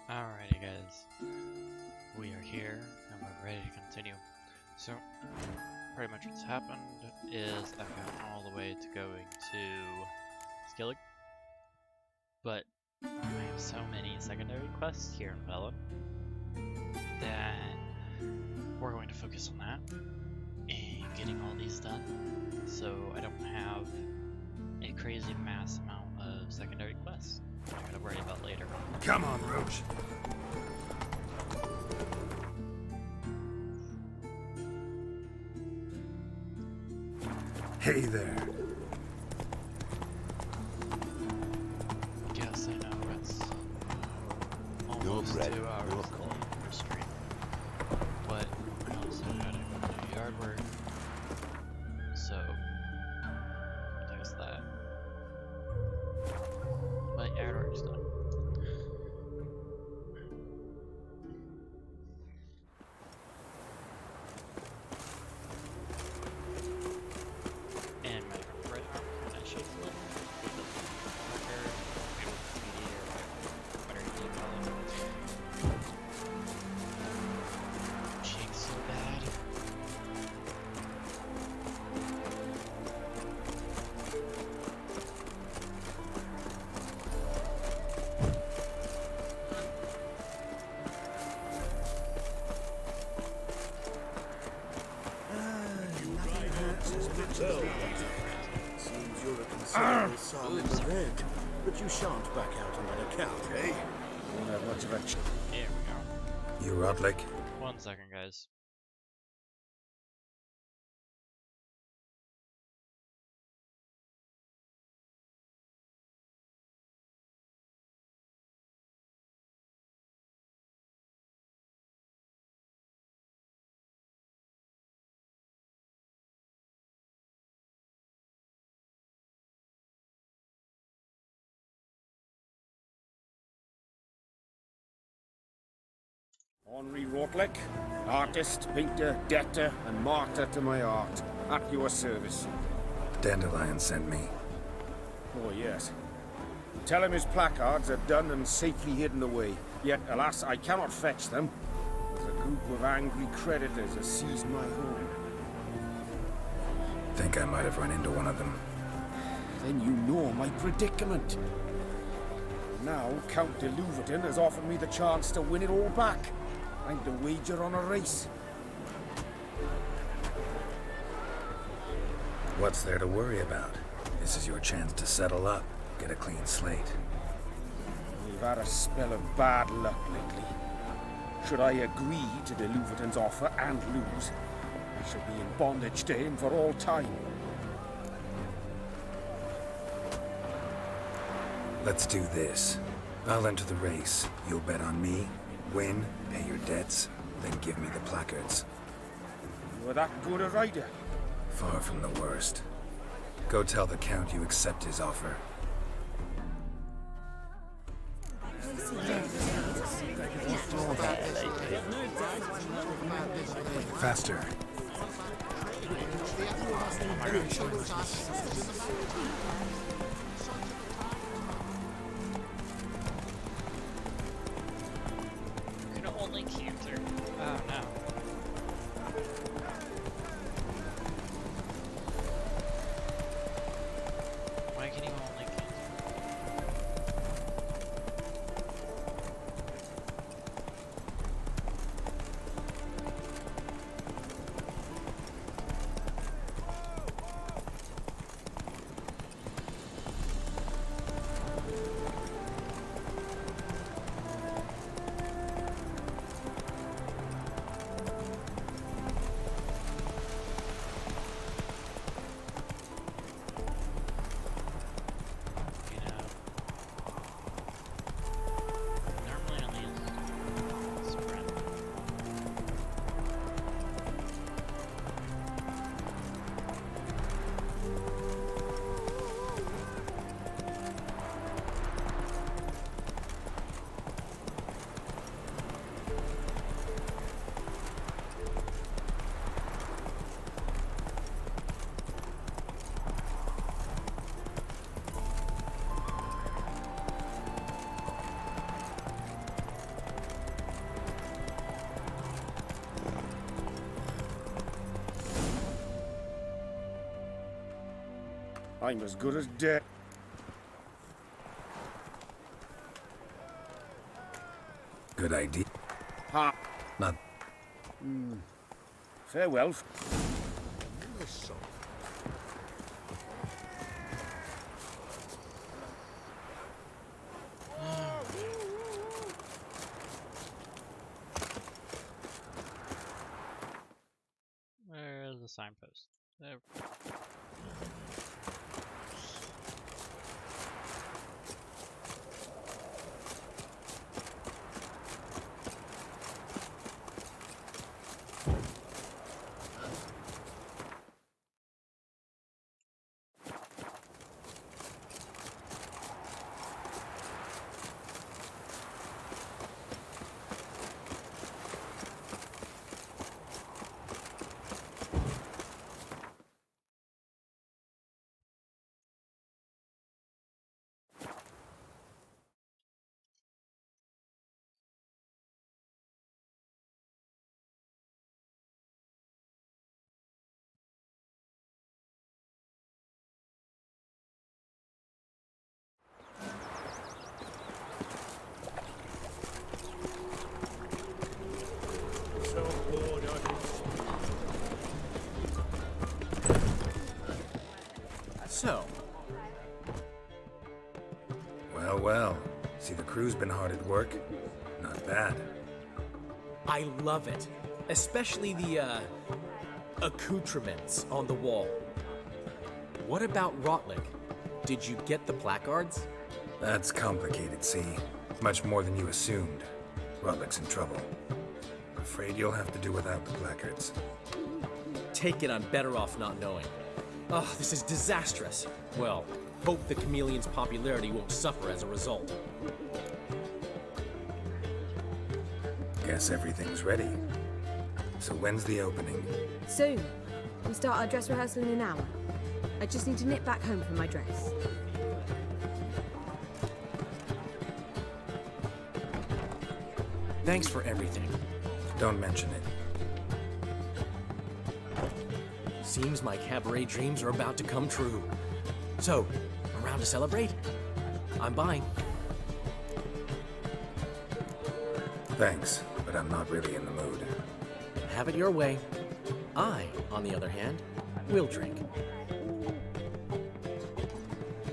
Alrighty guys, we are here and we're ready to continue. So, pretty much what's happened is I've gotten all the way to going to Skellig, but I have so many secondary quests here in Velen that we're going to focus on that and getting all these done, so I don't have a crazy mass amount of secondary quests I gotta worry about later. Come on, Roach. Hey there. Guess I know it's almost 2 hours for stream, but I also gotta go do yard work, so there's that. But yard work's done. And my right arm kind of shakes a little with the marker, meteor, whatever you call it. Shakes so bad. Seems you're a considerable sum in the red, but you shan't back out on that account, eh? You won't have much of a Here we go. You Rotlick? 1 second, guys. Henri Rortlick, artist, painter, debtor, and martyr to my art. At your service. Dandelion sent me. Oh, yes. Tell him his placards are done and safely hidden away. Yet, alas, I cannot fetch them. As a group of angry creditors has seized my home. Think I might have run into one of them. Then you know my predicament. Now, Count de Louverton has offered me the chance to win it all back. I'm to wager on a race. What's there to worry about? This is your chance to settle up, get a clean slate. We've had a spell of bad luck lately. Should I agree to de Louverton's offer and lose, I shall be in bondage to him for all time. Let's do this. I'll enter the race. You'll bet on me, win, pay your debts, then give me the placards. You are that good a rider? Far from the worst. Go tell the Count you accept his offer. Faster. You can only canter. Oh no. Why can you only canter? I'm as good as dead. Good idea. Ha! Not Farewell. Where's the signpost? There. So, well, well. See, the crew's been hard at work. Not bad. I love it. Especially the, accoutrements on the wall. What about Rotlick? Did you get the placards? That's complicated, see. Much more than you assumed. Rotlick's in trouble. Afraid you'll have to do without the placards. Take it I'm better off not knowing. Oh, this is disastrous. Well, hope the chameleon's popularity won't suffer as a result. Guess everything's ready. So when's the opening? Soon. We start our dress rehearsal in an hour. I just need to nip back home for my dress. Thanks for everything. Don't mention it. Seems my cabaret dreams are about to come true. So, around to celebrate? I'm buying. Thanks, but I'm not really in the mood. Have it your way. I, on the other hand, will drink.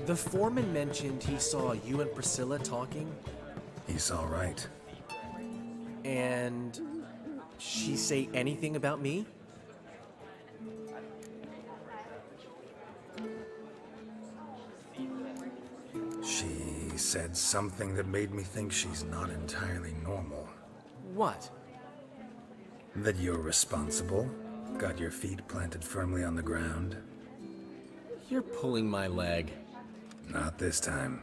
The foreman mentioned he saw you and Priscilla talking, He's all right. and she say anything about me? She said something that made me think she's not entirely normal. What? That you're responsible, got your feet planted firmly on the ground. You're pulling my leg. Not this time.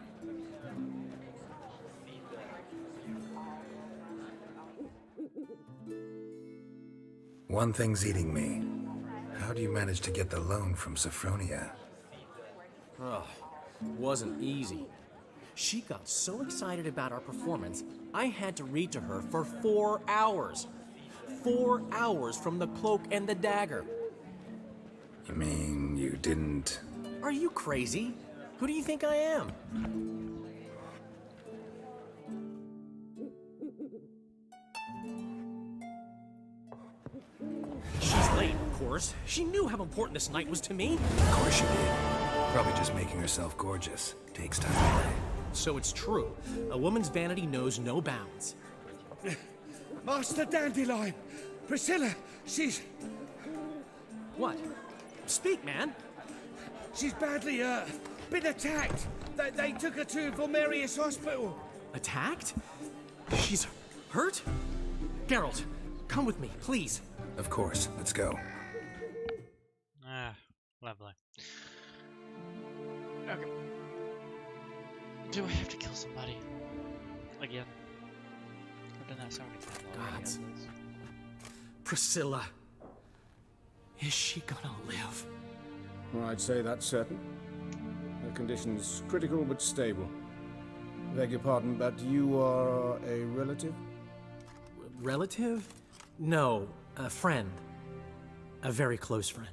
One thing's eating me. How do you manage to get the loan from Sophronia? Ugh, wasn't easy. She got so excited about our performance, I had to read to her for 4 hours. 4 hours from the Cloak and the Dagger. You mean you didn't... Are you crazy? Who do you think I am? She's late, of course. She knew how important this night was to me. Of course she did. Probably just making herself gorgeous. Takes time. So it's true. A woman's vanity knows no bounds. Master Dandelion! Priscilla, she's What? Speak, man. badly, been attacked. They took her to Vulmerius Hospital. Attacked? She's hurt? Geralt, come with me, please. Of course. Let's go. Ah, lovely. Okay. Do I have to kill somebody? Again? I've done that so many times already. Gods. I guess. Priscilla. Is she gonna live? Well, I'd say that's certain. Her condition's critical but stable. Beg your pardon, but you are a relative? Relative? No, a friend. A very close friend.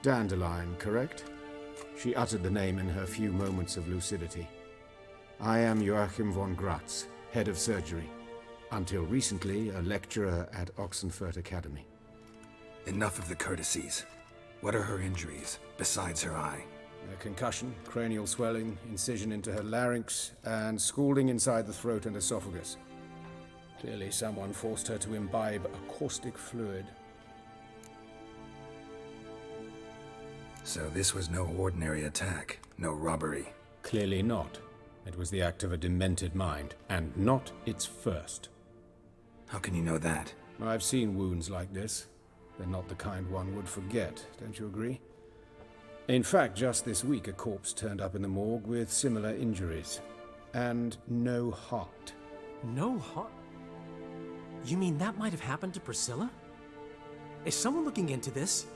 Dandelion, correct? She uttered the name in her few moments of lucidity. I am Joachim von Gratz, head of surgery. Until recently, a lecturer at Oxenfurt Academy. Enough of the courtesies. What are her injuries, besides her eye? A concussion, cranial swelling, incision into her larynx, and scalding inside the throat and esophagus. Clearly someone forced her to imbibe a caustic fluid. So this was no ordinary attack, no robbery. Clearly not. It was the act of a demented mind, and not its first. How can you know that? I've seen wounds like this. They're not the kind one would forget, don't you agree? In fact, just this week a corpse turned up in the morgue with similar injuries. And no heart. No heart? You mean that might have happened to Priscilla? Is someone looking into this?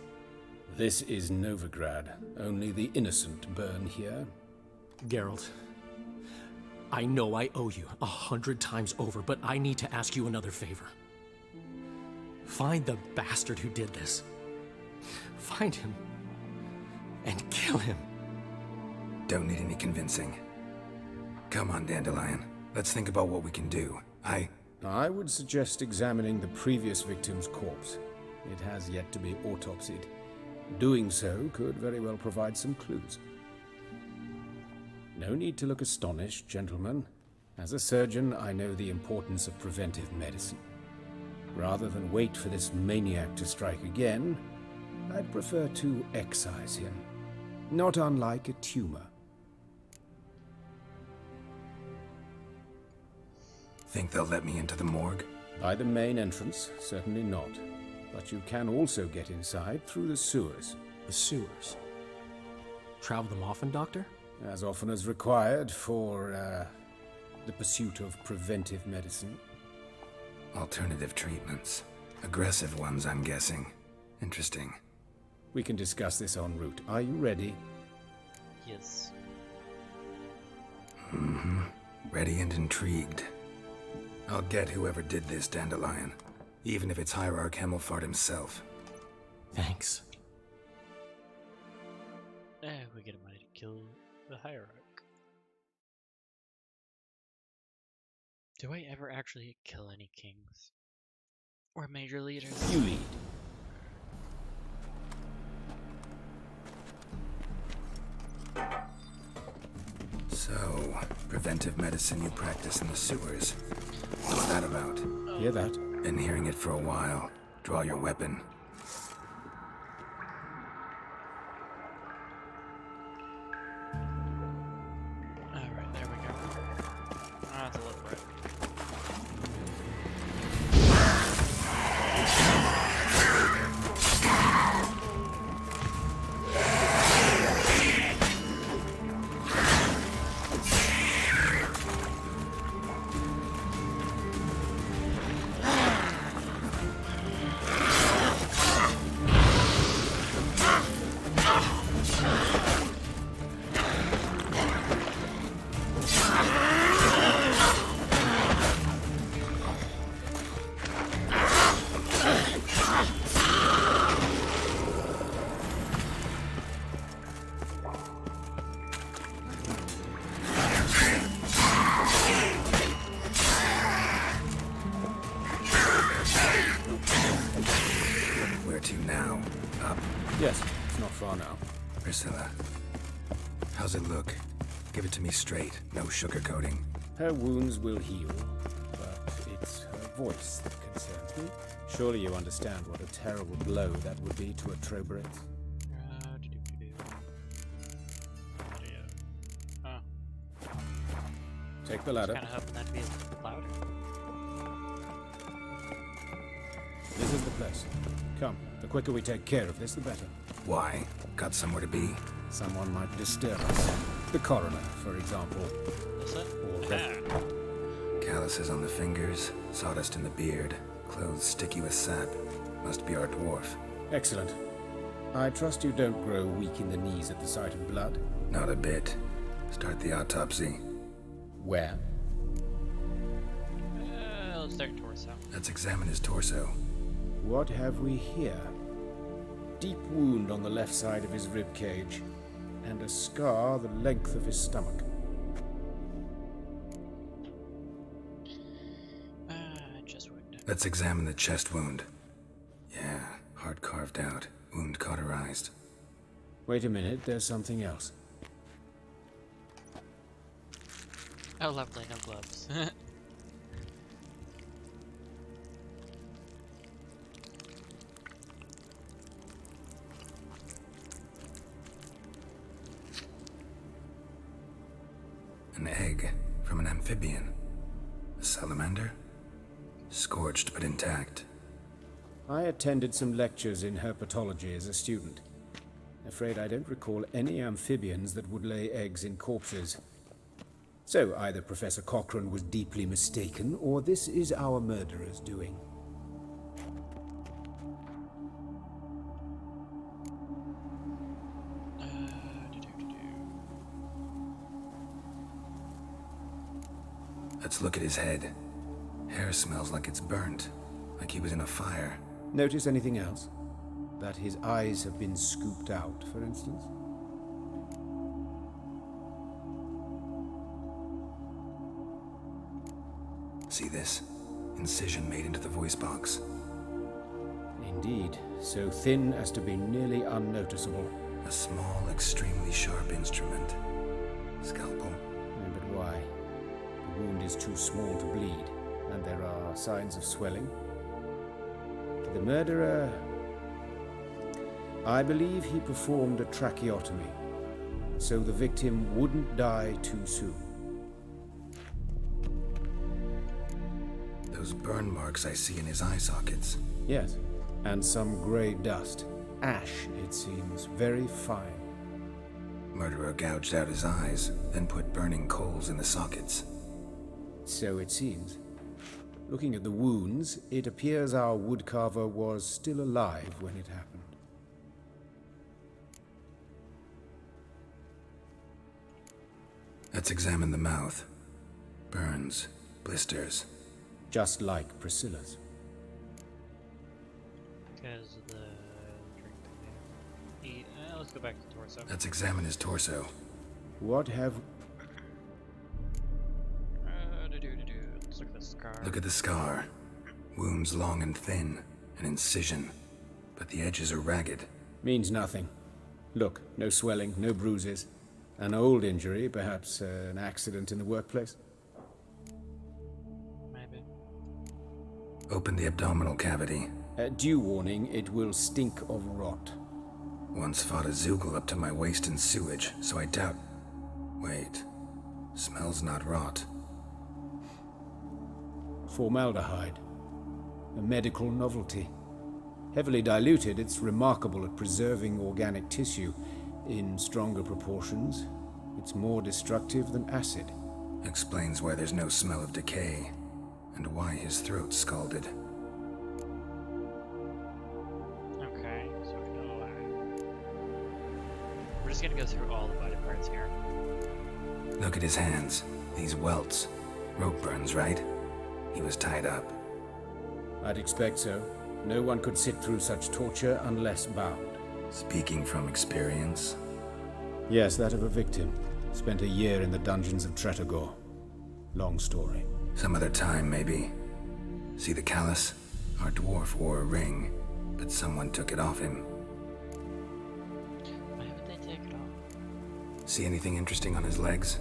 This is Novigrad. Only the innocent burn here. Geralt, I know I owe you 100 times over, but I need to ask you another favor. Find the bastard who did this. Find him and kill him. Don't need any convincing. Come on, Dandelion. Let's think about what we can do. I would suggest examining the previous victim's corpse. It has yet to be autopsied. Doing so could very well provide some clues. No need to look astonished, gentlemen. As a surgeon, I know the importance of preventive medicine. Rather than wait for this maniac to strike again, I'd prefer to excise him. Not unlike a tumor. Think they'll let me into the morgue? By the main entrance, certainly not. But you can also get inside through the sewers. The sewers. Travel them often, Doctor? As often as required for, the pursuit of preventive medicine. Alternative treatments. Aggressive ones, I'm guessing. Interesting. We can discuss this en route. Are you ready? Yes. Ready and intrigued. I'll get whoever did this, Dandelion. Even if it's Hierarch Hemmelfart himself. Thanks. We get money to kill the Hierarch. Do I ever actually kill any kings? Or major leaders? You lead. So, preventive medicine you practice in the sewers. What's that about? Hear that? Been hearing it for a while. Draw your weapon. Alright, there we go. That's a little right. Where to now? Up? Yes, it's not far now. Priscilla. How's it look? Give it to me straight, no sugarcoating. Her wounds will heal, but it's her voice that concerns me. Surely you understand what a terrible blow that would be to a Troberet. Take the ladder. Kind of hoping that'd be a little louder. This is the place. Come, the quicker we take care of this, the better. Why? Got somewhere to be? Someone might disturb us. The coroner, for example. Is it? Or Calluses on the fingers, sawdust in the beard, clothes sticky with sap. Must be our dwarf. Excellent. I trust you don't grow weak in the knees at the sight of blood. Not a bit. Start the autopsy. Where? Let's start torso. Let's examine his torso. What have we here? Deep wound on the left side of his rib cage. and a scar the length of his stomach. Just wound. Let's examine the chest wound. Yeah, heart carved out, wound cauterized. Wait a minute, there's something else. Oh, lovely, no gloves. An egg from an amphibian. A salamander? Scorched but intact. I attended some lectures in herpetology as a student. Afraid I don't recall any amphibians that would lay eggs in corpses. So either Professor Cochrane was deeply mistaken, or this is our murderer's doing. Let's look at his head. Hair smells like it's burnt, like he was in a fire. Notice anything else? That his eyes have been scooped out, for instance? See this? Incision made into the voice box. Indeed, so thin as to be nearly unnoticeable. A small, extremely sharp instrument. Scalpel. But why? The wound is too small to bleed, and there are signs of swelling. The murderer... I believe he performed a tracheotomy, so the victim wouldn't die too soon. Those burn marks I see in his eye sockets. Yes, and some grey dust. Ash, it seems, very fine. Murderer gouged out his eyes, then put burning coals in the sockets. So it seems. Looking at the wounds, it appears our woodcarver was still alive when it happened. Let's examine the mouth. Burns, blisters. Just like Priscilla's. Because the drink. Let's go back to the torso. Let's examine his torso. What have... Let's look at the scar. Look at the scar. Wounds long and thin. An incision. But the edges are ragged. Means nothing. Look, no swelling, no bruises. An old injury, perhaps an accident in the workplace? Maybe. Open the abdominal cavity. Due warning, it will stink of rot. Once fought a Zoogle up to my waist in sewage, so I doubt... Wait. Smells not rot. Formaldehyde. A medical novelty. Heavily diluted, it's remarkable at preserving organic tissue. In stronger proportions, it's more destructive than acid. Explains why there's no smell of decay, and why his throat's scalded. Okay, so we know why. We're just gonna go through all the body parts here. Look at his hands. These welts. Rope burns, right? He was tied up. I'd expect so. No one could sit through such torture unless bound. Speaking from experience. Yes, that of a victim. Spent a year in the dungeons of Tretogor. Long story. Some other time, maybe. See the callus? Our dwarf wore a ring, but someone took it off him. Why would they take it off? See anything interesting on his legs?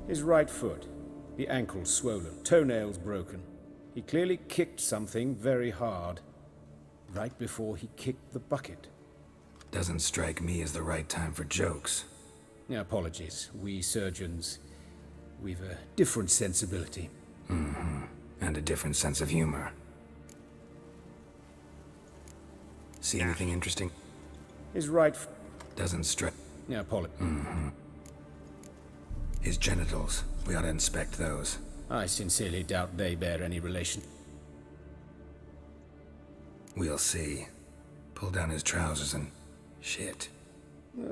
His right foot. The ankle swollen, toenails broken. He clearly kicked something very hard. Right before he kicked the bucket. Doesn't strike me as the right time for jokes. Apologies. We surgeons, we've a different sensibility. Mm-hmm. And a different sense of humor. See anything interesting? His right Doesn't strike... Apologies. Mm-hmm. His genitals. We ought to inspect those. I sincerely doubt they bear any relation. We'll see. Pull down his trousers and... shit.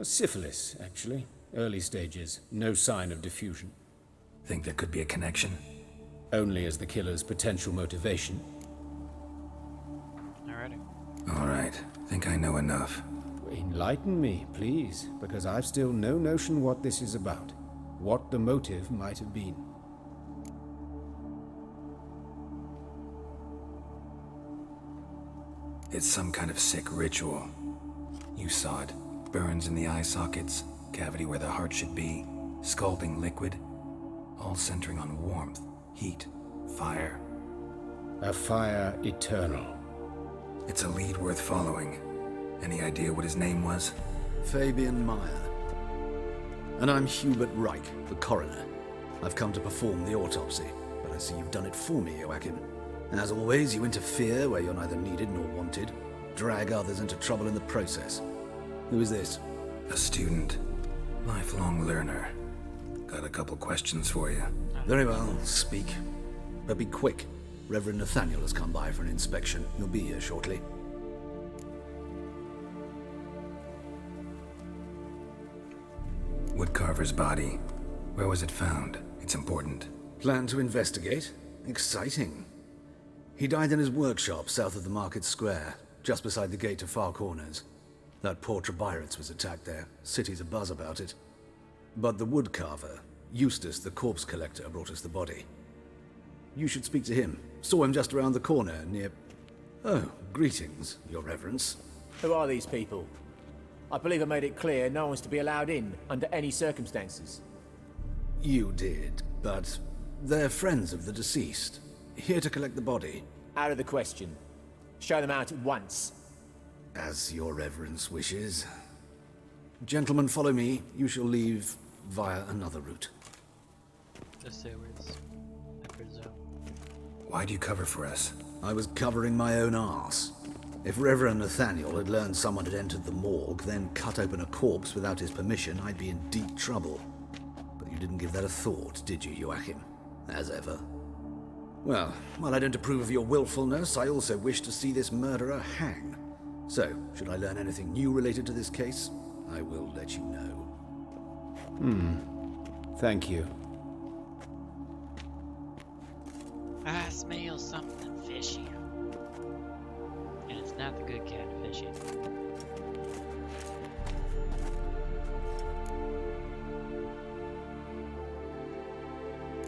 Syphilis, actually. Early stages. No sign of diffusion. Think there could be a connection? Only as the killer's potential motivation. Alrighty. All right. Think I know enough. Enlighten me, please, because I've still no notion what this is about. What the motive might have been. It's some kind of sick ritual. You saw it. Burns in the eye sockets, cavity where the heart should be, scalding liquid, all centering on warmth, heat, fire. A fire eternal. It's a lead worth following. Any idea what his name was? Fabian Meyer. And I'm Hubert Reich, the coroner. I've come to perform the autopsy, but I see you've done it for me, Joachim. As always, you interfere where you're neither needed nor wanted, drag others into trouble in the process. Who is this? A student. Lifelong learner. Got a couple questions for you. Very well, speak. But be quick. Reverend Nathaniel has come by for an inspection. He'll be here shortly. Woodcarver's body. Where was it found? It's important. Plan to investigate? Exciting. He died in his workshop south of the market square, just beside the gate to Far Corners. That poor Trebiritz was attacked there. City's abuzz about it. But the woodcarver, Eustace the corpse collector, brought us the body. You should speak to him. Saw him just around the corner near... Oh, greetings, your reverence. Who are these people? I believe I made it clear no one's to be allowed in under any circumstances. You did, but they're friends of the deceased. Here to collect the body. Out of the question. Show them out at once. As your reverence wishes. Gentlemen, follow me. You shall leave via another route. The sewers, I presume. Why do you cover for us? I was covering my own arse. If Reverend Nathaniel had learned someone had entered the morgue, then cut open a corpse without his permission, I'd be in deep trouble. But you didn't give that a thought, did you, Joachim? As ever. Well, while I don't approve of your willfulness, I also wish to see this murderer hang. So, should I learn anything new related to this case, I will let you know. Thank you. I smell something fishy. And it's not the good kind of fishy.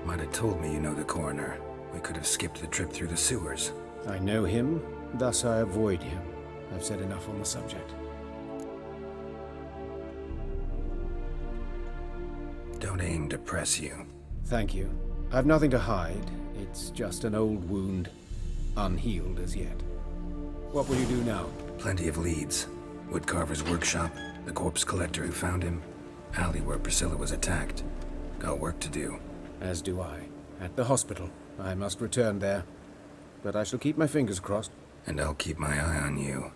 Might have told me you know the coroner. We could have skipped the trip through the sewers. I know him, thus I avoid him. I've said enough on the subject. Don't aim to press you. Thank you. I've nothing to hide. It's just an old wound, unhealed as yet. What will you do now? Plenty of leads. Woodcarver's workshop, the corpse collector who found him, alley where Priscilla was attacked. Got work to do. As do I. At the hospital. I must return there. But I shall keep my fingers crossed. And I'll keep my eye on you.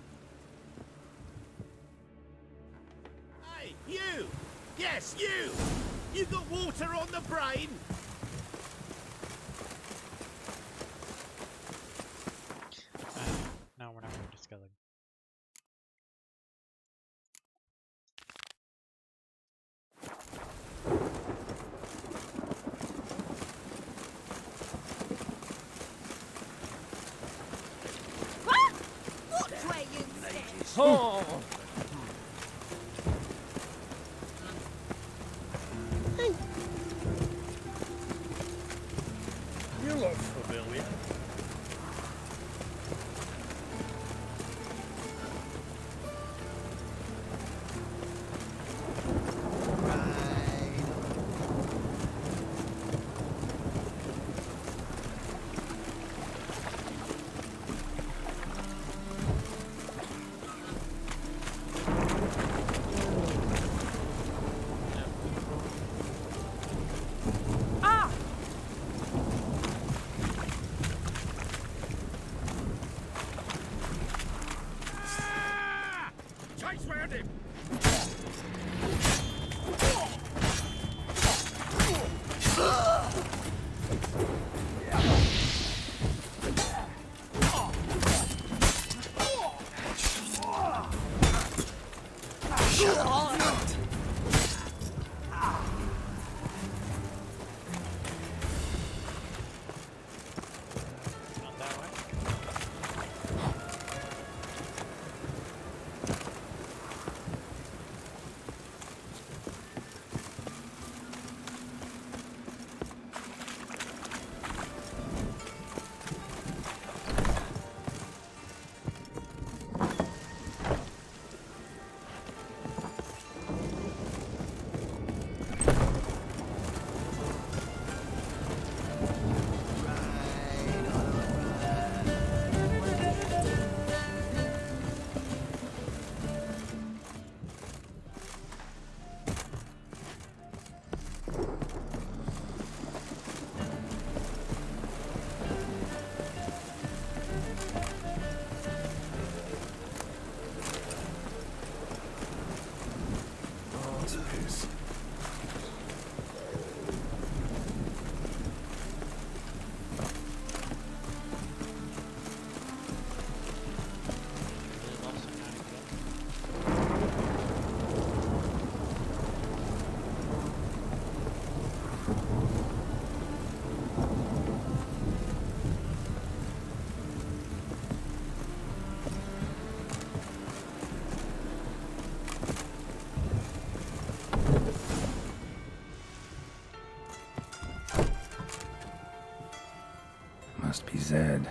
Hey, you! Yes, you! You got water on the brain? No, we're not going to Skellig. What way you said? Oh! You look familiar. Must be Zed.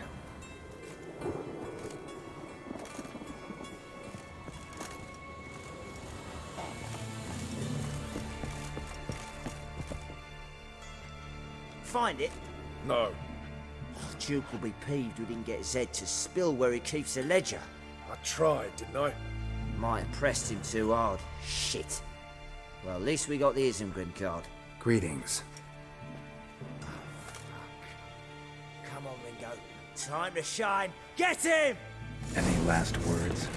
Find it? No. Duke will be peeved we didn't get Zed to spill where he keeps the ledger. I tried, didn't I? Might have pressed him too hard. Shit. Well, at least we got the Isengrim card. Greetings. Come on, Ringo. Time to shine. Get him! Any last words?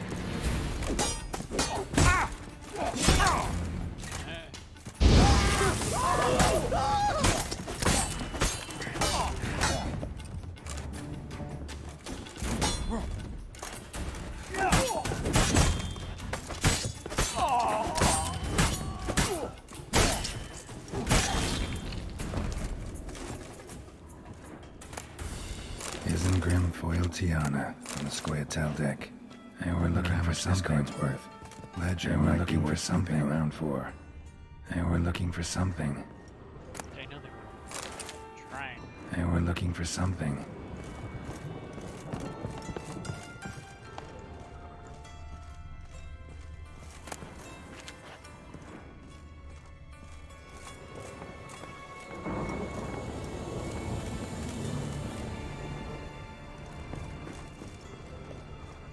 Isengrim foiled Tiana on the Squayatel deck. They were looking for something worth. Ledger were looking for something around for. They were looking for something. I know they were trying. They were looking for something.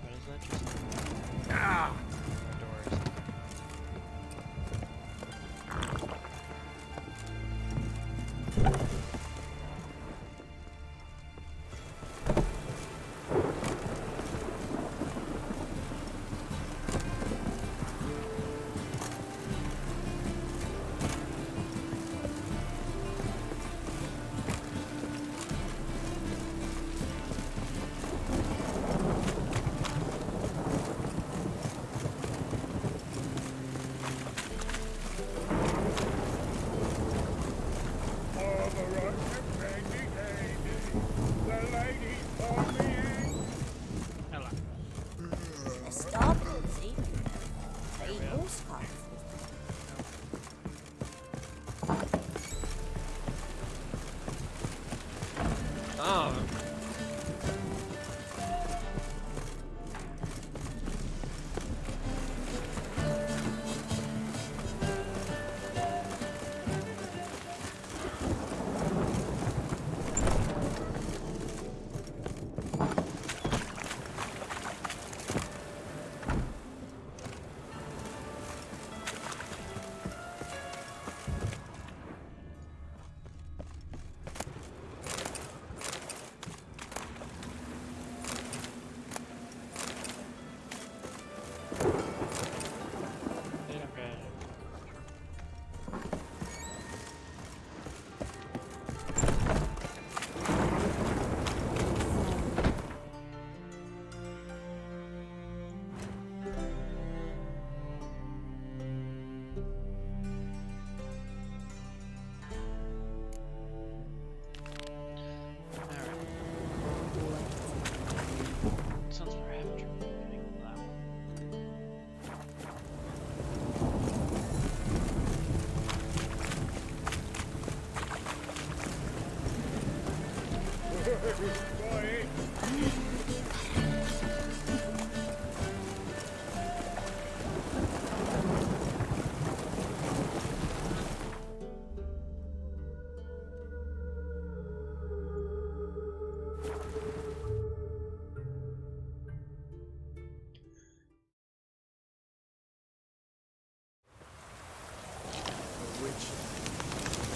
What is that? Just doors. Hello. Starboard, see? They eat horse cars. Oh. They don't get it. Alright. Since we're having trouble getting that one.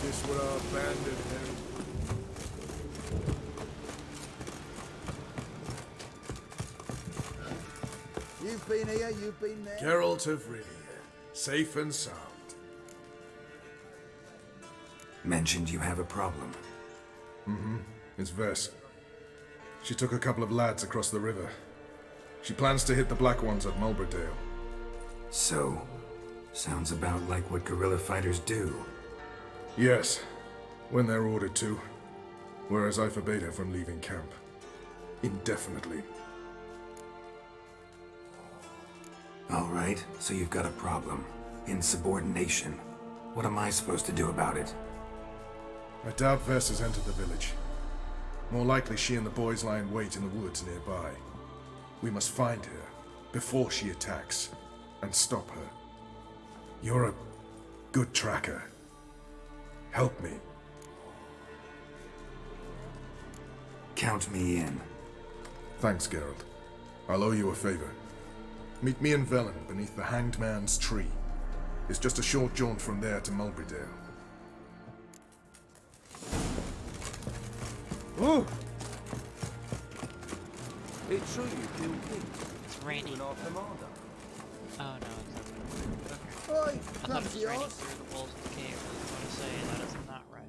This what our abandoned heritage. You've been here, you've been there. Geralt of Rivia, safe and sound. Mentioned you have a problem. It's Vess. She took a couple of lads across the river. She plans to hit the Black Ones at Mulberdale. So, sounds about like what guerrilla fighters do. Yes, when they're ordered to. Whereas I forbade her from leaving camp. Indefinitely. All right, so you've got a problem. Insubordination. What am I supposed to do about it? I doubt Vess has entered the village. More likely she and the boys lie in wait in the woods nearby. We must find her before she attacks and stop her. You're a good tracker. Help me. Count me in. Thanks, Geralt. I'll owe you a favor. Meet me and Velen beneath the Hanged Man's tree. It's just a short jaunt from there to Mulberydale. Oh! It's true you killed King. It's raining. Our commander. Oh no, it's okay. Oi, I thought it was clumsy raining arse. through the walls of the cave. I was going to say that is not right.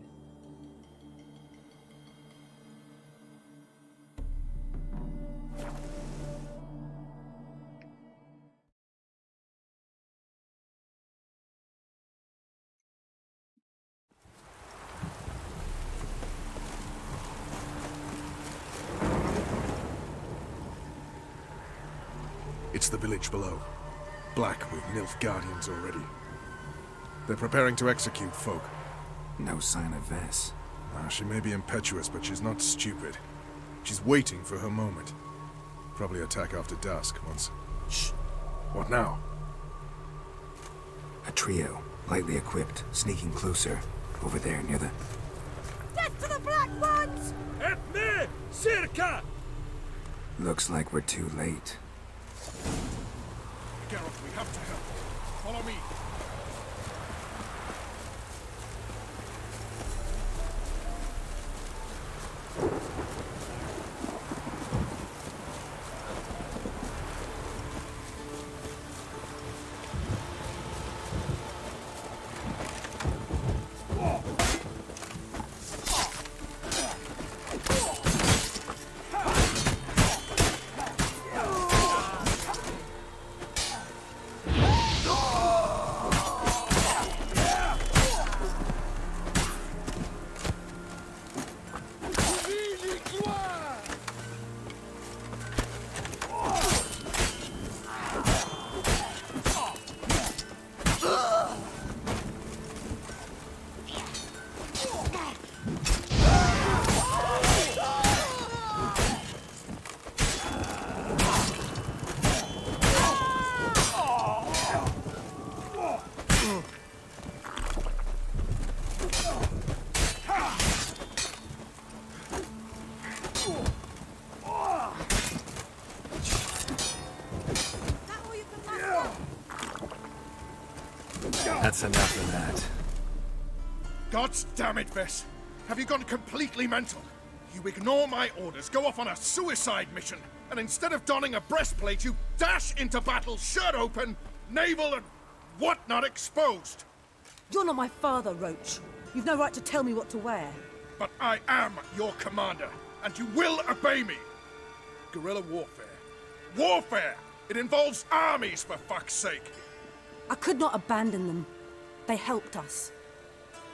It's the village below. Black with Nilfgaardians already. They're preparing to execute folk. No sign of Vess. She may be impetuous, but she's not stupid. She's waiting for her moment. Probably attack after dusk once... Shh! What now? A trio, lightly equipped, sneaking closer. Over there, near the... Death to the Black Ones! Et me, circa! Looks like we're too late. Geralt, we have to help. Follow me. That's enough of that. God damn it, Vess! Have you gone completely mental? You ignore my orders, go off on a suicide mission, and instead of donning a breastplate, you dash into battle, shirt open, navel and whatnot exposed! You're not my father, Roach. You've no right to tell me what to wear. But I am your commander, and you will obey me! Guerrilla warfare. Warfare! It involves armies, for fuck's sake! I could not abandon them. They helped us.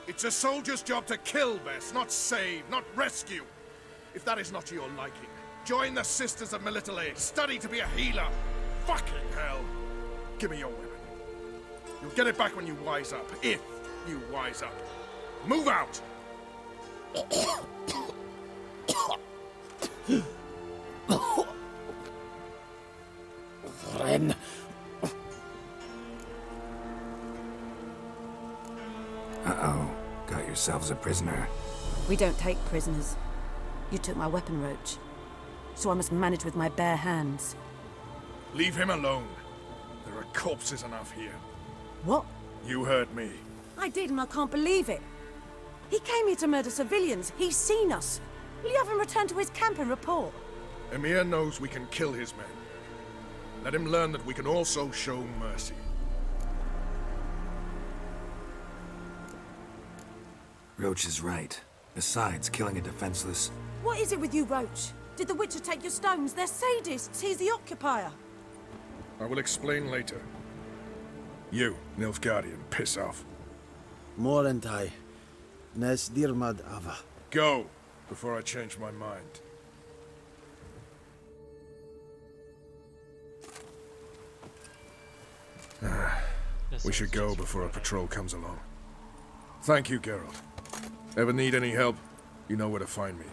It's a soldier's job to kill, Vess, not save, not rescue. If that is not to your liking, join the Sisters of Melitele. Study to be a healer. Fucking hell. Give me your weapon. You'll get it back when you wise up. If you wise up. Move out! Ren. Uh-oh. Got yourselves a prisoner. We don't take prisoners. You took my weapon, Roach. So I must manage with my bare hands. Leave him alone. There are corpses enough here. What? You heard me. I did, and I can't believe it. He came here to murder civilians. He's seen us. Will you have him return to his camp and report? Emir knows we can kill his men. Let him learn that we can also show mercy. Roach is right. Besides, killing a defenseless... What is it with you, Roach? Did the Witcher take your stones? They're sadists. He's the occupier. I will explain later. You, Nilfgaardian, piss off. Morentai. Nes dirmad ava. Go, before I change my mind. We should go before a patrol comes along. Thank you, Geralt. Ever need any help, you know where to find me.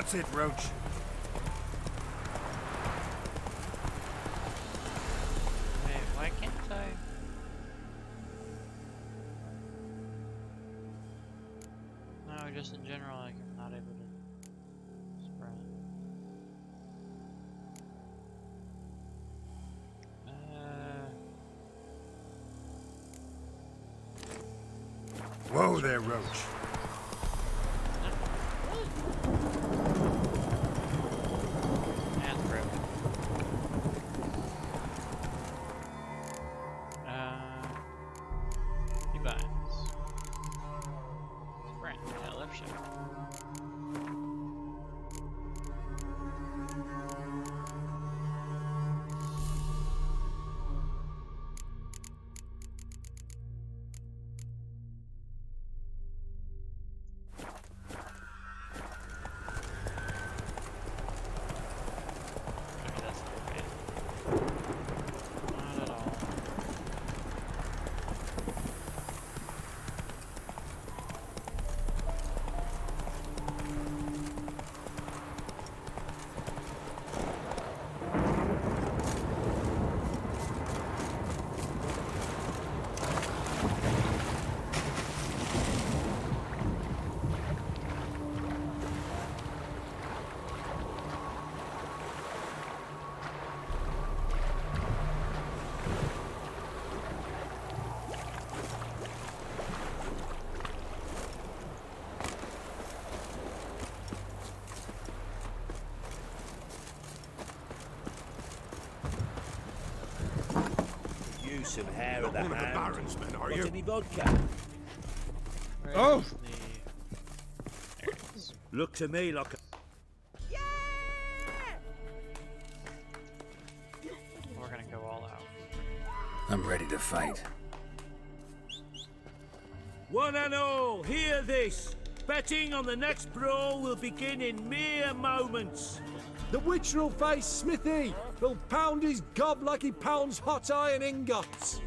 That's it, Roach. Wait, why can't I? No, just in general, like, I'm not able to sprint. Whoa there, Roach. That's broken. Keybinds. Sprint, yeah, left shift. Okay, that's not right. Not at all. You some hair of the One of the hand. Baron's men, are Got you? any vodka? Where Oh! is the... There it is. Look to me like a... We're gonna go all out. I'm ready to fight. One and all, hear this. Betting on the next brawl will begin in mere moments. The witcher will face Smithy. He'll pound his gob like he pounds hot iron ingots.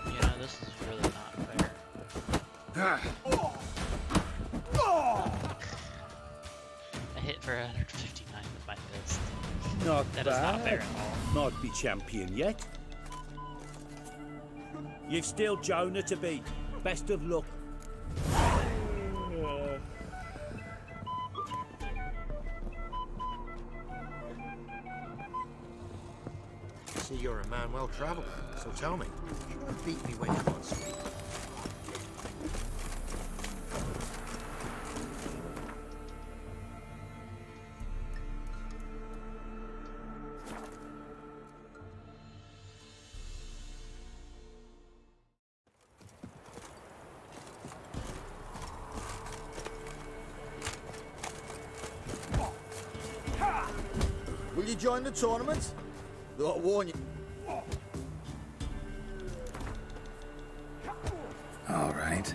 You know, this is really not fair. I hit for 159 with my fist. Not That is not fair at all. Might be champion yet. You've still Jonah to beat. Best of luck. See, you're a man well travelled. So tell me, you won't beat me when you're on speed. Will you join the tournament? Though I warn you. All right.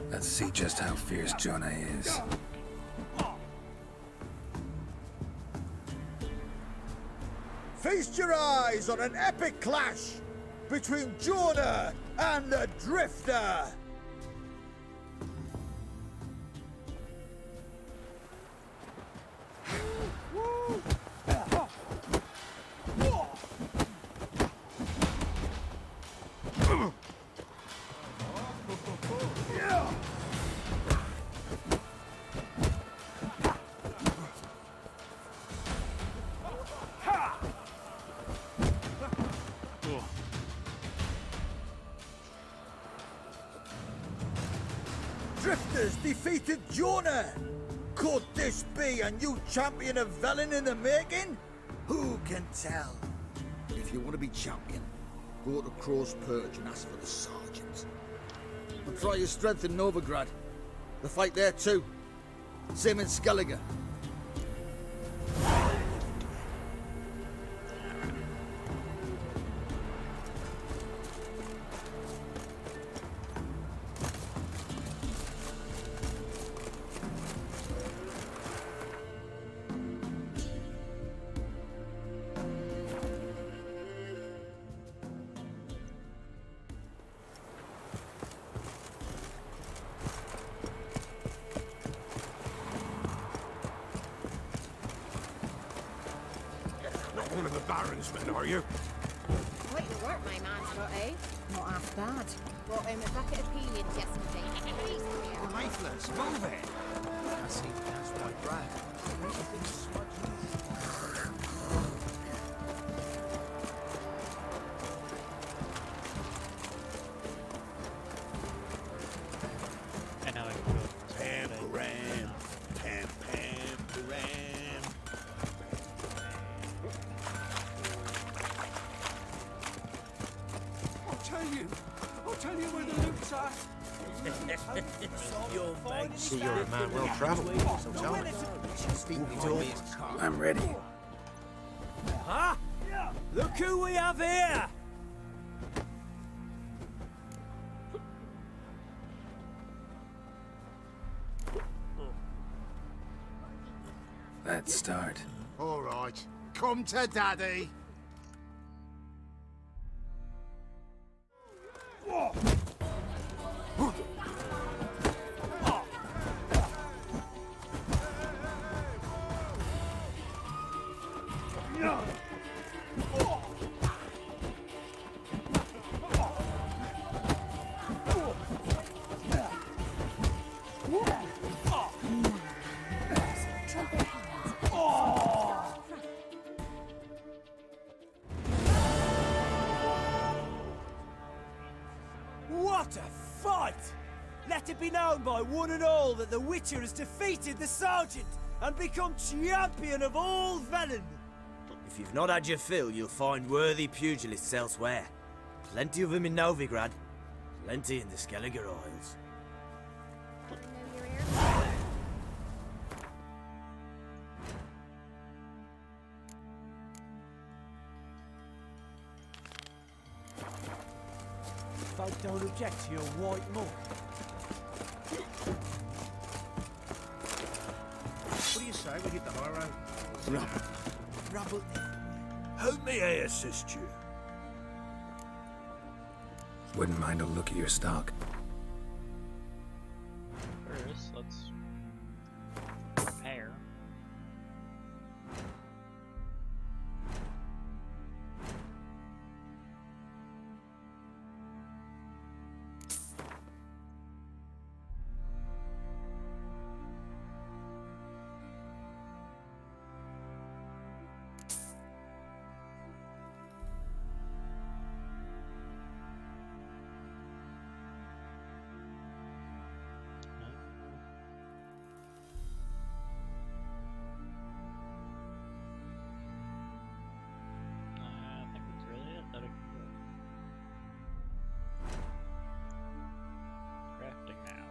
Let's see just how fierce Jonah is. Feast your eyes on an epic clash between Jonah and the Drifter. Drifters defeated Jonah. Could this be a new champion of Velen in the making? Who can tell? If you want to be champion, go to Crow's Perch and ask for the sergeant. And try your strength in Novigrad. The fight there too. Same in Skellige. policeman, are you? Quite the work my man's got, eh? Not half bad. Bought him a bucket of peelings yesterday. Lifeless, move it! I see that's white breath. And now I can go for Pam, param, pam, pam, param. I'll tell you where the loot's at. See, you're a man well travelled, so tell me. Beat me to it. I'm ready. Huh? Look who we have here! Let's start. All right, come to daddy. What a fight! Let it be known by one and all that the Witcher has defeated the Sergeant and become champion of all Velen. If you've not had your fill, you'll find worthy pugilists elsewhere. Plenty of them in Novigrad, plenty in the Skelliger Isles. Folk don't object to your white mug. What do you say we hit the high road? Rubble. How may I assist you? Wouldn't mind a look at your stock. First, let's prepare. I think that's really it. That'll do it. Crafting now.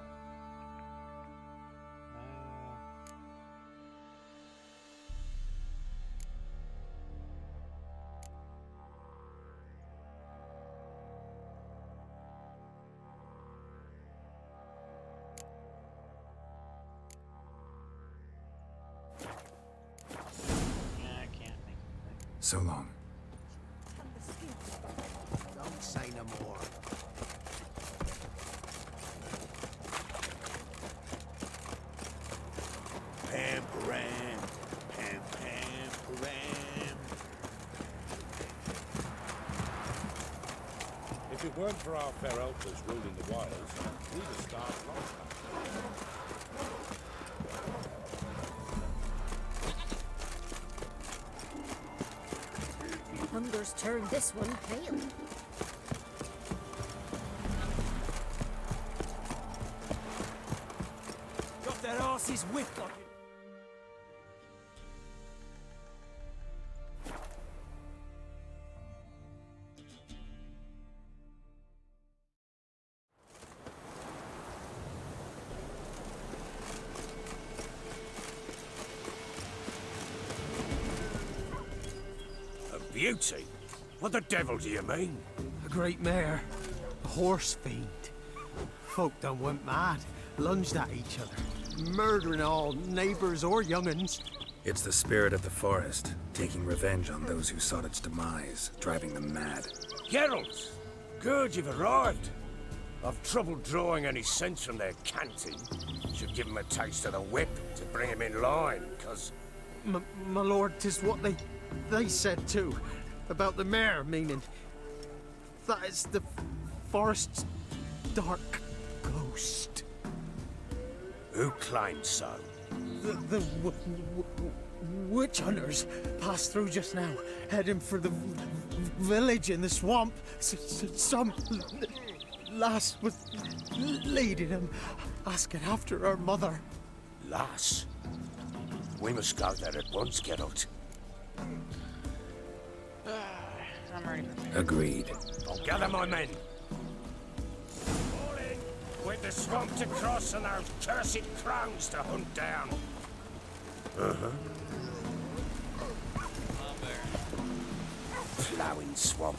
Yeah, I can't make anything. So long. Don't say no more. Pam, param, pam, pam, param. If it weren't for our fair elders ruling the wilds, we'd have starved long time. Hunger's turned this one pale. Got their asses whipped like it. A beauty? What the devil do you mean? A great mare. A horse fiend. Folk done went mad. Lunged at each other. Murdering all neighbours or young'uns. It's the spirit of the forest, taking revenge on those who sought its demise, driving them mad. Geralt! Good you've arrived. I've trouble drawing any sense from their canting. Should give 'em a taste of the whip to bring 'em in line, 'cause... My lord, 'tis what they said too. about the mare, meaning. That is the forest's dark ghost. Who claims so? The witch hunters passed through just now, heading for the village in the swamp. Some lass was leading them, asking after her mother. Lass? We must go there at once, Geralt. I'm ready for me. Agreed. I'll gather my men. All in, with the swamp to cross and those cursed crows to hunt down. Ploughing swamp.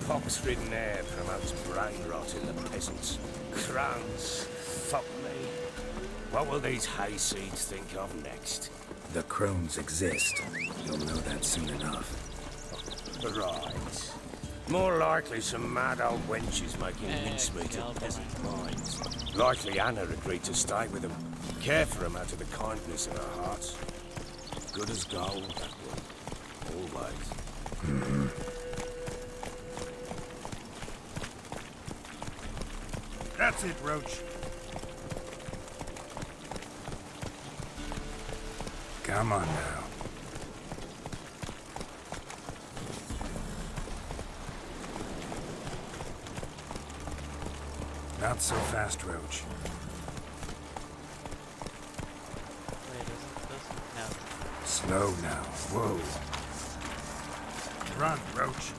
Pox-ridden air promotes brain rot in the peasants. Crones, fuck me. What will these hayseeds think of next? The crones exist. You'll know that soon enough. Right. More likely some mad old wenches making mincemeat of peasant minds. Likely Anna agreed to stay with them. Care for them out of the kindness of her heart. Good as gold, that one. Always. That's it, Roach. Come on now. Not so fast, Roach. Wait, isn't this? No. Slow now. Whoa. Run, Roach.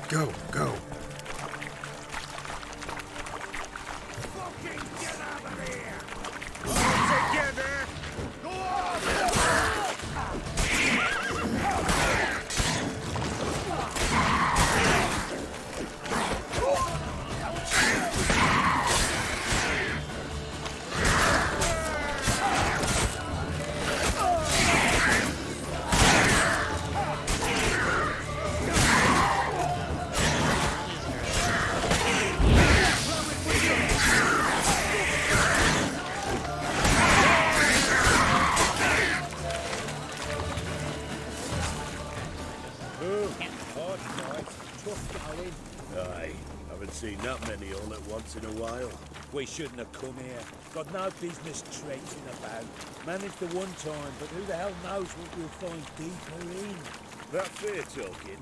Go, go. Fucking get out of here! All together! Go on! Aye, haven't seen that many all at once in a while. We shouldn't have come here. Got no business traipsing about. Managed the one time, but who the hell knows what you'll find deeper in? That fair talking?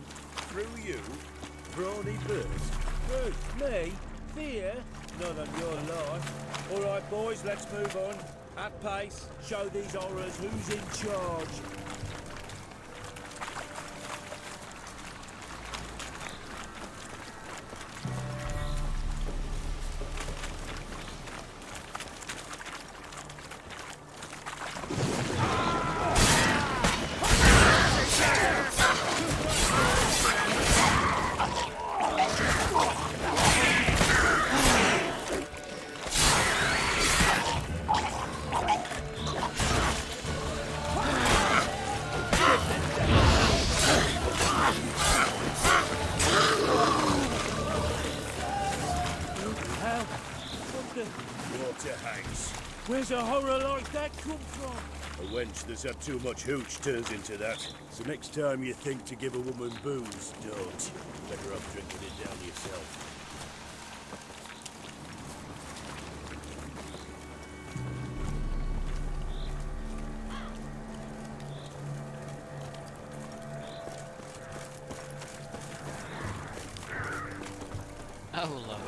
Through you? Brawny bird? Who? Me? Fear? Not on your life. All right, boys, let's move on. At pace, show these horrors who's in charge. Where's a horror like that come from? A wench that's had too much hooch turns into that. So next time you think to give a woman booze, don't. Better off drinking it down yourself. Oh, Lord.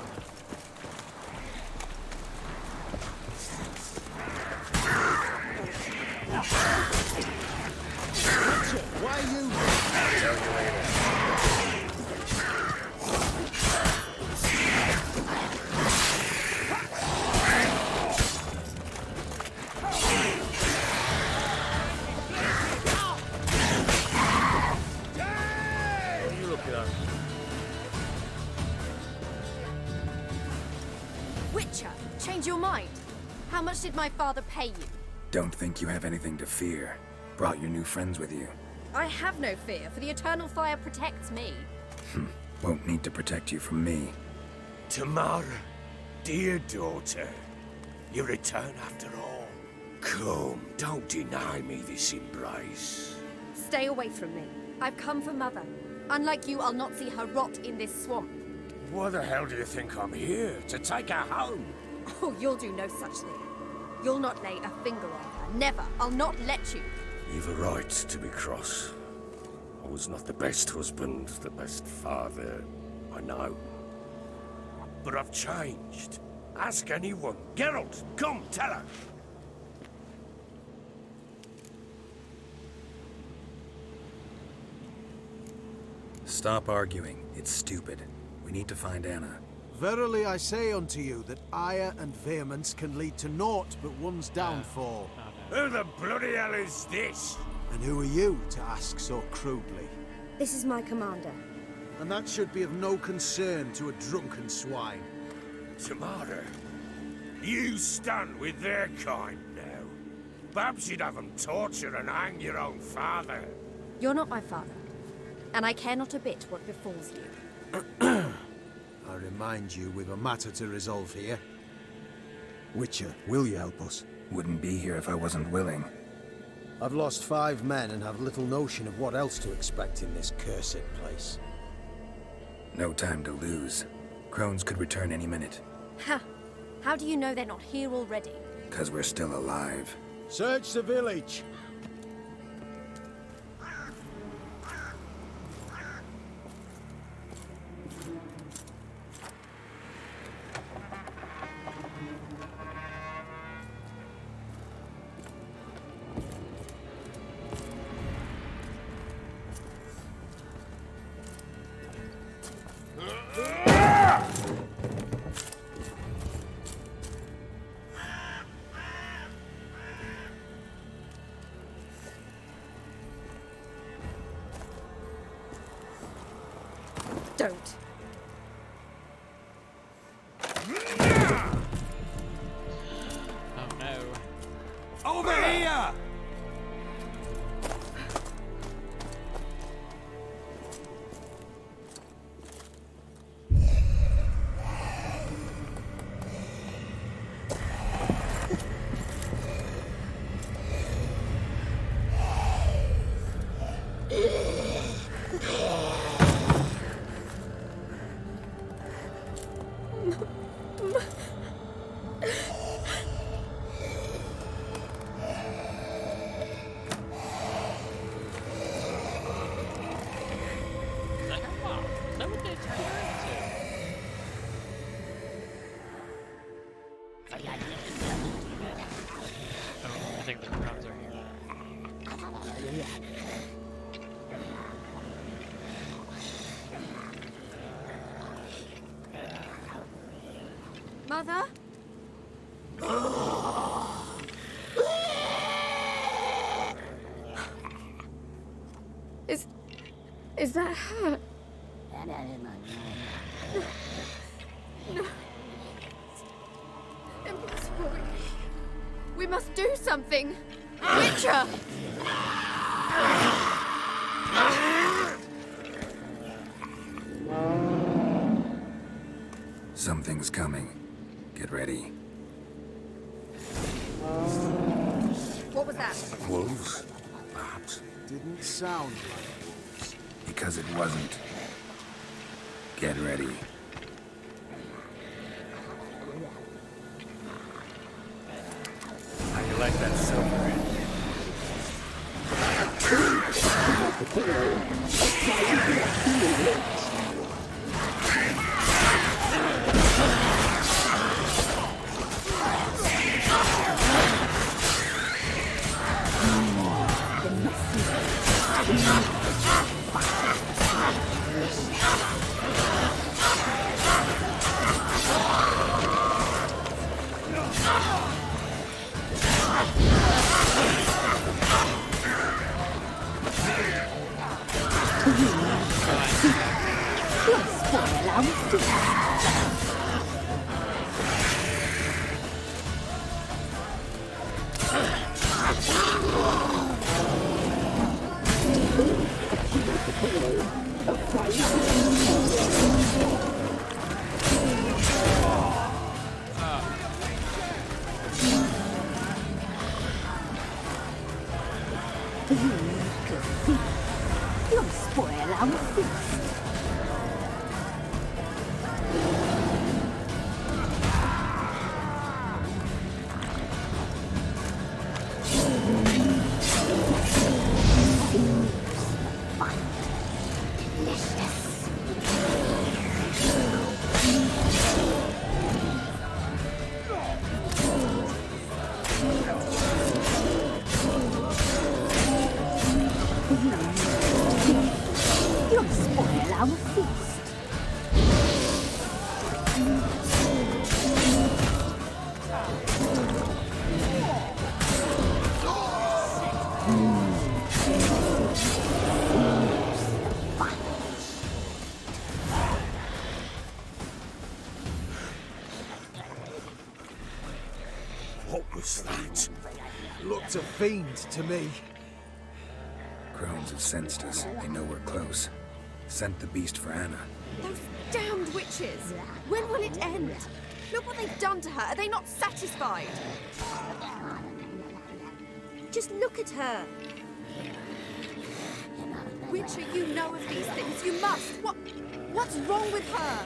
Why are you? I'll tell you later. What are you looking at? Witcher, change your mind. How much did my father pay you? Don't think you have anything to fear. Brought your new friends with you. I have no fear, for the eternal fire protects me. Won't need to protect you from me. Tamara, dear daughter, You return after all. Come, don't deny me this embrace. Stay away from me. I've come for Mother. Unlike you, I'll not see her rot in this swamp. Why the hell do you think I'm here? To take her home? Oh, you'll do no such thing. You'll not lay a finger on her. Never. I'll not let you. You've a right to be cross. I was not the best husband, the best father, I know. But I've changed. Ask anyone. Geralt, come, tell her. Stop arguing. It's stupid. We need to find Anna. Verily I say unto you that ire and vehemence can lead to naught but one's downfall. Who the bloody hell is this? And who are you to ask so crudely? This is my commander. And that should be of no concern to a drunken swine. Tamara, you stand with their kind now. Perhaps you'd have them torture and hang your own father. You're not my father. And I care not a bit what befalls you. I remind you, we've a matter to resolve here. Witcher, will you help us? Wouldn't be here if I wasn't willing. I've lost 5 men and have little notion of what else to expect in this cursed place. No time to lose. Crones could return any minute. Ha! How do you know they're not here already? 'Cause we're still alive. Search the village! Don't. Oh no. Over here! I think the crowns are here. Mother? Is that her? No. Impossible. We must do something. Witcher! Something's coming. Get ready. What was that? Wolves? Perhaps. Didn't sound like wolves. Because it wasn't. Get ready. How you like that silver? You'll spoil our feast. You'll spoil our feast. What was that? Looked a fiend to me. Crones have sensed us. They know we're close. Sent the beast for Anna. Those damned witches! When will it end? Look what they've done to her. Are they not satisfied? Just look at her. Witcher, you know of these things. You must. What's wrong with her?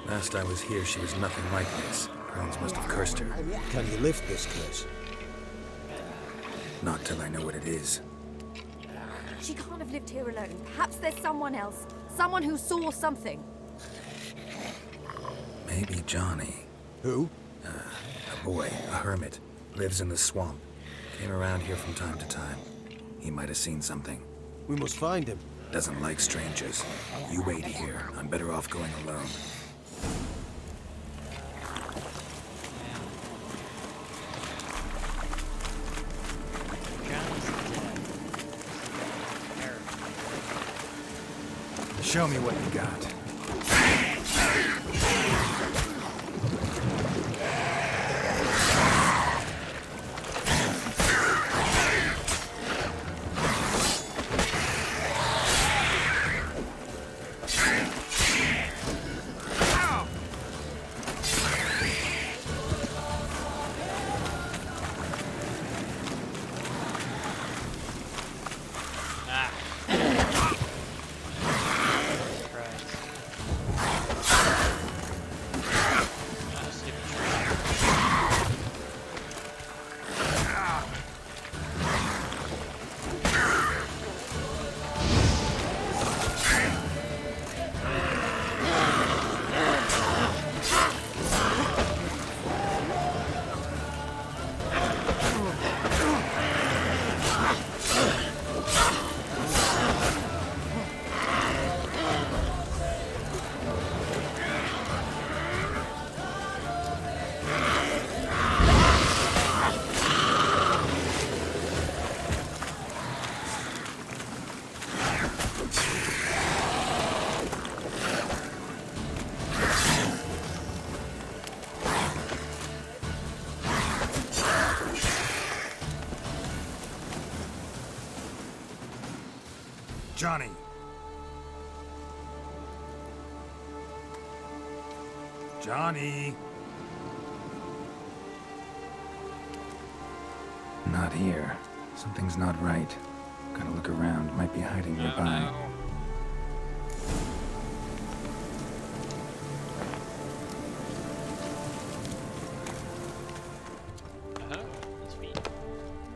Last I was here, she was nothing like this. Crones must have cursed her. Can you lift this curse? Not till I know what it is. She can't have lived here alone. Perhaps there's someone else. Someone who saw something. Maybe Johnny. Who? A boy, a hermit. Lives in the swamp. Came around here from time to time. He might have seen something. We must find him. Doesn't like strangers. You wait here. I'm better off going alone. Show me what you got. Johnny. Johnny. Not here. Something's not right. Gotta look around. Might be hiding nearby.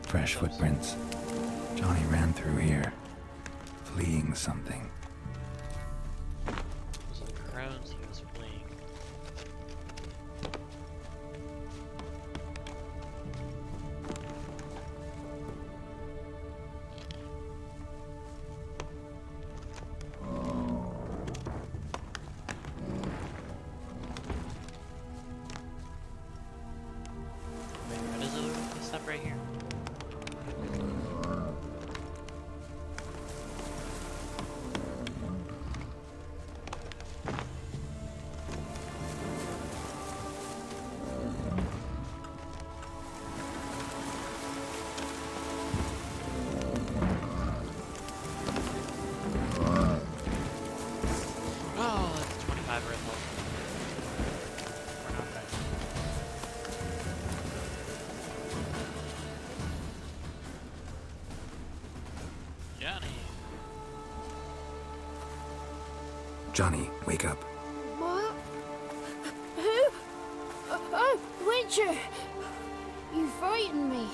Fresh footprints. Johnny ran through here. Fleeing something. Crones he was fleeing. Wait, what is it? This stuff right here? Johnny, wake up. What? Who? Oh, Witcher! You frightened me.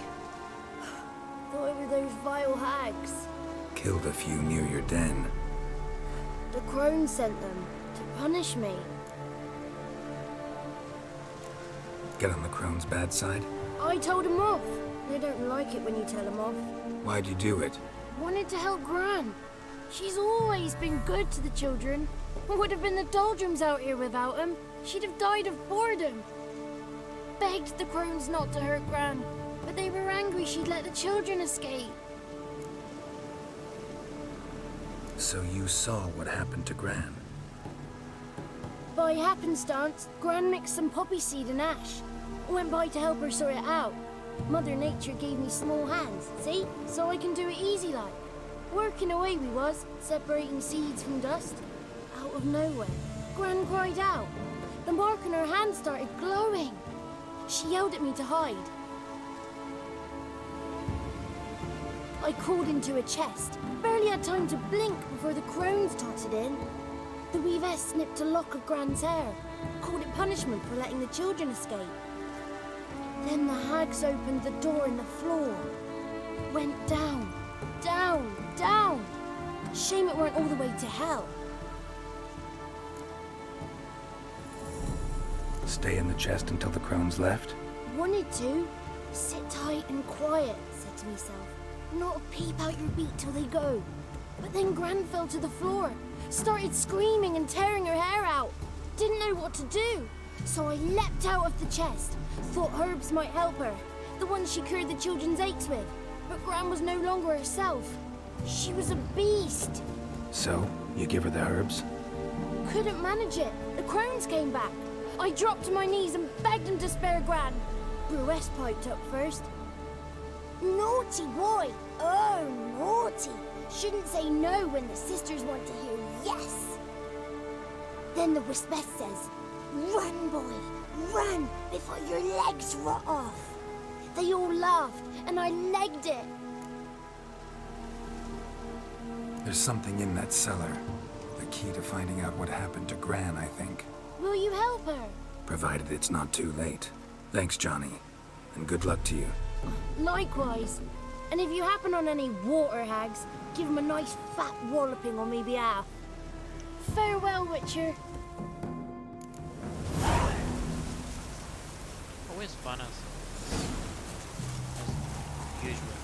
Thought it were those vile hags. Killed a few near your den. The crone sent them to punish me. Get on the Crone's bad side? I told him off. They don't like it when you tell them off. Why'd you do it? Wanted to help Gran. She's always been good to the children. Would have been the doldrums out here without him. She'd have died of boredom. Begged the crones not to hurt Gran, but they were angry she'd let the children escape. So you saw what happened to Gran? By happenstance, Gran mixed some poppy seed and ash. Went by to help her sort it out. Mother Nature gave me small hands, see? So I can do it easy like. Working away we was, separating seeds from dust. Out of nowhere, Gran cried out. The mark on her hand started glowing. She yelled at me to hide. I crawled into a chest. Barely had time to blink before the crones totted in. The weavess snipped a lock of Gran's hair. Called it punishment for letting the children escape. Then the hags opened the door in the floor. Went down, down, down. Shame it weren't all the way to hell. Stay in the chest until the Crones left? Wanted to. Sit tight and quiet, said to myself. Not peep out your beat till they go. But then Gran fell to the floor. Started screaming and tearing her hair out. Didn't know what to do. So I leapt out of the chest. Thought herbs might help her. The ones she cured the children's aches with. But Gran was no longer herself. She was a beast. So, you give her the herbs? Couldn't manage it. The crones came back. I dropped to my knees and begged him to spare Gran. Bruess piped up first. Naughty boy! Oh, naughty! Shouldn't say no when the sisters want to hear yes. Then the Wispess says, run, boy, run before your legs rot off. They all laughed and I legged it. There's something in that cellar. The key to finding out what happened to Gran, I think. Will you help her? Provided it's not too late. Thanks, Johnny. And good luck to you. Likewise. And if you happen on any water hags, give them a nice fat walloping on me behalf. Farewell, Witcher. Always fun as usual.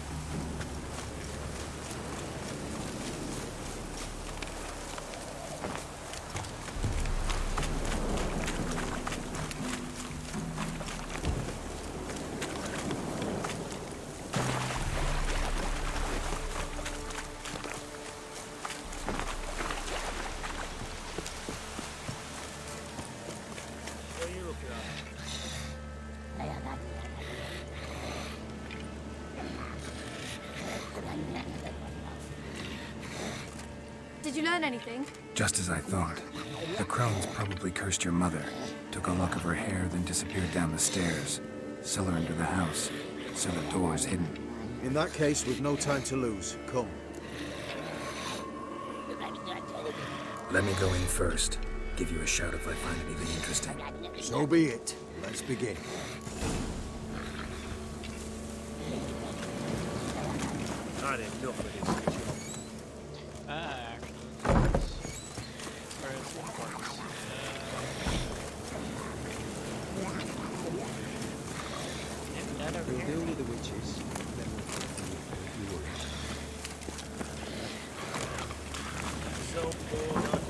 Did you learn anything? Just as I thought. The Crones probably cursed your mother. Took a lock of her hair, then disappeared down the stairs. Cellar into the house. Cellar doors hidden. In that case, we've no time to lose. Come. Let me go in first. Give you a shout if I find anything interesting. So be it. Let's begin. I'd enough of this job. We'll deal with the witches. Then we'll So bored.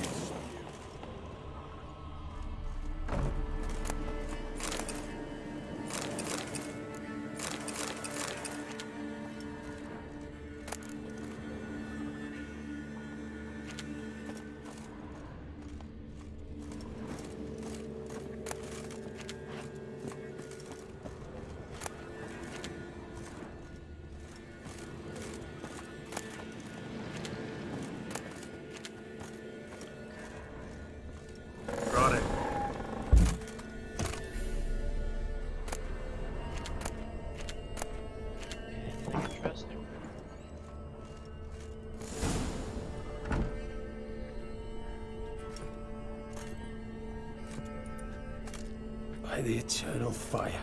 the eternal fire.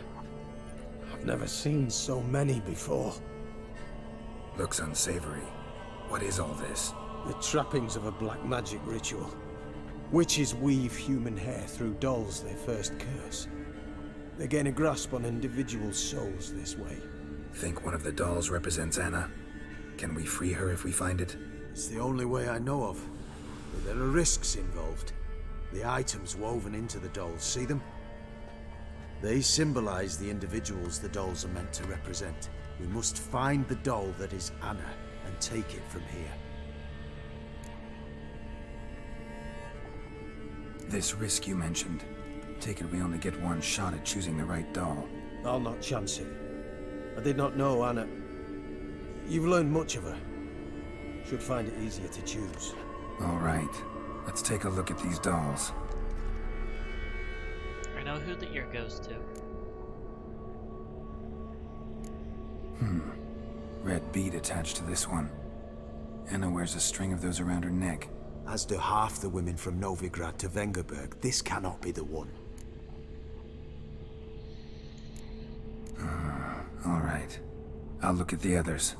I've never seen so many before. Looks unsavory. What is all this? The trappings of a black magic ritual. Witches weave human hair through dolls they first curse. They gain a grasp on individual souls this way. Think one of the dolls represents Anna? Can we free her if we find it? It's the only way I know of. But there are risks involved. The items woven into the dolls, see them? They symbolize the individuals the dolls are meant to represent. We must find the doll that is Anna and take it from here. This risk you mentioned. Take it we only get one shot at choosing the right doll. I'll not chance it. I did not know Anna. You've learned much of her. Should find it easier to choose. All right. Let's take a look at these dolls. I know who the ear goes to. Red bead attached to this one. Anna wears a string of those around her neck. As do half the women from Novigrad to Vengerberg. This cannot be the one. All right. I'll look at the others.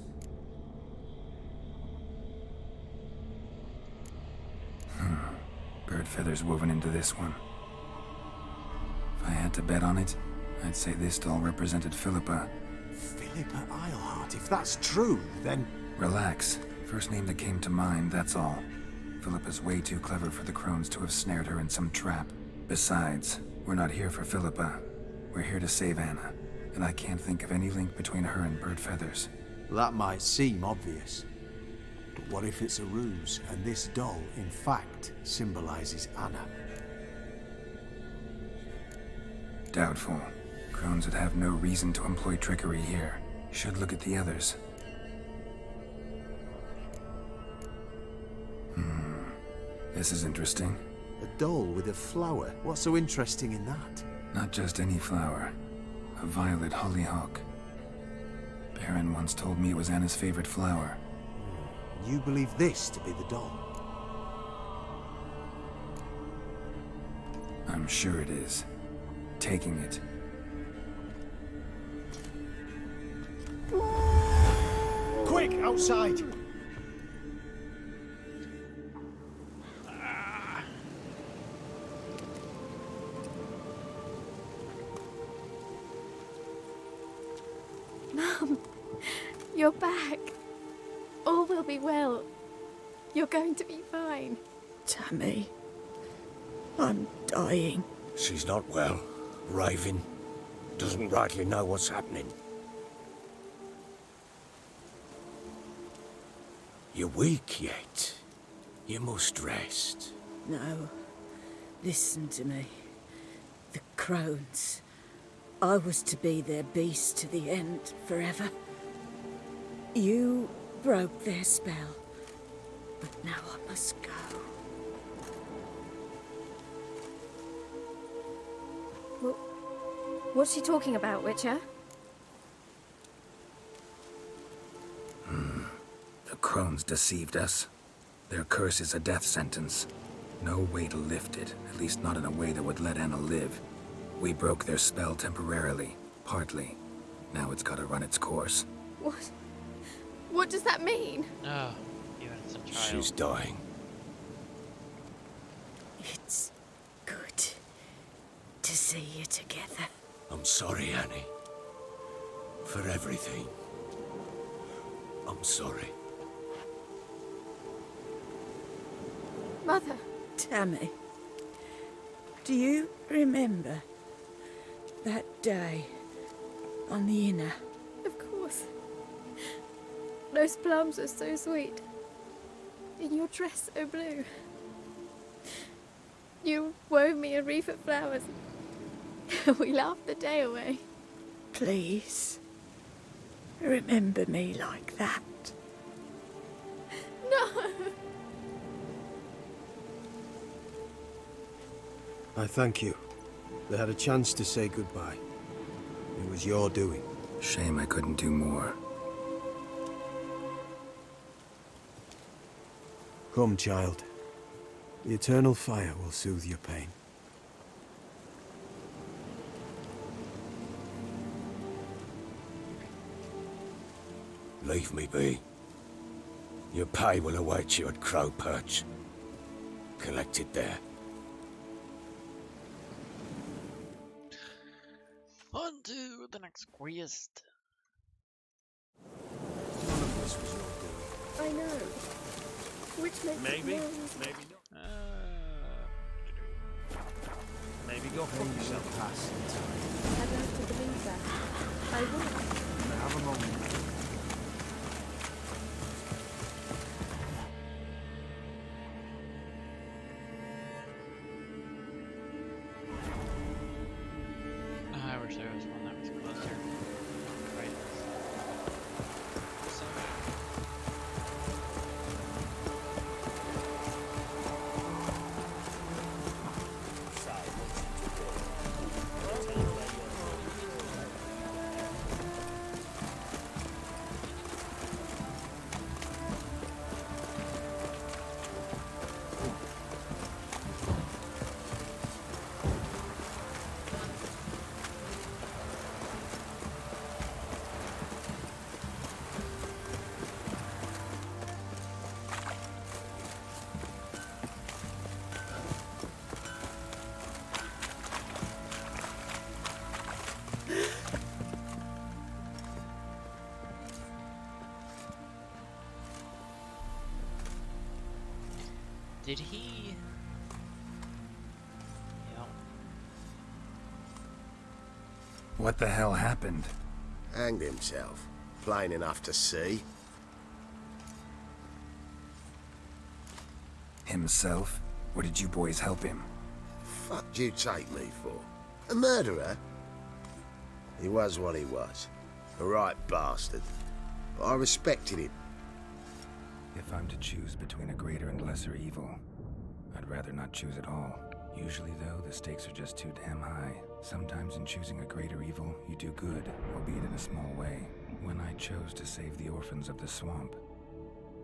Bird feathers woven into this one. If I had to bet on it, I'd say this doll represented Philippa. Philippa Eilhart, if that's true, then... Relax. First name that came to mind, that's all. Philippa's way too clever for the crones to have snared her in some trap. Besides, we're not here for Philippa. We're here to save Anna. And I can't think of any link between her and bird feathers. That might seem obvious. But what if it's a ruse, and this doll, in fact, symbolizes Anna? Doubtful. Crones would have no reason to employ trickery here. Should look at the others. This is interesting. A doll with a flower? What's so interesting in that? Not just any flower. A violet hollyhock. Baron once told me it was Anna's favorite flower. You believe this to be the doll? I'm sure it is. Taking it. Quick, outside! Mum, you're back. All will be well. You're going to be fine. Tammy, I'm dying. She's not well. Raving. Doesn't rightly know what's happening. You're weak yet. You must rest. No. Listen to me. The crones. I was to be their beast to the end, forever. You broke their spell. But now I must go. What's she talking about, Witcher? The crones deceived us. Their curse is a death sentence. No way to lift it, at least not in a way that would let Anna live. We broke their spell temporarily, partly. Now it's gotta run its course. What? What does that mean? Oh, you innocent child. She's dying. It's good to see you together. I'm sorry, Annie. For everything. I'm sorry. Mother. Tammy, do you remember that day on the Inner? Of course. Those plums are so sweet. In your dress so blue. You wove me a wreath of flowers. We laughed the day away. Please, remember me like that. No! I thank you. They had a chance to say goodbye. It was your doing. Shame I couldn't do more. Come, child. The eternal fire will soothe your pain. Leave me be. Your pay will await you at Crow Perch. Collect it there. On to the next quest. None of this was your doing. I know. Which makes Maybe, it worse. maybe not. Maybe go fuck yourself past the time. I'd like to believe that. I will. Now have a moment. I wish there was one that was closer. Right. So, did he? Yeah. What the hell happened? Hanged himself. Plain enough to see. Himself? Or did you boys help him? Fuck do you take me for? A murderer? He was what he was. A right bastard. But I respected him. If I'm to choose between a greater and lesser evil, I'd rather not choose at all. Usually, though, the stakes are just too damn high. Sometimes in choosing a greater evil, you do good, albeit in a small way. When I chose to save the orphans of the swamp,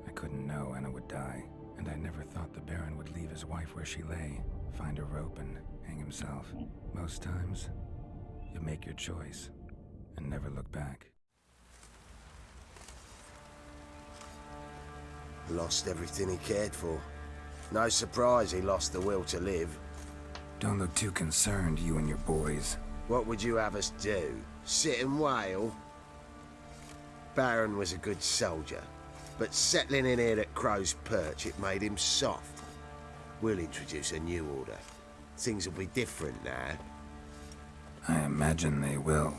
I couldn't know Anna would die, and I never thought the Baron would leave his wife where she lay, find a rope and hang himself. Most times, you make your choice and never look back. Lost everything he cared for. No surprise he lost the will to live. Don't look too concerned, you and your boys. What would you have us do? Sit and wail? Baron was a good soldier, but settling in here at Crow's Perch, it made him soft. We'll introduce a new order. Things will be different now. I imagine they will.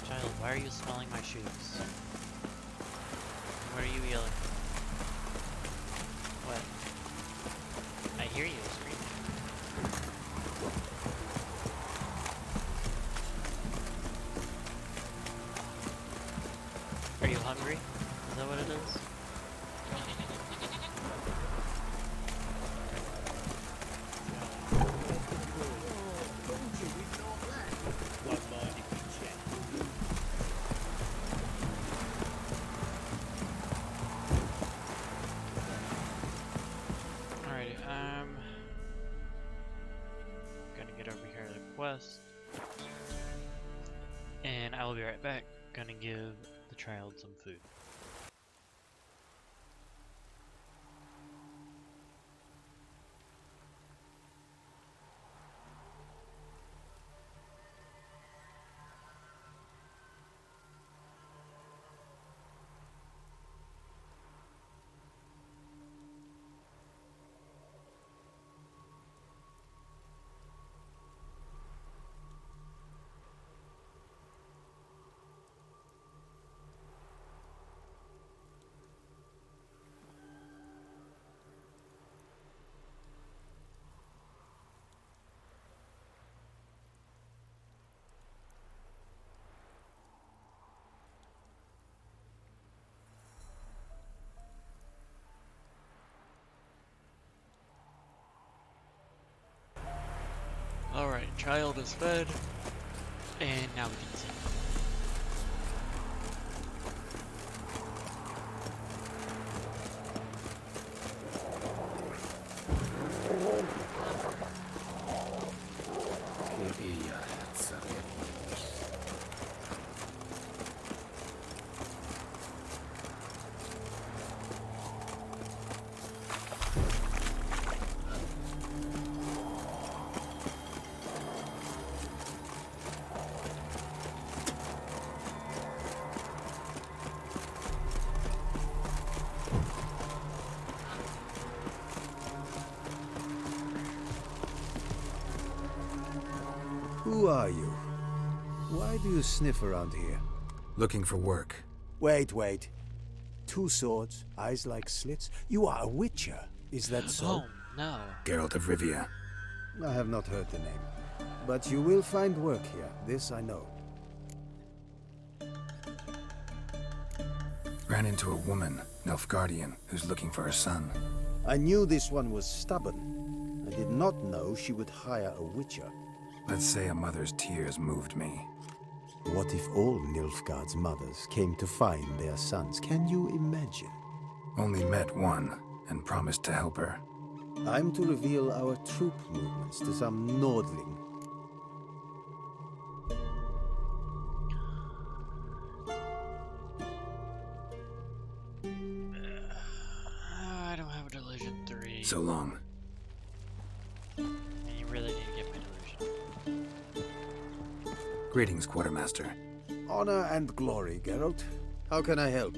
Child, why are you smelling my shoes? What are you yelling? What? I hear you screaming. Are you hungry? Is that what it is? Alrighty, gonna get over here to the quest, and I will be right back. Gonna give the child some food. child is fed, and now we can see. Who are you? Why do you sniff around here? Looking for work. Wait. 2 swords, eyes like slits. You are a witcher, is that so? Oh, no. Geralt of Rivia. I have not heard the name. But you will find work here, this I know. Ran into a woman, Nilfgaardian, who's looking for her son. I knew this one was stubborn. I did not know she would hire a witcher. Let's say a mother's tears moved me. What if all Nilfgaard's mothers came to find their sons? Can you imagine? Only met one, and promised to help her. I'm to reveal our troop movements to some Nordling. I don't have a delusion 3. So long. And you really need to get my delusion. Greetings, Quartermaster. Honor and glory, Geralt. How can I help?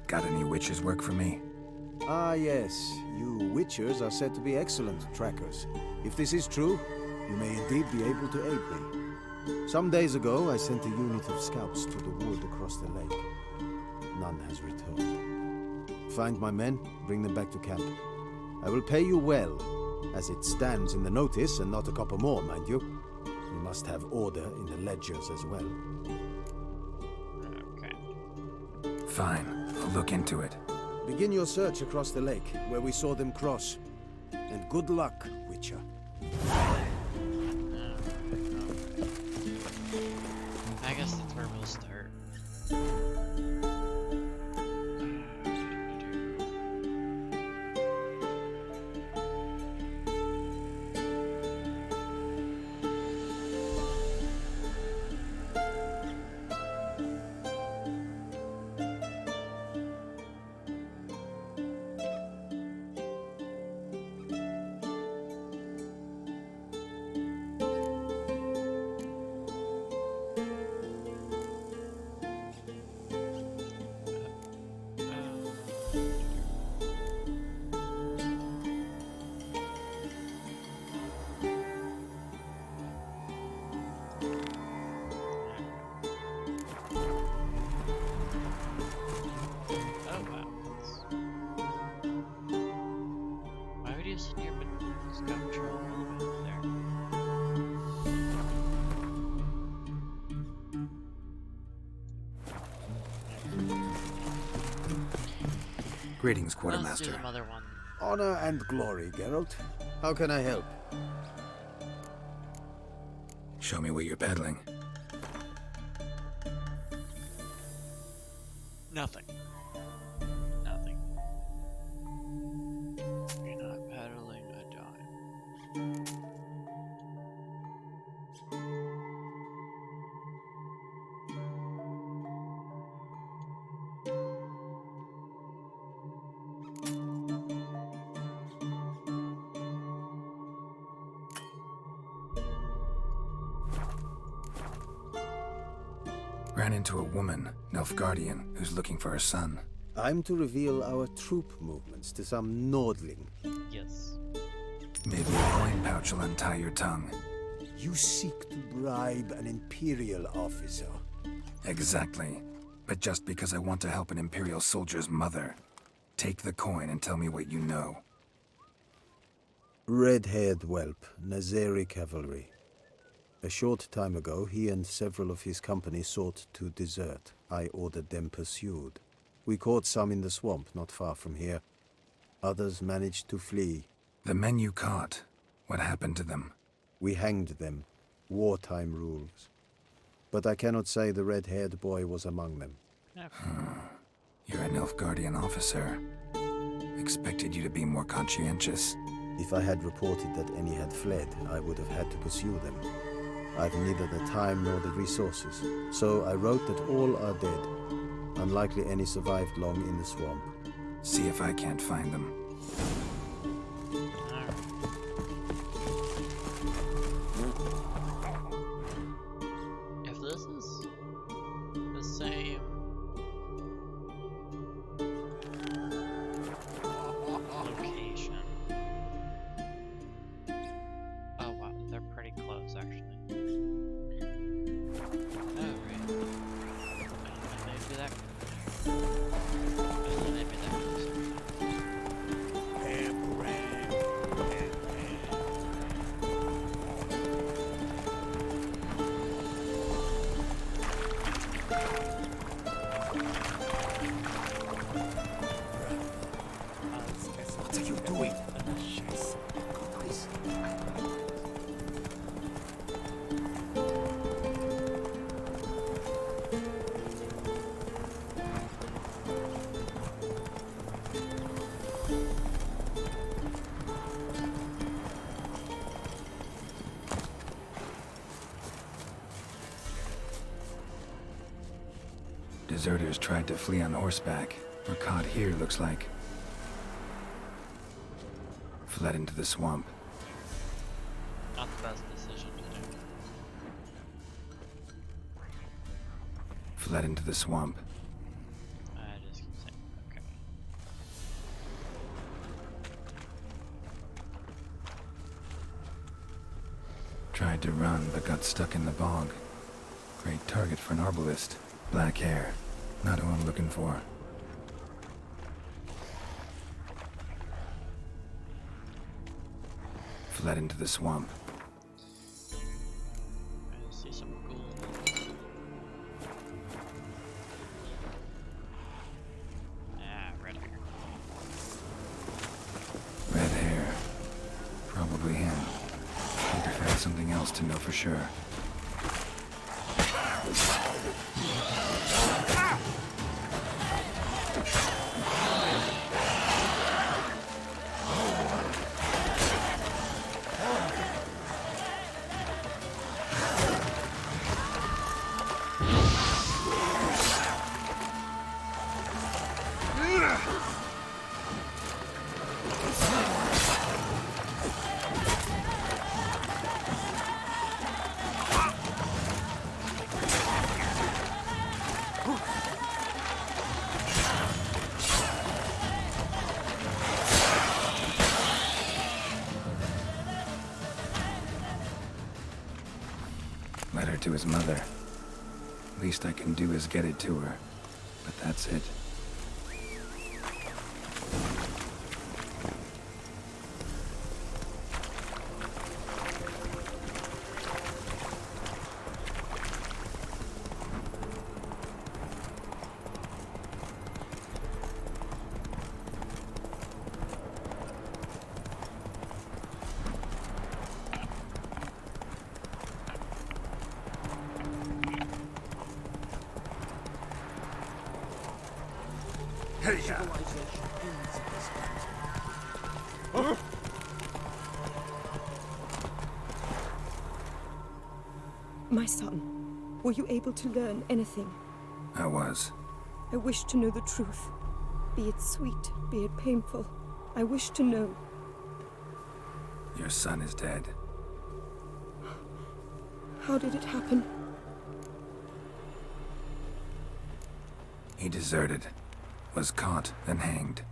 Got any witches work for me? Ah, yes. You witchers are said to be excellent trackers. If this is true, you may indeed be able to aid me. Some days ago, I sent a unit of scouts to the wood across the lake. None has returned. Find my men, bring them back to camp. I will pay you well, as it stands in the notice, and not a copper more, mind you. You must have order in the ledgers as well. Okay. Fine. I'll look into it. Begin your search across the lake, where we saw them cross. And good luck, Witcher. I guess that's where we'll start. Greetings, Quartermaster. Honor and glory, Geralt. How can I help? Show me what you're peddling. Nothing. Nothing. You're not peddling a dime. Ran into a woman, Nilfgaardian, who's looking for her son. I'm to reveal our troop movements to some Nordling. Yes. Maybe a coin pouch will untie your tongue. You seek to bribe an Imperial officer. Exactly. But just because I want to help an Imperial soldier's mother. Take the coin and tell me what you know. Red-haired whelp, Nazeri cavalry. A short time ago, he and several of his company sought to desert. I ordered them pursued. We caught some in the swamp not far from here. Others managed to flee. The men you caught, what happened to them? We hanged them. Wartime rules. But I cannot say the red-haired boy was among them. You're an Nilfgaardian officer. Expected you to be more conscientious. If I had reported that any had fled, I would have had to pursue them. I've neither the time nor the resources, so I wrote that all are dead. Unlikely any survived long in the swamp. See if I can't find them. If this is the same location. Oh wow, they're pretty close actually. Oh right. Maybe that. Maybe that close. What are you doing? Deserters tried to flee on horseback. Were caught here, looks like. Fled into the swamp. Not the best decision to do. Fled into the swamp. I just keep saying, okay. Tried to run, but got stuck in the bog. Great target for an arbalist. Black hair. Not who I'm looking for. Fled into the swamp. I see some gold. Red hair. Red hair. Probably him. Need to find something else to know for sure. Letter to his mother. Least I can do is get it to her. But that's it. My son, were you able to learn anything? I was. I wish to know the truth. Be it sweet, be it painful. I wish to know. Your son is dead. How did it happen? He deserted. Was caught, then hanged.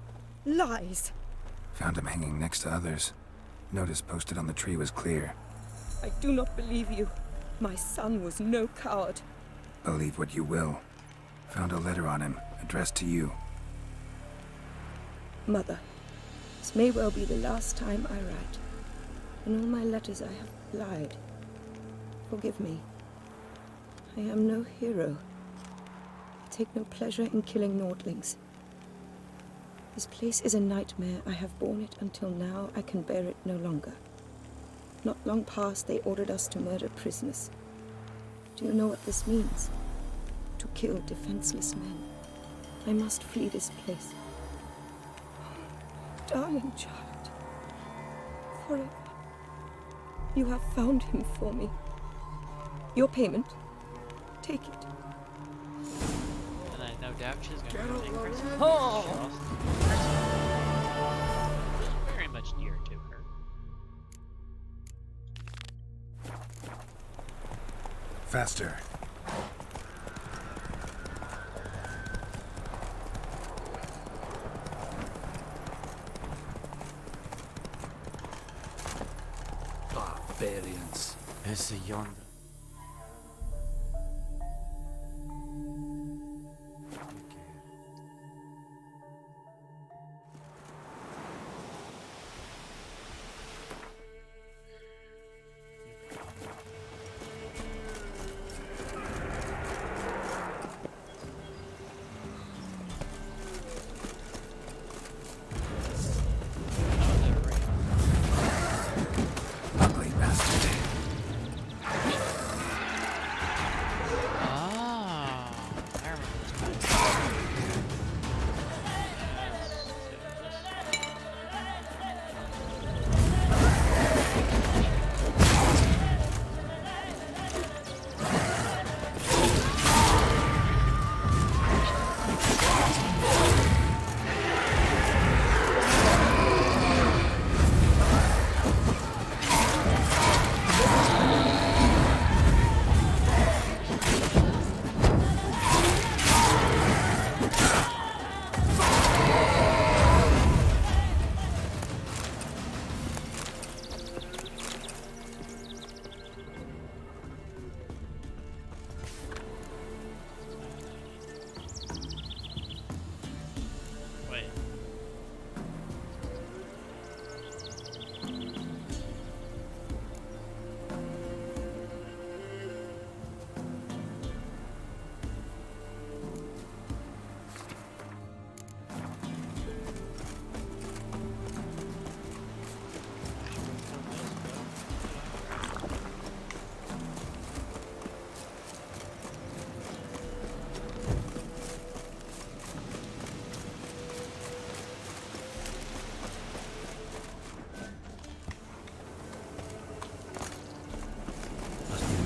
Lies! Found him hanging next to others. Notice posted on the tree was clear. I do not believe you. My son was no coward. Believe what you will. Found a letter on him, addressed to you. Mother, this may well be the last time I write. In all my letters I have lied. Forgive me. I am no hero. I take no pleasure in killing Nordlings. This place is a nightmare. I have borne it until now. I can bear it no longer. Not long past, they ordered us to murder prisoners. Do you know what this means? To kill defenseless men. I must flee this place. Darling child. Forever. You have found him for me. Your payment. Take it. And I no doubt she's going to take Chris. Oh. Very much dear to her. Faster. Barbarians. It's yonder. Ugly bastard.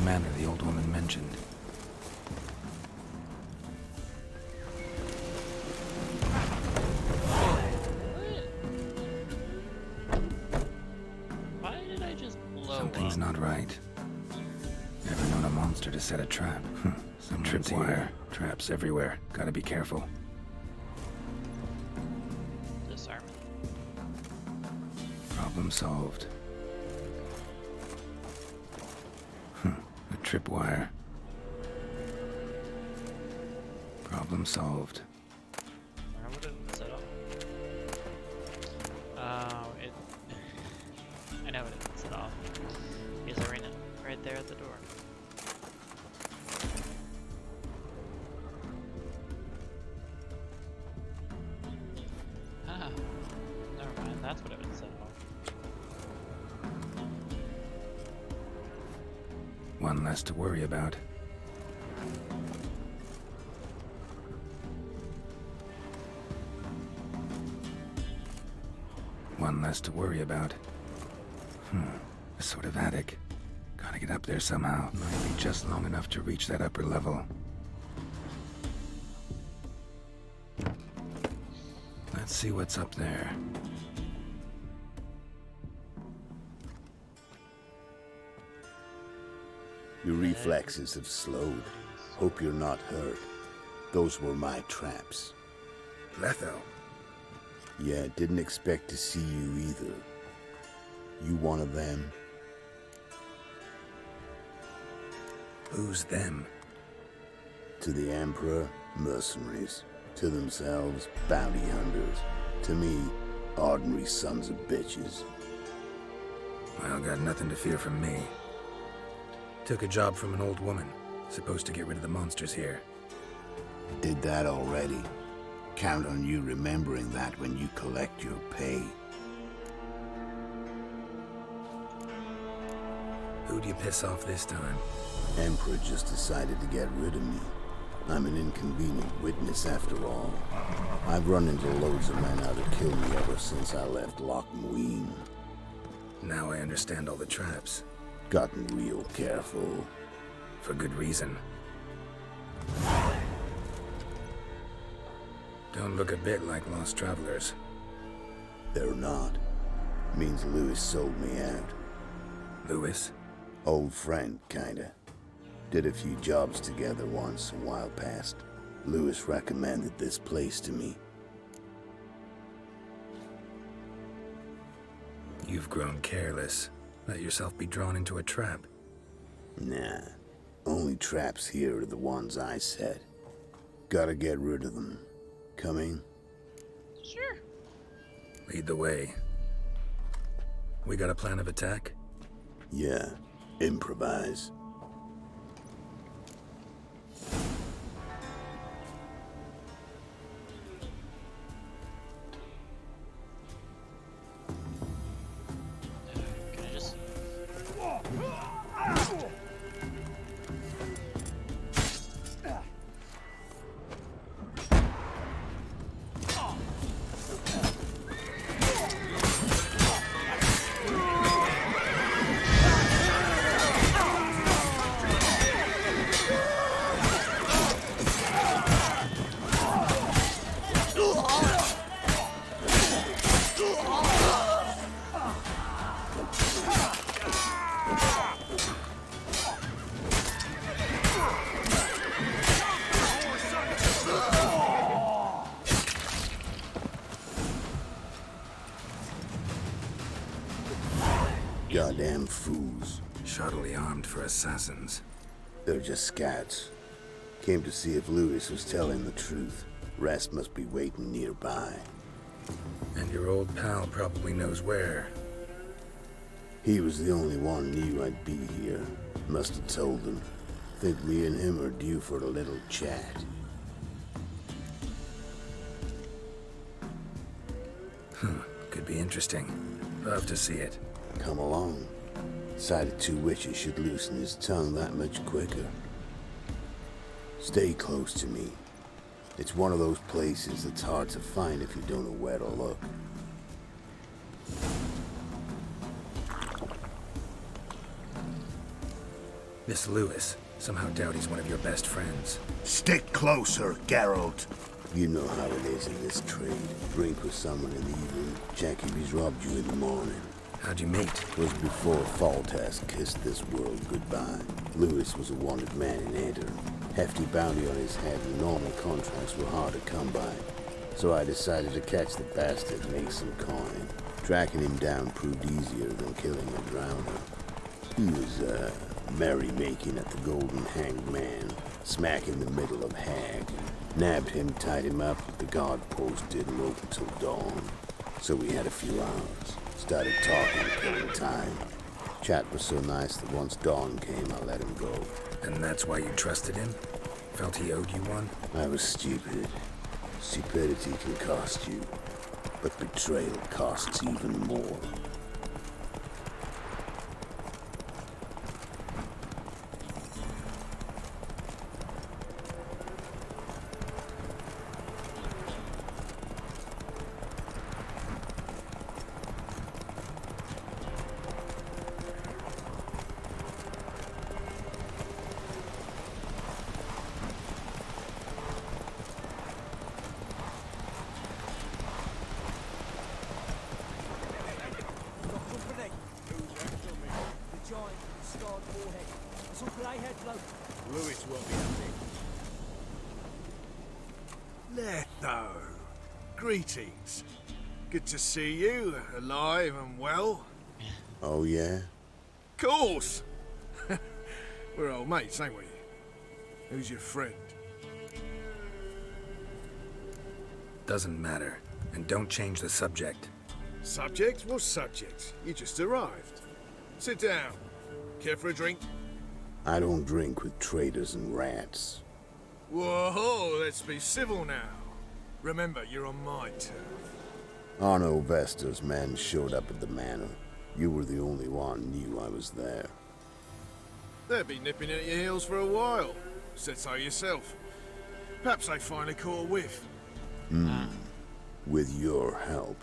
manor the old woman mentioned. Why did I just blow Something's up? not right. Never known a monster to set a trap. Some tripwire. Traps everywhere. Gotta be careful. Disarm. Problem solved. A tripwire. Problem solved. Where would it set off? Oh, it. I know it didn't set off. Here's Arena, right there at the door. Ah, never mind. That's what it would set off. One less to worry about. One less to worry about. A sort of attic. Gotta get up there somehow. Might be just long enough to reach that upper level. Let's see what's up there. Your reflexes have slowed. Hope you're not hurt. Those were my traps. Letho. Yeah, didn't expect to see you either. You one of them? Who's them? To the Emperor, mercenaries. To themselves, bounty hunters. To me, ordinary sons of bitches. Well, got nothing to fear from me. Took a job from an old woman. Supposed to get rid of the monsters here. Did that already. Count on you remembering that when you collect your pay. Who'd you piss off this time? Emperor just decided to get rid of me. I'm an inconvenient witness after all. I've run into loads of men out to kill me ever since I left Loch Muin. Now I understand all the traps. Gotten real careful. For good reason. Don't look a bit like lost travelers. They're not. Means Lewis sold me out. Lewis? Old friend, kinda. Did a few jobs together once a while past. Lewis recommended this place to me. You've grown careless. Let yourself be drawn into a trap. Nah. Only traps here are the ones I set. Gotta get rid of them. Coming? Sure. Lead the way. We got a plan of attack? Yeah. Improvise. Can I just... Goddamn fools. Shoddily armed for assassins. They're just scouts. Came to see if Lewis was telling the truth. Rest must be waiting nearby. And your old pal probably knows where. He was the only one knew I'd be here. Must have told them. Think me and him are due for a little chat. Could be interesting. Love to see it. Come along. Sight of two witches should loosen his tongue that much quicker. Stay close to me. It's one of those places that's hard to find if you don't know where to look. This Lewis. Somehow doubt he's one of your best friends. Stick closer, Geralt. You know how it is in this trade. Drink with someone in the evening, check if he's robbed you in the morning. How'd you meet? Was before Foltest kissed this world goodbye. Lewis was a wanted man in Eder. Hefty bounty on his head and normal contracts were hard to come by. So I decided to catch the bastard and make some coin. Tracking him down proved easier than killing a drowner. He was, merrymaking at the Golden Hanged Man, smack in the middle of Hag. Nabbed him, tied him up, but the guard post didn't open till dawn. So we had a few hours. Started talking, killing time. Chat was so nice that once dawn came, I let him go. And that's why you trusted him? Felt he owed you one? I was stupid. Stupidity can cost you, but betrayal costs even more. Lewis won't be happy. Letho. Greetings. Good to see you, alive and well. Oh, yeah? Course! We're old mates, ain't we? Who's your friend? Doesn't matter. And don't change the subject. Subject? What subject? You just arrived. Sit down. Care for a drink? I don't drink with traitors and rats. Whoa, let's be civil now. Remember, you're on my turf. Arno Vester's men showed up at the manor. You were the only one knew I was there. They've been nipping at your heels for a while. Said so yourself. Perhaps they finally caught a whiff. With your help.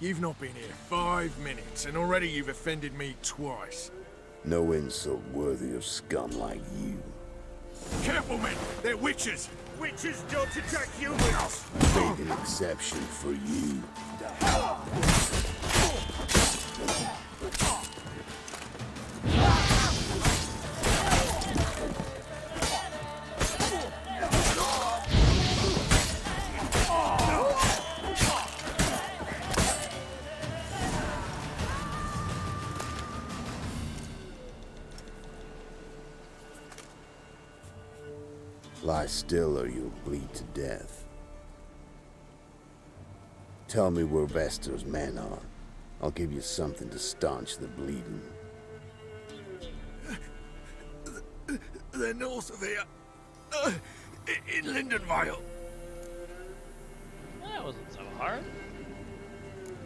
You've not been here 5 minutes, and already you've offended me twice. No insult worthy of scum like you. Careful, men! They're witches! Witches don't attack humans! Made an exception for you. Lie still or you'll bleed to death. Tell me where Vester's men are. I'll give you something to staunch the bleeding. They're north of here. In Lindenvale. That wasn't so hard.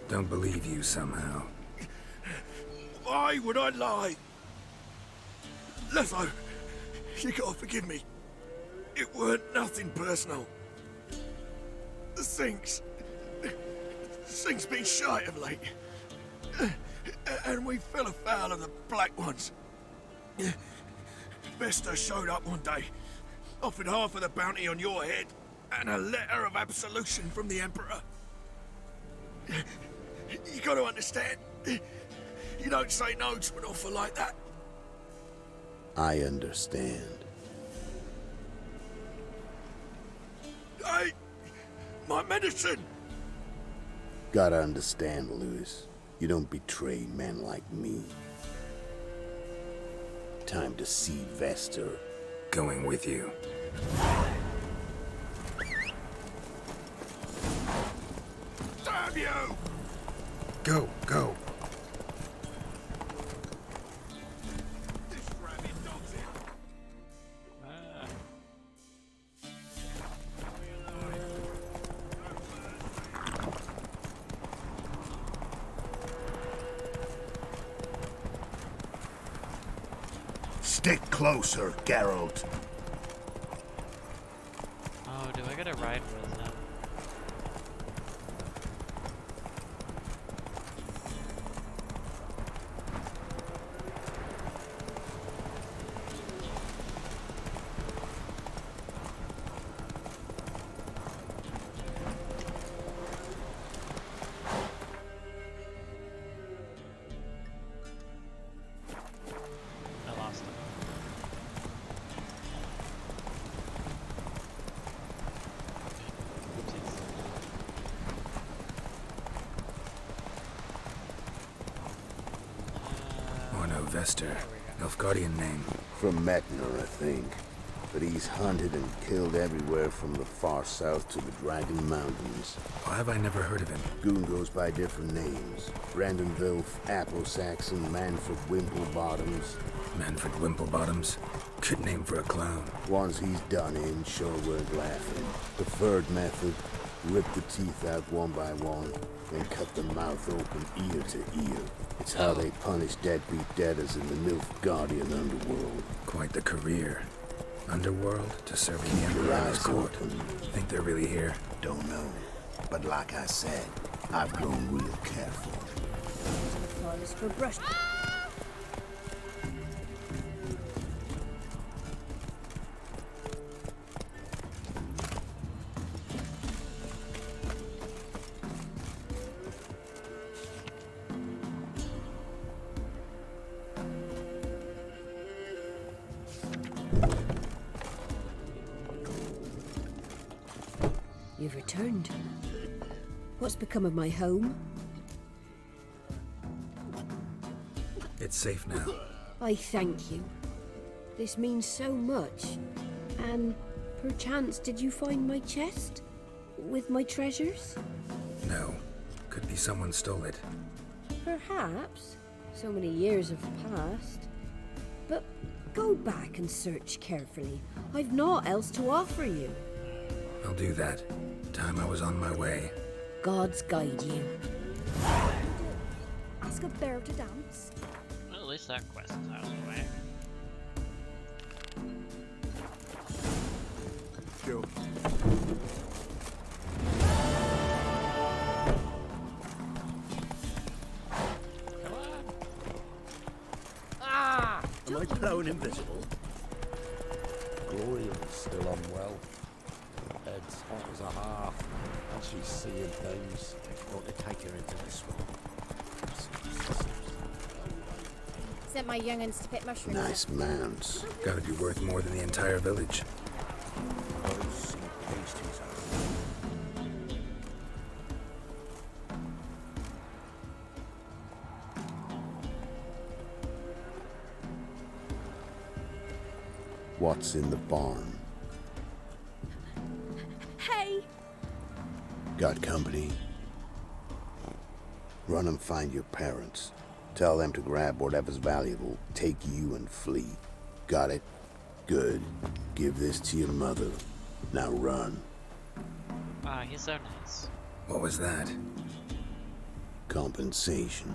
Don't believe you somehow. Why would I lie? Letho, you gotta forgive me. It weren't nothing personal. The Sinks been shy of late. And we fell afoul of the Black Ones. Vester showed up one day, offered half of the bounty on your head, and a letter of absolution from the Emperor. You gotta understand, you don't say no to an offer like that. I understand. Hey, my medicine! Gotta understand, Lewis. You don't betray men like me. Time to see Vester. Going with you. Damn you! Go, go. Stick closer, Geralt. Oh, do I gotta ride with him? I lost him. Arno Vester. Nilfgaardian name. From Metner, I think. But he's hunted and killed everywhere from the far south to the Dragon Mountains. Why have I never heard of him? Goon goes by different names. Brandon Vilf, Apple-Saxon, Manfred Wimplebottoms. Manfred Wimplebottoms? Good name for a clown. Ones he's done in, sure weren't laughing. Preferred method, rip the teeth out one by one, then cut the mouth open ear to ear. It's how they punish deadbeat debtors in the Nilfgaardian underworld. Quite the career. Underworld to serving the Emperor at his court. Think they're really here? Don't know. But like I said, I've grown real careful. Forest for brush. You've returned. What's become of my home? It's safe now. I thank you. This means so much. And perchance did you find my chest? With my treasures? No. Could be someone stole it. Perhaps. So many years have passed. But go back and search carefully. I've naught else to offer you. I'll do that. Time I was on my way. Gods guide you. Ask a bear to dance. Well, at least that quest is out of the way. Go. Am I prone invisible? Gloria is still unwell. Head's hot as a half, and she's seeing things. Got to take her into the swamp. Sent my young'uns to pick mushrooms. Nice mounds. Gotta be worth more than the entire village. Those sea pasties are. What's in the barn? Hey! Got company? Run and find your parents. Tell them to grab whatever's valuable, take you and flee. Got it? Good. Give this to your mother. Now run. Ah, he's so nice. What was that? Compensation.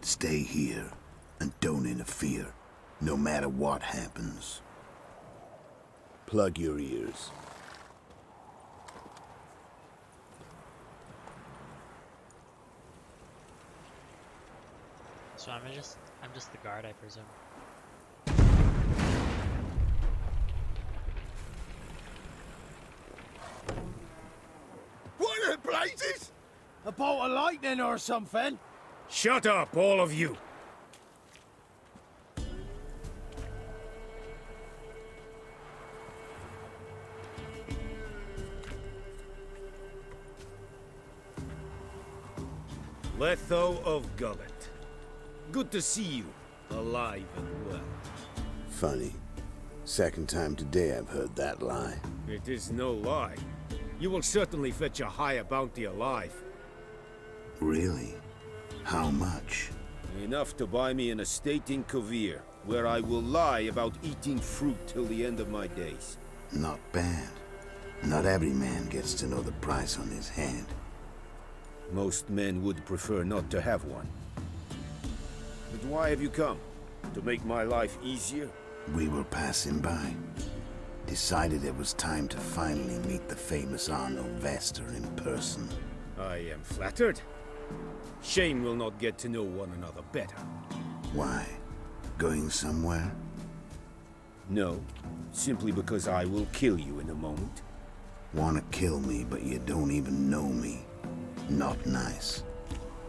Stay here and don't interfere, no matter what happens. Plug your ears. So I'm just the guard, I presume. What in blazes? A bolt of lightning or something? Shut up, all of you! Letho of Gullet. Good to see you, alive and well. Funny. Second time today I've heard that lie. It is no lie. You will certainly fetch a higher bounty alive. Really? How much? Enough to buy me an estate in Kovir, where I will lie about eating fruit till the end of my days. Not bad. Not every man gets to know the price on his head. Most men would prefer not to have one. But why have you come? To make my life easier? We were passing by. Decided it was time to finally meet the famous Arno Vester in person. I am flattered. Shame we'll not get to know one another better. Why? Going somewhere? No, simply because I will kill you in a moment. Wanna kill me, but you don't even know me. Not nice.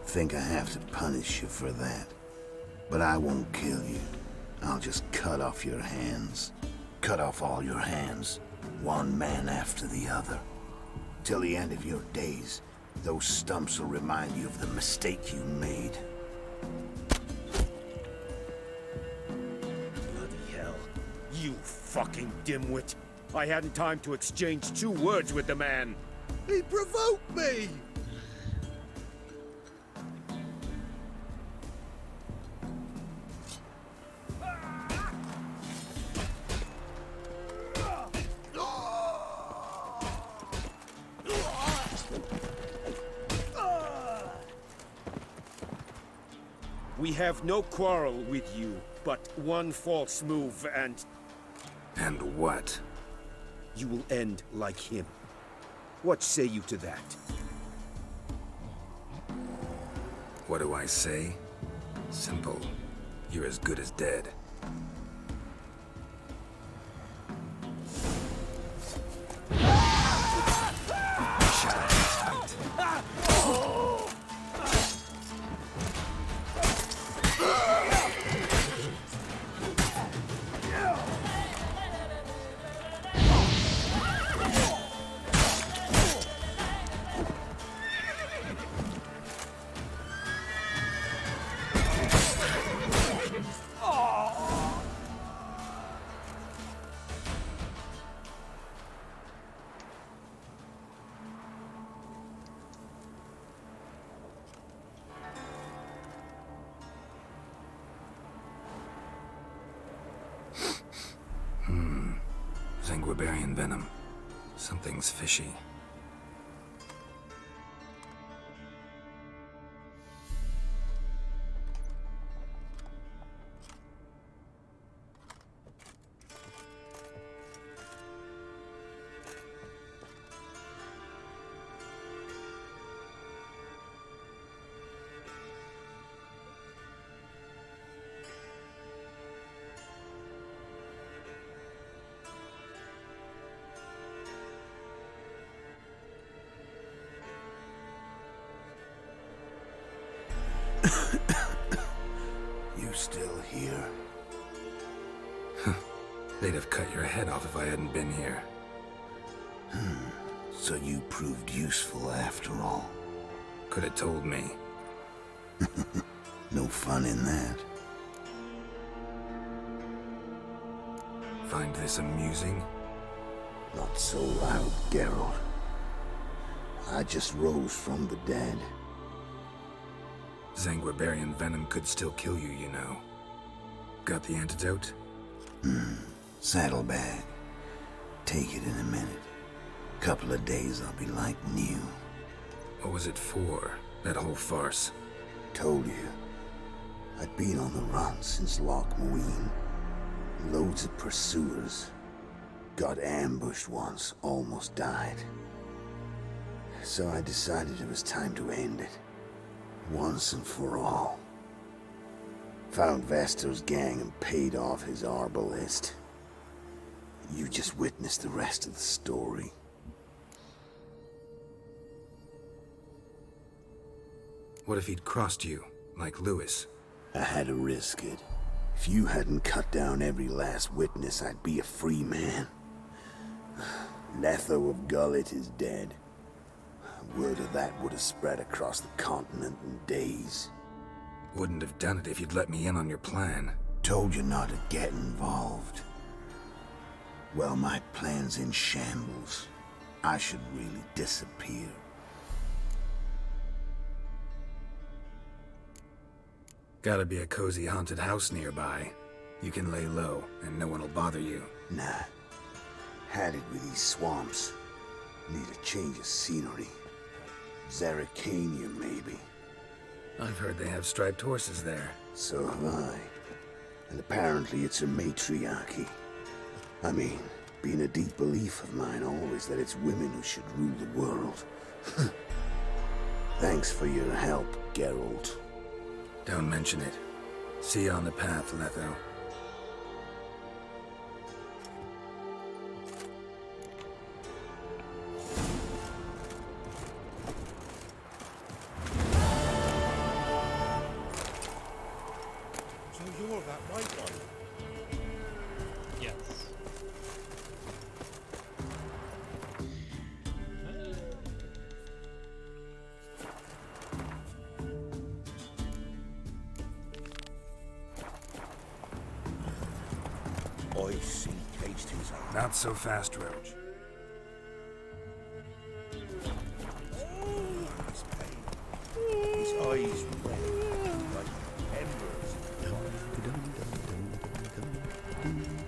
Think I have to punish you for that. But I won't kill you. I'll just cut off your hands. Cut off all your hands, one man after the other. Till the end of your days, those stumps will remind you of the mistake you made. Bloody hell. You fucking dimwit. I hadn't time to exchange 2 words with the man. He provoked me! We have no quarrel with you, but one false move and... And what? You will end like him. What say you to that? What do I say? Simple. You're as good as dead. Sanguibarian venom. Something's fishy. You still here? They'd have cut your head off if I hadn't been here. So you proved useful after all. Could have told me. No fun in that. Find this amusing? Not so loud, Geralt. I just rose from the dead. Zanguibarian venom could still kill you, you know. Got the antidote? Saddlebag. Take it in a minute. Couple of days I'll be like new. What was it for, that whole farce? Told you. I'd been on the run since Loch Muin. Loads of pursuers. Got ambushed once, almost died. So I decided it was time to end it. Once and for all. Found Vestor's gang and paid off his arbalist. You just witnessed the rest of the story. What if he'd crossed you, like Lewis? I had to risk it. If you hadn't cut down every last witness, I'd be a free man. Letho of Gullet is dead. Word of that would have spread across the continent in days. Wouldn't have done it if you'd let me in on your plan. Told you not to get involved. Well, my plan's in shambles. I should really disappear. Gotta be a cozy haunted house nearby. You can lay low, and no one will bother you. Nah. Had it with these swamps. Need a change of scenery. Zerrikania, maybe. I've heard they have striped horses there. So have I. And apparently it's a matriarchy. I mean, been a deep belief of mine always that it's women who should rule the world. Thanks for your help, Geralt. Don't mention it. See you on the path, Letho. So you're that white one? Yes. I see taste his eye. Not so fast, Roach. His pain. His eyes red, like embers.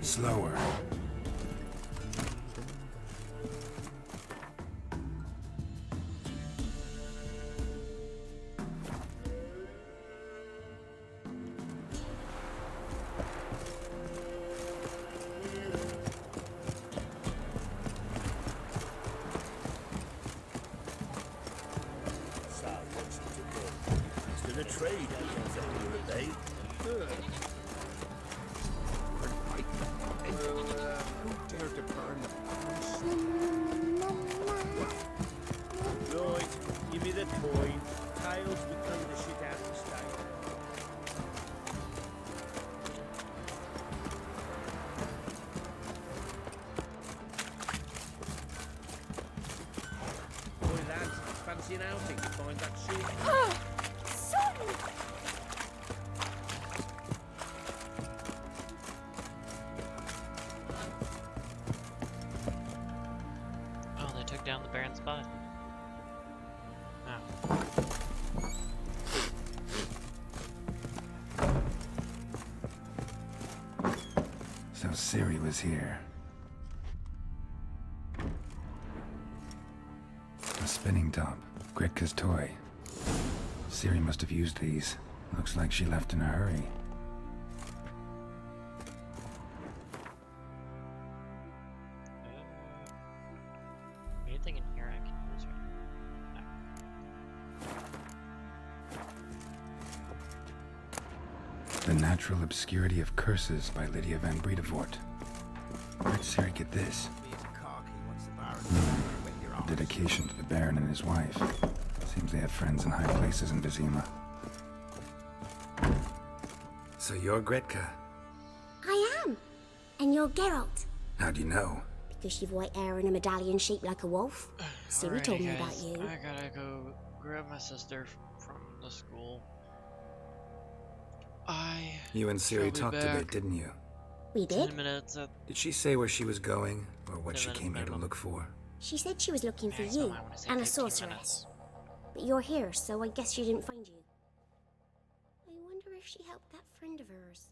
Slower. Still a trade, I can tell you a day. Who dared to burn the house? Right, give me the toy. Tails will clean the shit out of the stable. Boy, lads, fancy an outing to find that shit? Oh, sorry. Oh, they took down the Baron's spot. Oh. So Ciri was here. spinning top. Gretka's toy. Ciri must have used these. Looks like she left in a hurry. Anything in here I can use right now? No. The Natural Obscurity of Curses by Lydia van Bredevoort. Where'd Ciri get this? A dedication to the Baron and his wife. Seems they had friends in high places in Vizima. So you're Gretka? I am. And you're Geralt. How do you know? Because you've white hair and a medallion shaped like a wolf. Ciri told me about you. I gotta go grab my sister from the school. You and Ciri talked a bit, didn't you? We did. 10 minutes at Did she say where she was going, or what she came here to look for? She said she was looking for you and a sorceress. But you're here, so I guess she didn't find you. I wonder if she helped that friend of hers.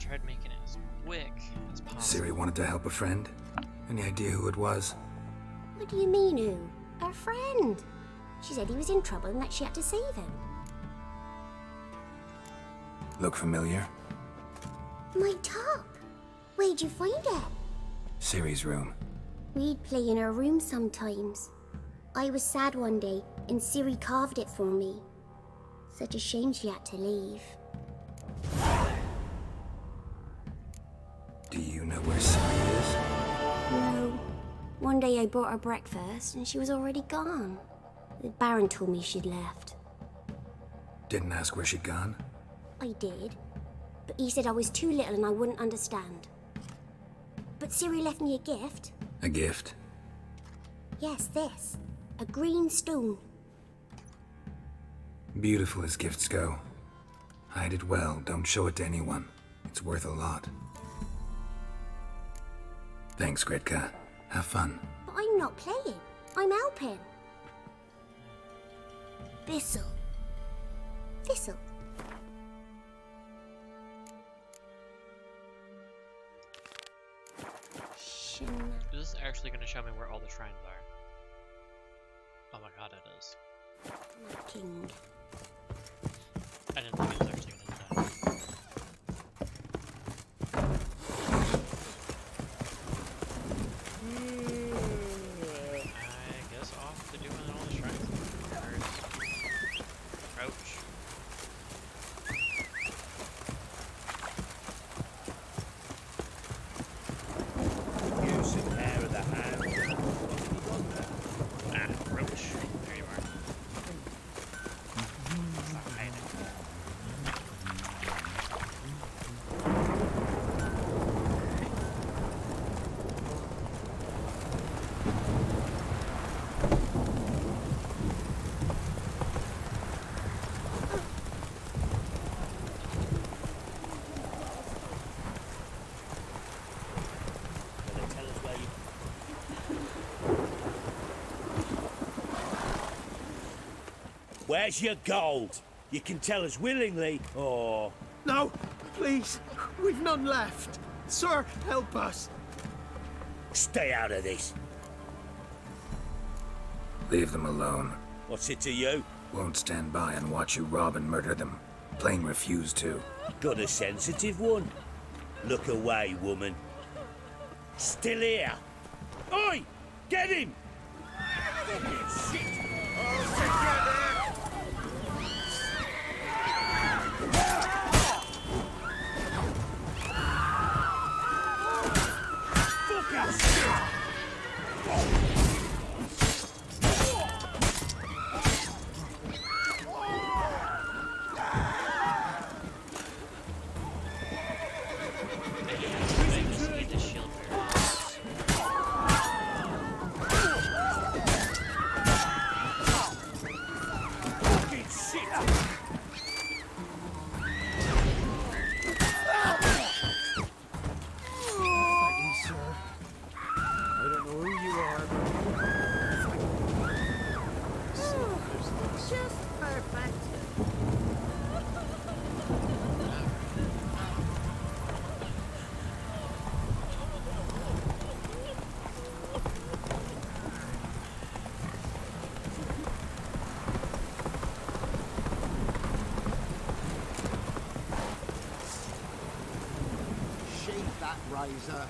tried making it as quick as possible. Ciri wanted to help a friend? Any idea who it was? What do you mean, who? Her friend. She said he was in trouble and that she had to save him. Look familiar? My top. Where'd you find it? Ciri's room. We'd play in her room sometimes. I was sad one day, and Ciri carved it for me. Such a shame she had to leave. Do you know where Ciri is? No. One day I brought her breakfast, and she was already gone. The Baron told me she'd left. Didn't ask where she'd gone? I did, but he said I was too little and I wouldn't understand. But Ciri left me a gift. A gift? Yes, this. A green stone. Beautiful as gifts go. Hide it well, don't show it to anyone. It's worth a lot. Thanks, Gretka. Have fun. But I'm not playing. I'm helping. Thistle. Thistle. Is this actually going to show me where all the shrines are? Oh my god, it is. My king. I didn't think it was actually going to do that. I guess off to doing all the shrines. Crouch. Use and hair of the hand. Ah, roach. There you are. Stop hiding. Where's your gold? You can tell us willingly, or... No, please. We've none left. Sir, help us. Stay out of this. Leave them alone. What's it to you? Won't stand by and watch you rob and murder them. Plain refuse to. Got a sensitive one. Look away, woman. Still here. Oi! Get him! Shit! All together! Razor.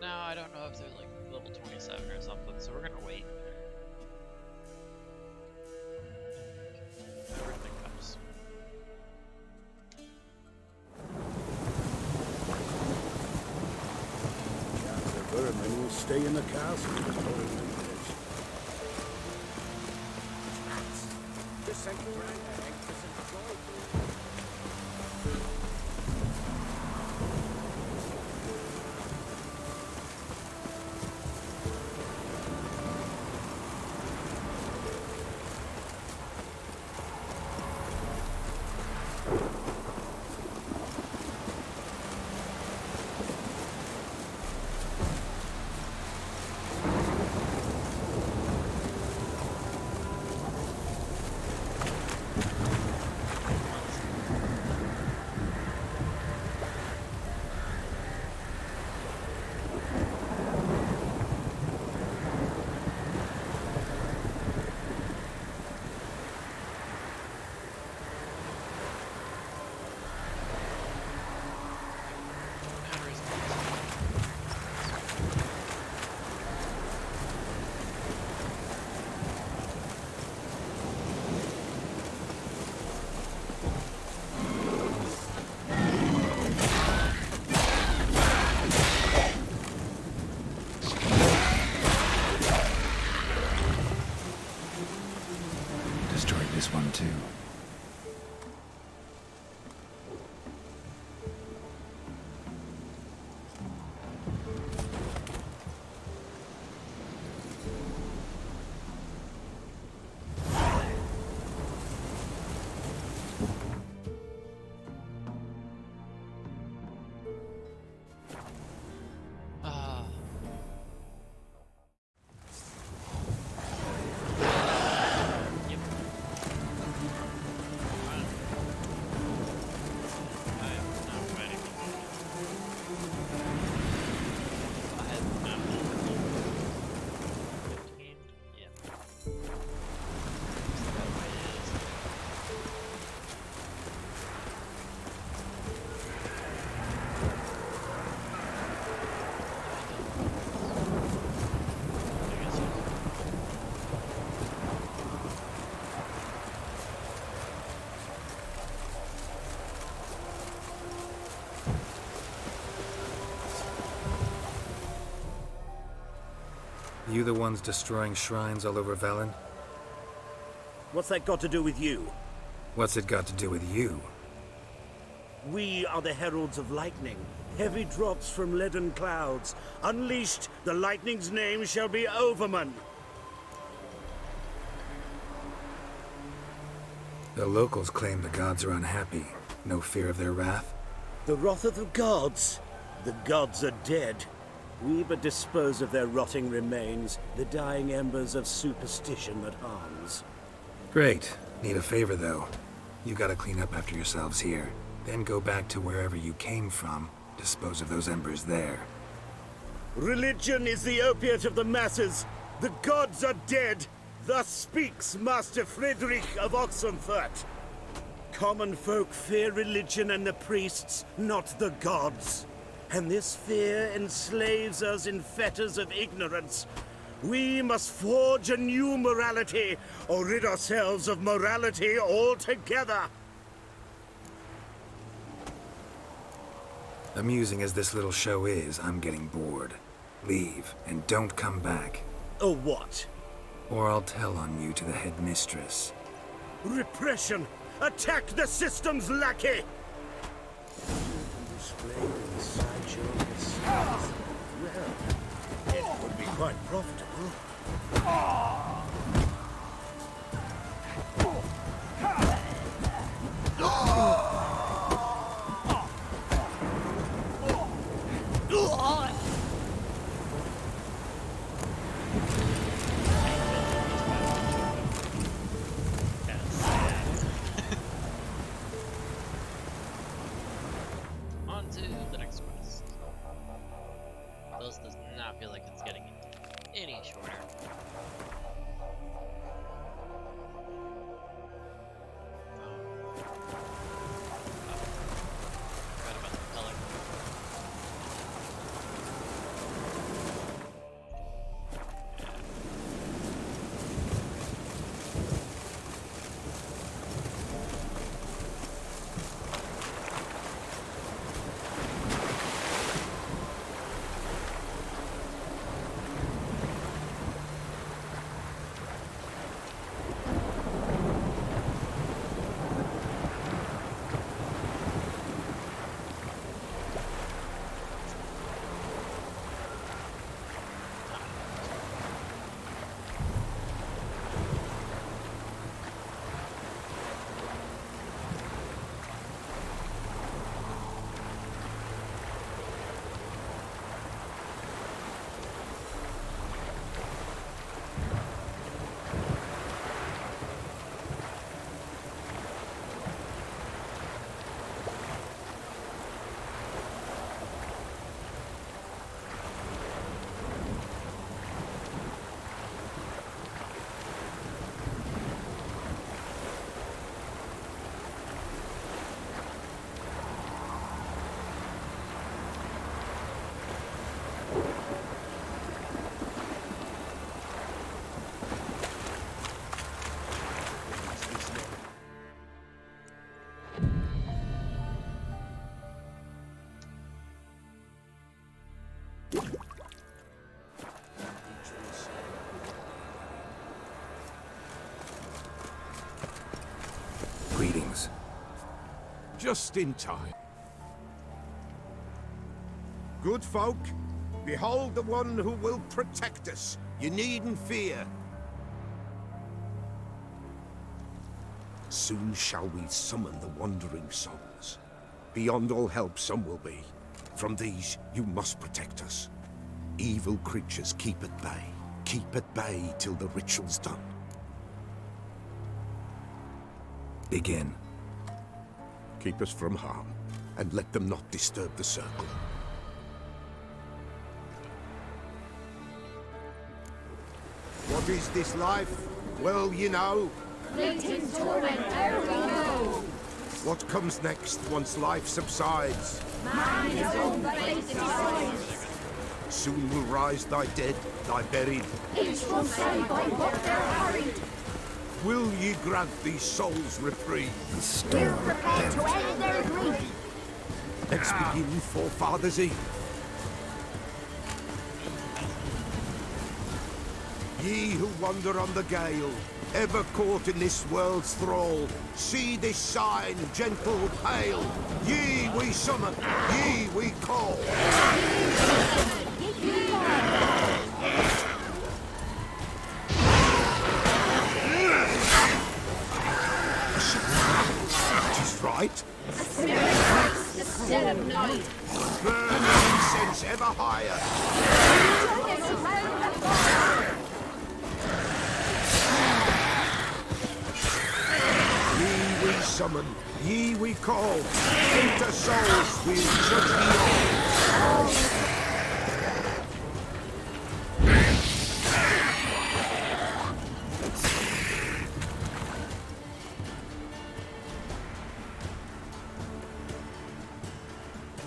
No, I don't know if they're like level 27 or something, so we're gonna wait. Everything comes. The vermin will stay in the castle. You the ones destroying shrines all over Velen? What's that got to do with you? What's it got to do with you? We are the heralds of lightning. Heavy drops from leaden clouds. Unleashed, the lightning's name shall be Overman. The locals claim the gods are unhappy. No fear of their wrath? The wrath of the gods? The gods are dead. We but dispose of their rotting remains, the dying embers of superstition that harms. Great. Need a favor, though. You gotta clean up after yourselves here. Then go back to wherever you came from. Dispose of those embers there. Religion is the opiate of the masses. The gods are dead. Thus speaks Master Friedrich of Oxenfurt. Common folk fear religion and the priests, not the gods. And this fear enslaves us in fetters of ignorance. We must forge a new morality, or rid ourselves of morality altogether. Amusing as this little show is, I'm getting bored. Leave, and don't come back. Oh, what? Or I'll tell on you to the headmistress. Repression! Attack the system's lackey! Well, it would be quite profitable. On to the next quest. This does not feel like it's getting any shorter. Forgot about the color. Greetings. Just in time. Good folk, behold the one who will protect us. You needn't fear. Soon shall we summon the wandering souls. Beyond all help some will be. From these you must protect us. Evil creatures keep at bay. Keep at bay till the ritual's done. Begin. Keep us from harm, and let them not disturb the circle. What is this life? Well, you know. Fleeting torment, ere we know. What comes next once life subsides? Man his own fate decides. Soon will rise thy dead, thy buried. Each will say by what they're hurried. Will ye grant these souls reprieve? We're prepared to end their grief. Let's begin Forefathers' Eve. Ye who wander on the gale, ever caught in this world's thrall, see this sign, gentle, pale. Ye we summon, ye we call. That is right. Burn incense ever higher. Ye we summon, ye we call. Into souls we'll judge ye all.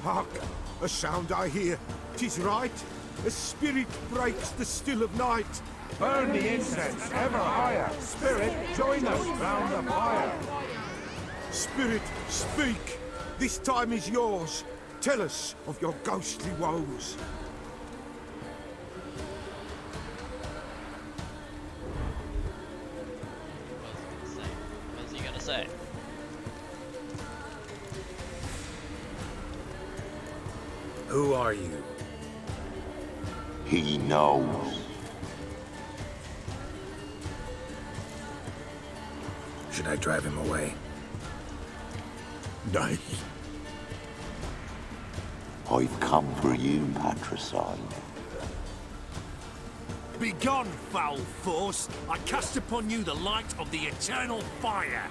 Hark! A sound I hear. 'Tis right. A spirit breaks the still of night. Burn the incense ever higher. Spirit, join us round the fire. Spirit, speak. This time is yours. Tell us of your ghostly woes. What's he gonna say? Who are you? He knows. Should I drive him away? Nay. I've come for you, patricide. Begone, foul force! I cast upon you the light of the eternal fire!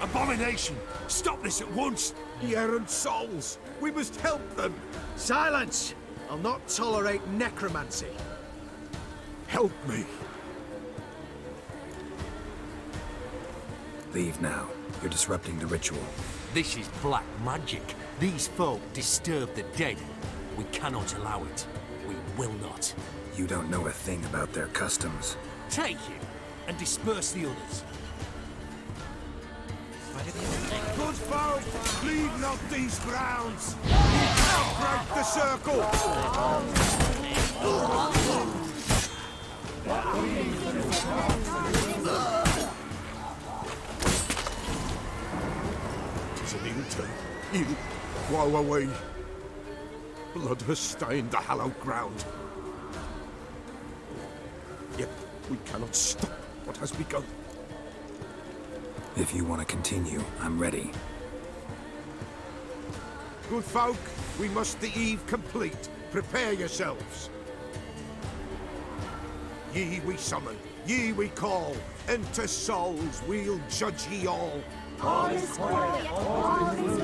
Abomination! Stop this at once! The errant souls! We must help them! Silence! I'll not tolerate necromancy. Help me! Leave now. You're disrupting the ritual. This is black magic. These folk disturb the dead. We cannot allow it. We will not. You don't know a thing about their customs. Take him and disperse the others. Good folk, leave not these grounds! You cannot break the circle! Tis an ill turn. Ill. Woe away. Blood has stained the hallowed ground. Yet we cannot stop what has begun. If you want to continue, I'm ready. Good folk, we must the eve complete. Prepare yourselves. Ye we summon, ye we call. Enter souls, we'll judge ye all. All is quiet, all is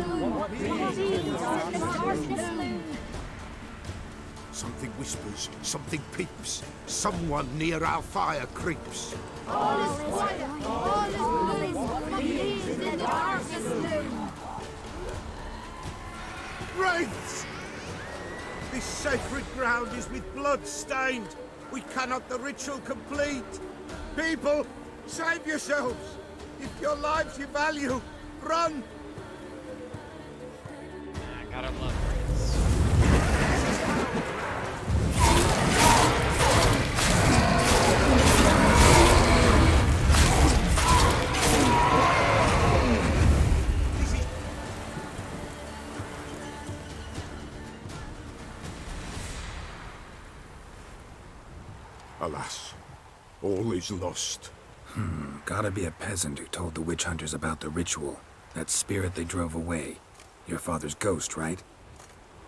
Something whispers, something peeps. Someone near our fire creeps. all is quiet, all is in the darkest gloom. Wraiths! This sacred ground is with blood stained. We cannot the ritual complete. People, save yourselves. If your lives you value, run! I gotta love Alas, all is lost. Gotta be a peasant who told the witch hunters about the ritual. That spirit they drove away. Your father's ghost, right?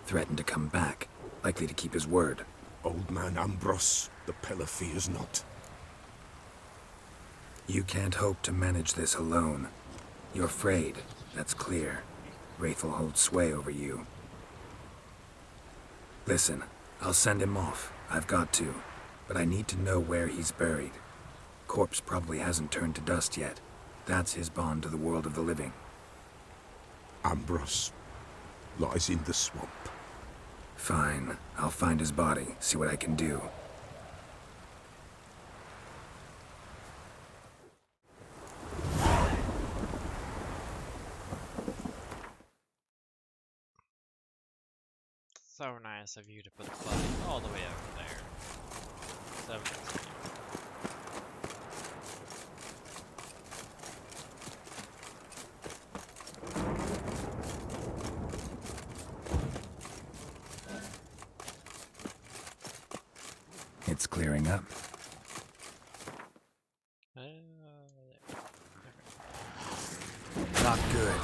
Threatened to come back. Likely to keep his word. Old man Ambros, the Pella fears not. You can't hope to manage this alone. You're afraid, that's clear. Wraith will hold sway over you. Listen, I'll send him off. I've got to. But I need to know where he's buried. Corpse probably hasn't turned to dust yet. That's his bond to the world of the living. Ambros lies in the swamp. Fine. I'll find his body, see what I can do. So nice of you to put the body all the way over there. So continue. It's clearing up. Not good.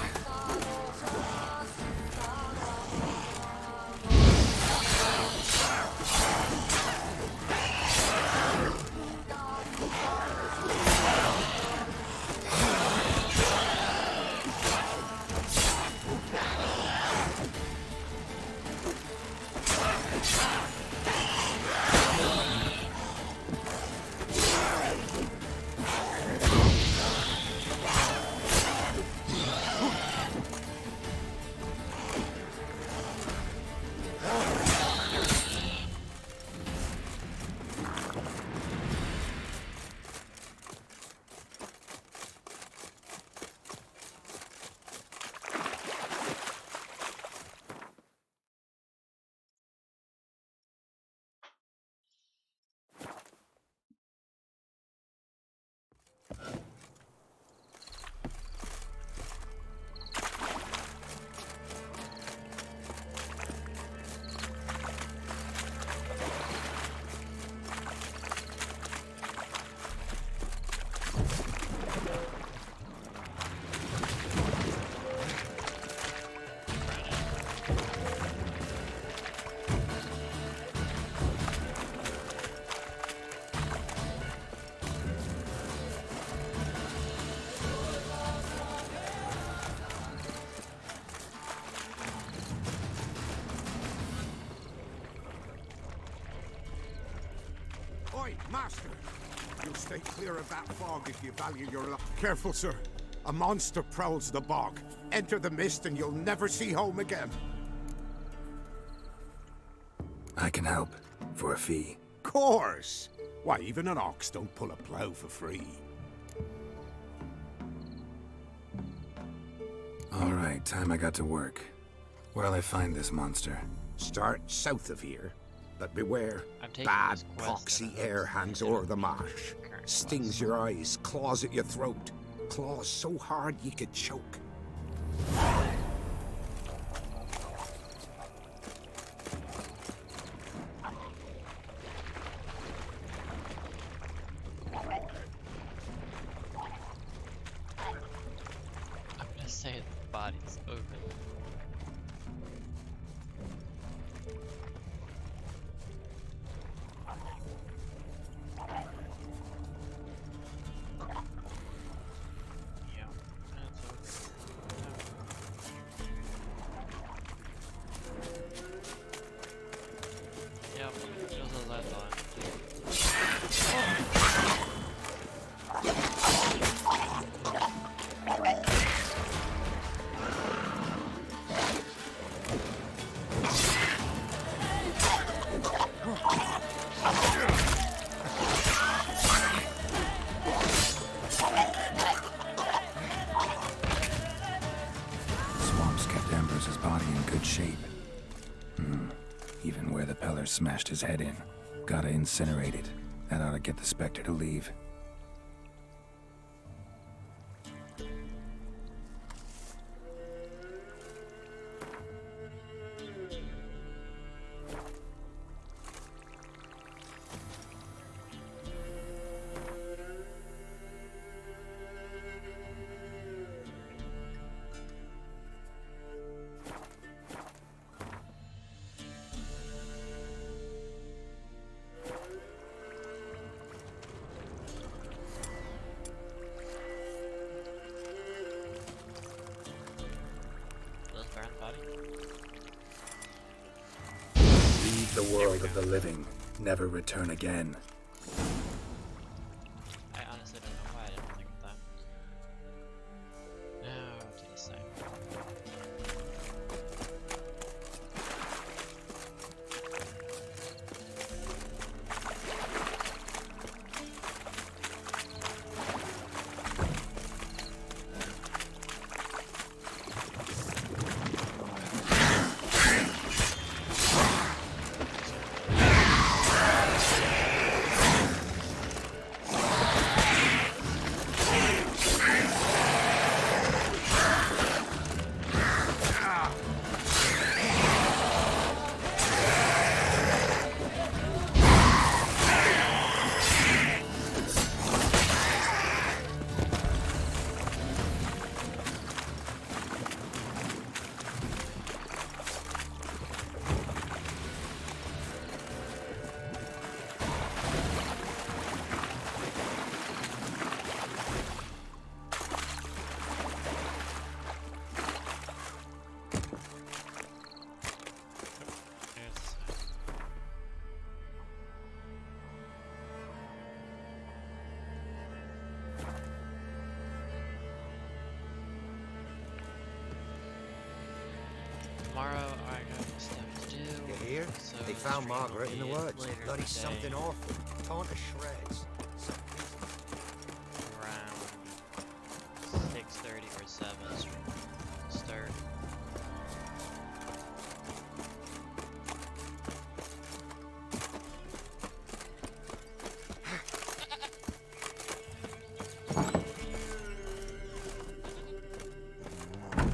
Oi, Master! You'll stay clear of that fog if you value your life. Careful, sir. A monster prowls the bog. Enter the mist and you'll never see home again. I can help. For a fee. Course! Why, even an ox don't pull a plow for free. Alright, time I got to work. Where'll I find this monster? Start south of here. But beware, I'm taking bad, this quest poxy air hangs o'er the marsh. Stings your eyes, claws at your throat. Claws so hard you could choke. I'm gonna say the body's over there. Smashed his head in. Gotta incinerate it. That ought to get the Spectre to leave. The world of the living, never return again. I honestly don't know why I didn't think of that. Now, what did it say? tomorrow I got stuff to do. You hear? So They the found stream will Margaret in the be woods. later Bloody today, something awful. Torn to shreds. around 6:30 or 7. Stream will start.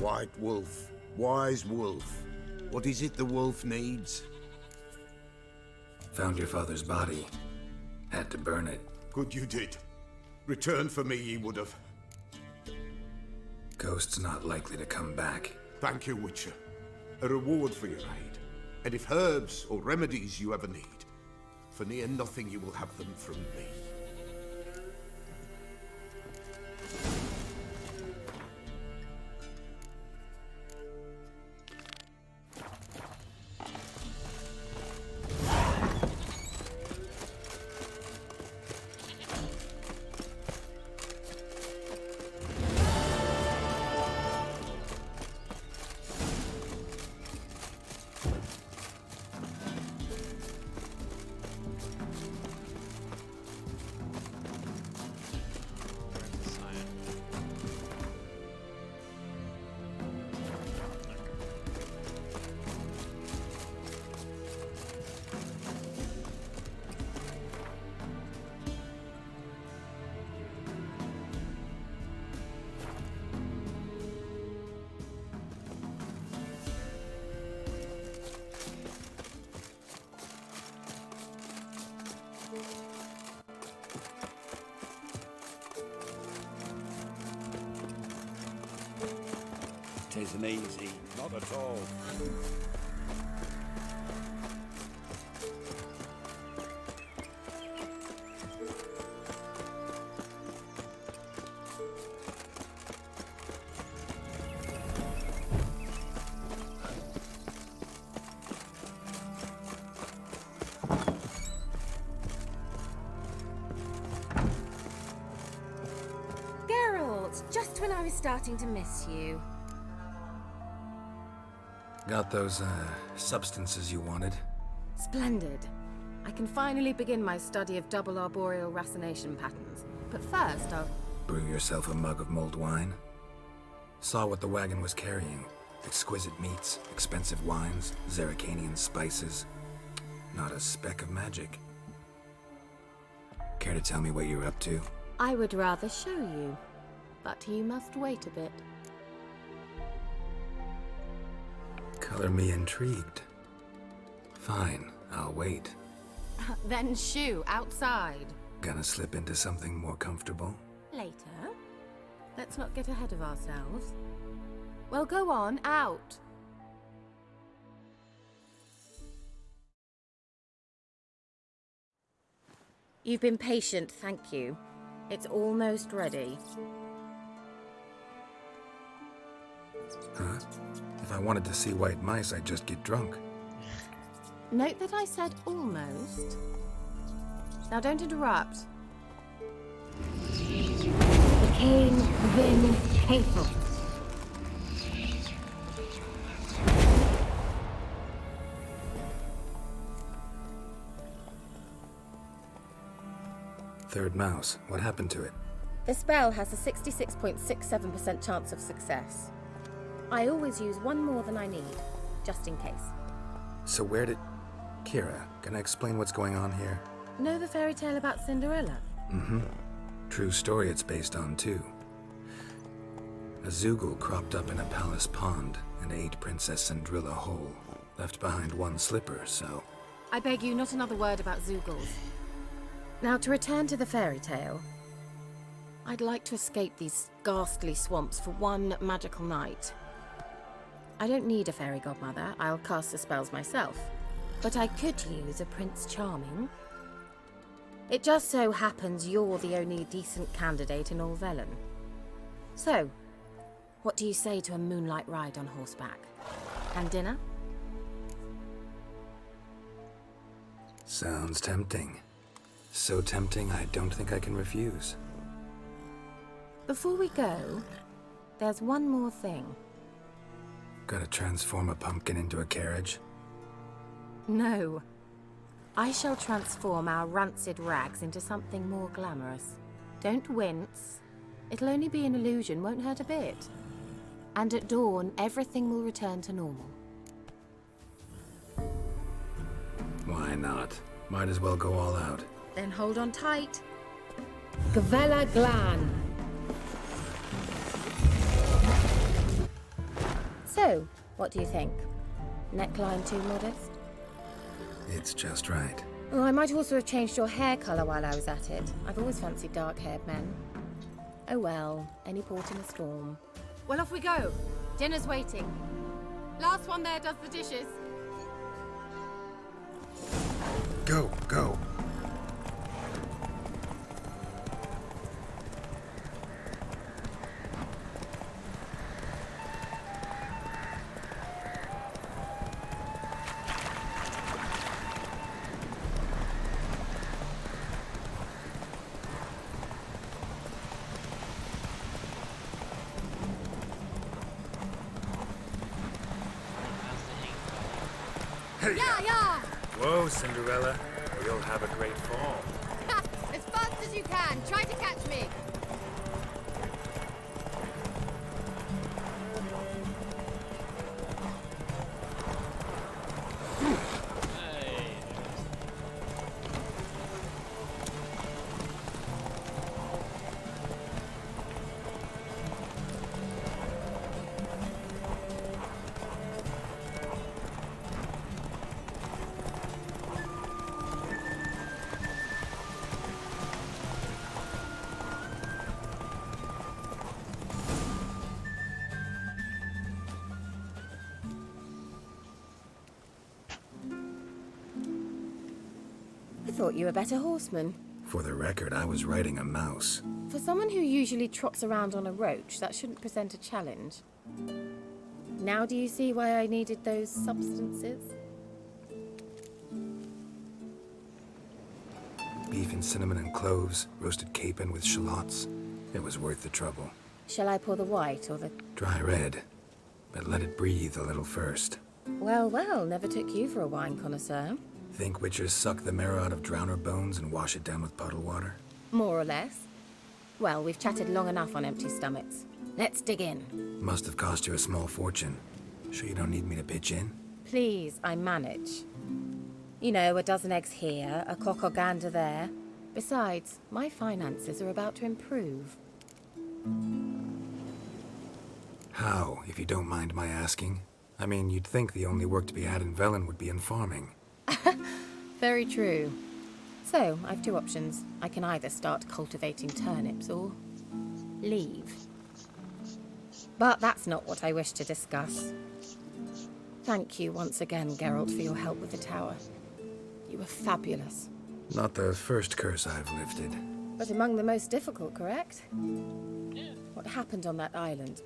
White wolf, wise wolf. What is it the wolf needs? Found your father's body. Had to burn it. Good you did. Return for me ye would have. Ghost's not likely to come back. Thank you, Witcher. A reward for your aid. And if herbs or remedies you ever need, for near nothing you will have them from me. Tisn't easy, not at all. Geralt, just when I was starting to miss you. Got those, substances you wanted? Splendid. I can finally begin my study of double arboreal racination patterns. But first, I'll... Brew yourself a mug of mulled wine? Saw what the wagon was carrying. Exquisite meats, expensive wines, Zerrikanian spices. Not a speck of magic. Care to tell me what you're up to? I would rather show you. But you must wait a bit. Color me intrigued. Fine, I'll wait. Then shoo, outside. Gonna slip into something more comfortable? Later. Let's not get ahead of ourselves. Well, go on, out. You've been patient, thank you. It's almost ready. Huh? If I wanted to see white mice, I'd just get drunk. Note that I said almost. Now don't interrupt. The Cain Vin Hateful. Third mouse. What happened to it? The spell has a 66.67% chance of success. I always use one more than I need, just in case. So where did... Kira, can I explain what's going on here? Know the fairy tale about Cinderella? Mm-hmm. True story it's based on, too. A Zoogle cropped up in a palace pond and ate Princess Cinderella whole. Left behind one slipper, so... I beg you, not another word about Zoogles. Now, to return to the fairy tale. I'd like to escape these ghastly swamps for one magical night. I don't need a fairy godmother, I'll cast the spells myself. But I could use a Prince Charming. It just so happens you're the only decent candidate in all Velen. So, what do you say to a moonlight ride on horseback? And dinner? Sounds tempting. So tempting, I don't think I can refuse. Before we go, there's one more thing. Gotta transform a pumpkin into a carriage? No. I shall transform our rancid rags into something more glamorous. Don't wince. It'll only be an illusion, won't hurt a bit. And at dawn, everything will return to normal. Why not? Might as well go all out. Then hold on tight. Gavella Glan. So, what do you think? Neckline too modest? It's just right. Oh, I might also have changed your hair colour while I was at it. I've always fancied dark-haired men. Oh well, any port in a storm. Well, off we go. Dinner's waiting. Last one there does the dishes. Go, go. Yeah, yeah! Whoa, Cinderella. We'll have a great fall. As fast as you can. Try to catch me. I thought you were a better horseman. For the record, I was riding a mouse. For someone who usually trots around on a roach, that shouldn't present a challenge. Now do you see why I needed those substances? Beef and cinnamon and cloves, roasted capon with shallots. It was worth the trouble. Shall I pour the white or the... Dry red, but let it breathe a little first. Well, well, never took you for a wine connoisseur. Think witchers suck the marrow out of drowner bones and wash it down with puddle water? More or less. Well, we've chatted long enough on empty stomachs. Let's dig in. Must have cost you a small fortune. Sure you don't need me to pitch in? Please, I manage. You know, a dozen eggs here, a cock or gander there. Besides, my finances are about to improve. How, if you don't mind my asking? I mean, you'd think the only work to be had in Velen would be in farming. Very true. So, I've two options. I can either start cultivating turnips or leave. But that's not what I wish to discuss. Thank you once again, Geralt, for your help with the tower. You were fabulous. Not the first curse I've lifted. But among the most difficult, correct? What happened on that island?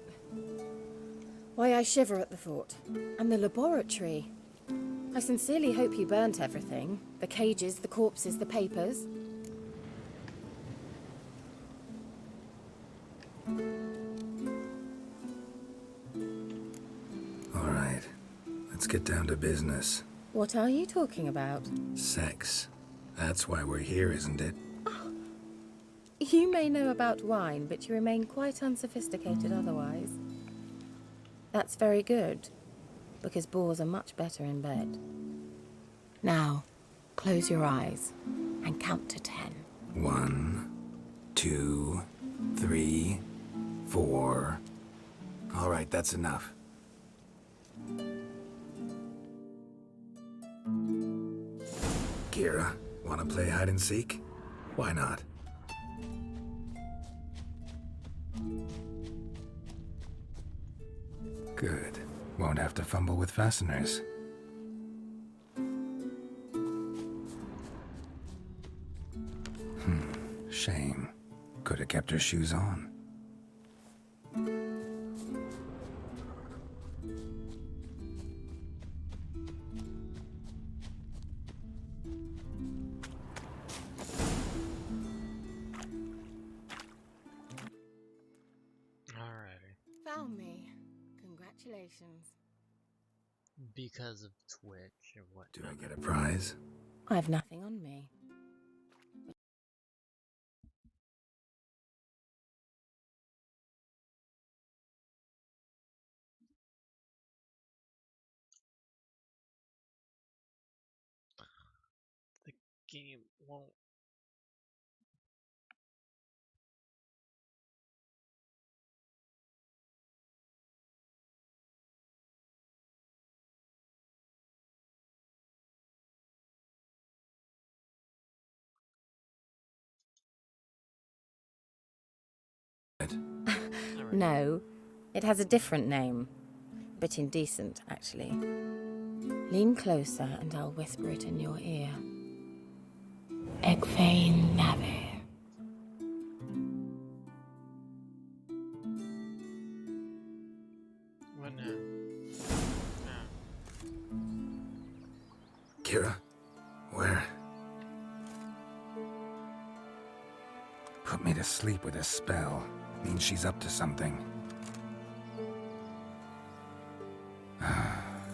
Why, I shiver at the thought. And the laboratory. I sincerely hope you burnt everything. The cages, the corpses, the papers. All right, let's get down to business. What are you talking about? Sex. That's why we're here, isn't it? You may know about wine, but you remain quite unsophisticated otherwise. That's very good, because boars are much better in bed. Now, close your eyes and count to 10. 1, 2, 3, 4. All right, that's enough. Kira, wanna play hide and seek? Why not? Good. Won't have to fumble with fasteners. Shame. Could have kept her shoes on. Alrighty. Found me. Congratulations. because of Twitch or what? Do I get a prize? I have nothing on me. The game won't. No, it has a different name. Bit indecent, actually. Lean closer and I'll whisper it in your ear. Egfain Navir. What now? Kira? Where? Put me to sleep with a spell. Means she's up to something.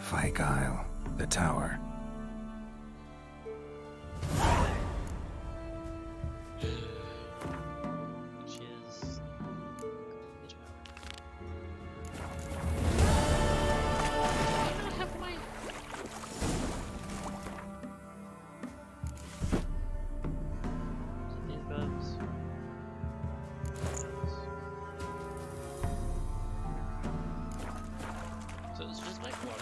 Fyke Isle. The tower. So it's just like what?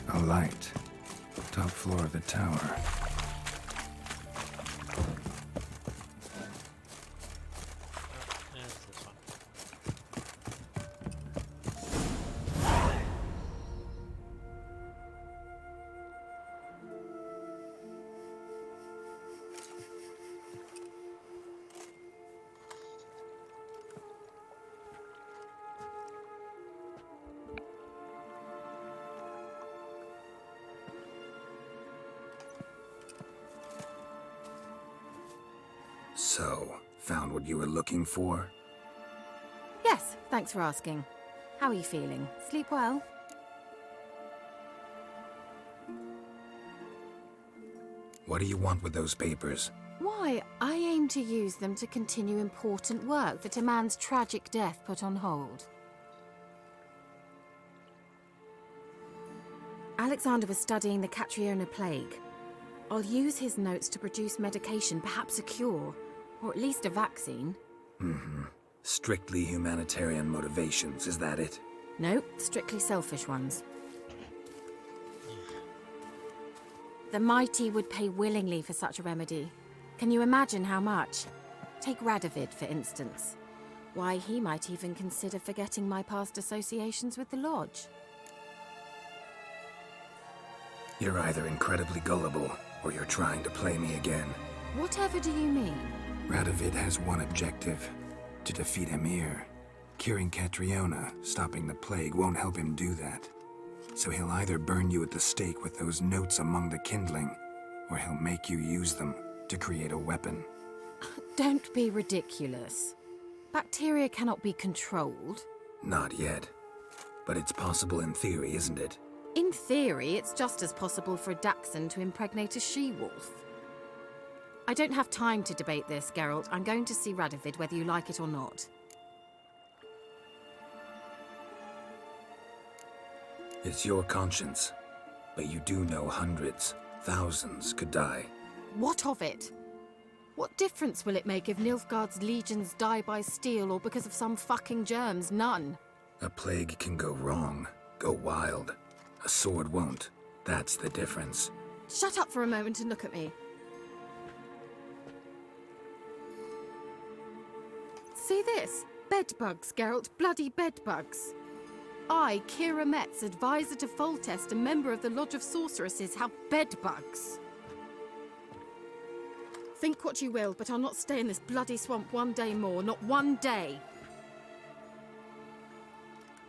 A light. Top floor of the tower. So, found what you were looking for? Yes, thanks for asking. How are you feeling? Sleep well? What do you want with those papers? Why, I aim to use them to continue important work that a man's tragic death put on hold. Alexander was studying the Catriona plague. I'll use his notes to produce medication, perhaps a cure, or at least a vaccine. Mm-hmm. Strictly humanitarian motivations, is that it? No, strictly selfish ones. The mighty would pay willingly for such a remedy. Can you imagine how much? Take Radovid, for instance. Why, he might even consider forgetting my past associations with the Lodge. You're either incredibly gullible, or you're trying to play me again. Whatever do you mean? Radovid has one objective. To defeat Emhyr. Curing Catriona, stopping the plague, won't help him do that. So he'll either burn you at the stake with those notes among the kindling, or he'll make you use them to create a weapon. Don't be ridiculous. Bacteria cannot be controlled. Not yet. But it's possible in theory, isn't it? In theory, it's just as possible for a dachshund to impregnate a she-wolf. I don't have time to debate this, Geralt. I'm going to see Radovid whether you like it or not. It's your conscience. But you do know hundreds, thousands could die. What of it? What difference will it make if Nilfgaard's legions die by steel or because of some fucking germs? None. A plague can go wrong, go wild. A sword won't. That's the difference. Shut up for a moment and look at me. See this? Bedbugs, Geralt. Bloody bedbugs. I, Kira Metz, advisor to Foltest, a member of the Lodge of Sorceresses, have bedbugs. Think what you will, but I'll not stay in this bloody swamp one day more. Not one day.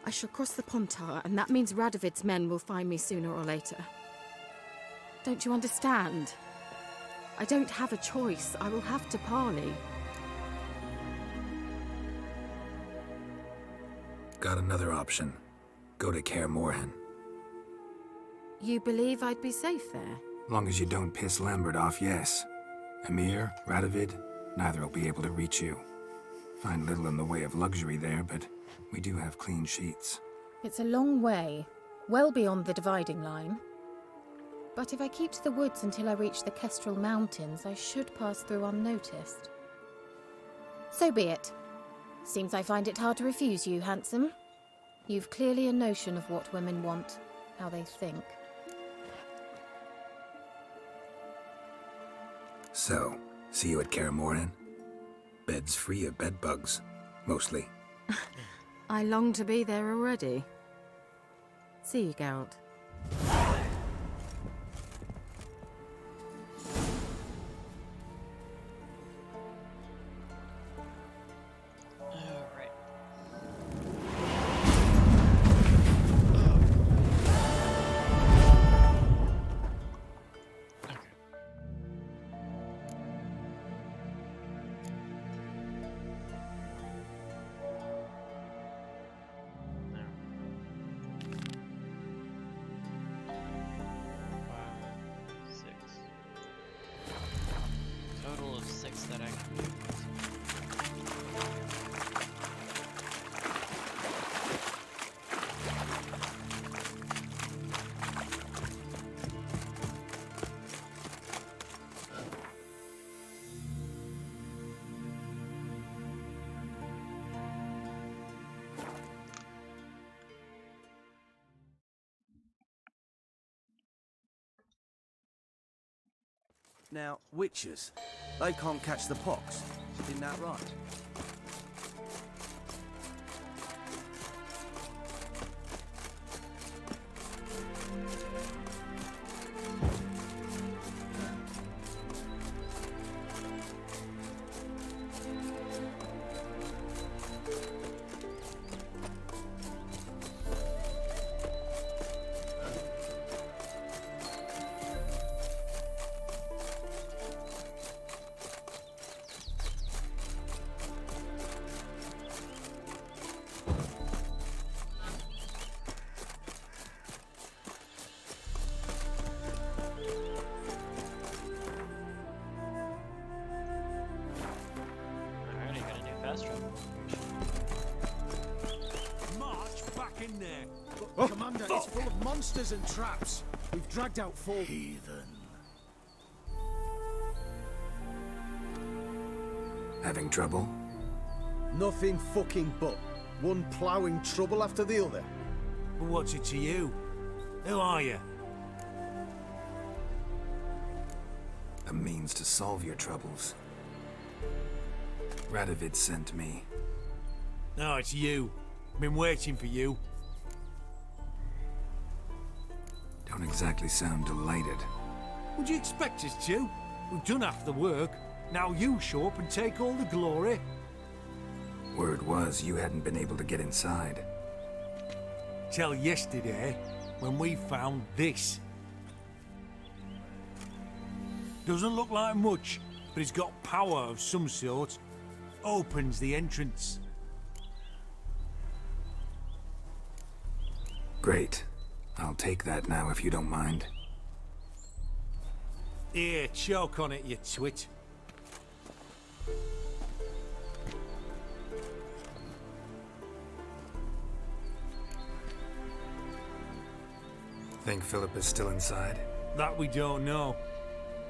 I shall cross the Pontar, and that means Radovid's men will find me sooner or later. Don't you understand? I don't have a choice. I will have to parley. Got another option. Go to Kaer Morhen. You believe I'd be safe there? Long as you don't piss Lambert off, yes. Emir, Radovid, neither will be able to reach you. Find little in the way of luxury there, but we do have clean sheets. It's a long way, well beyond the dividing line. But if I keep to the woods until I reach the Kestrel Mountains, I should pass through unnoticed. So be it. Seems I find it hard to refuse you, handsome. You've clearly a notion of what women want, how they think. So, see you at Kaer Morhen? Beds free of bedbugs, mostly. I long to be there already. See you, Geralt. That I can do. Now, witches, they can't catch the pox. Isn't that right? March back in there. But, Commander, it's full of monsters and traps. We've dragged out 4 heathen. Having trouble? Nothing fucking but. One ploughing trouble after the other. What's it to you? Who are you? A means to solve your troubles. Radovid sent me. No, it's you. Been waiting for you. Don't exactly sound delighted. Would you expect us to? We've done half the work. Now you show up and take all the glory. Word was you hadn't been able to get inside. Till yesterday, when we found this. Doesn't look like much, but it's got power of some sort. Opens the entrance. Great. I'll take that now if you don't mind. Here, choke on it, you twit. Think Philip is still inside? That we don't know.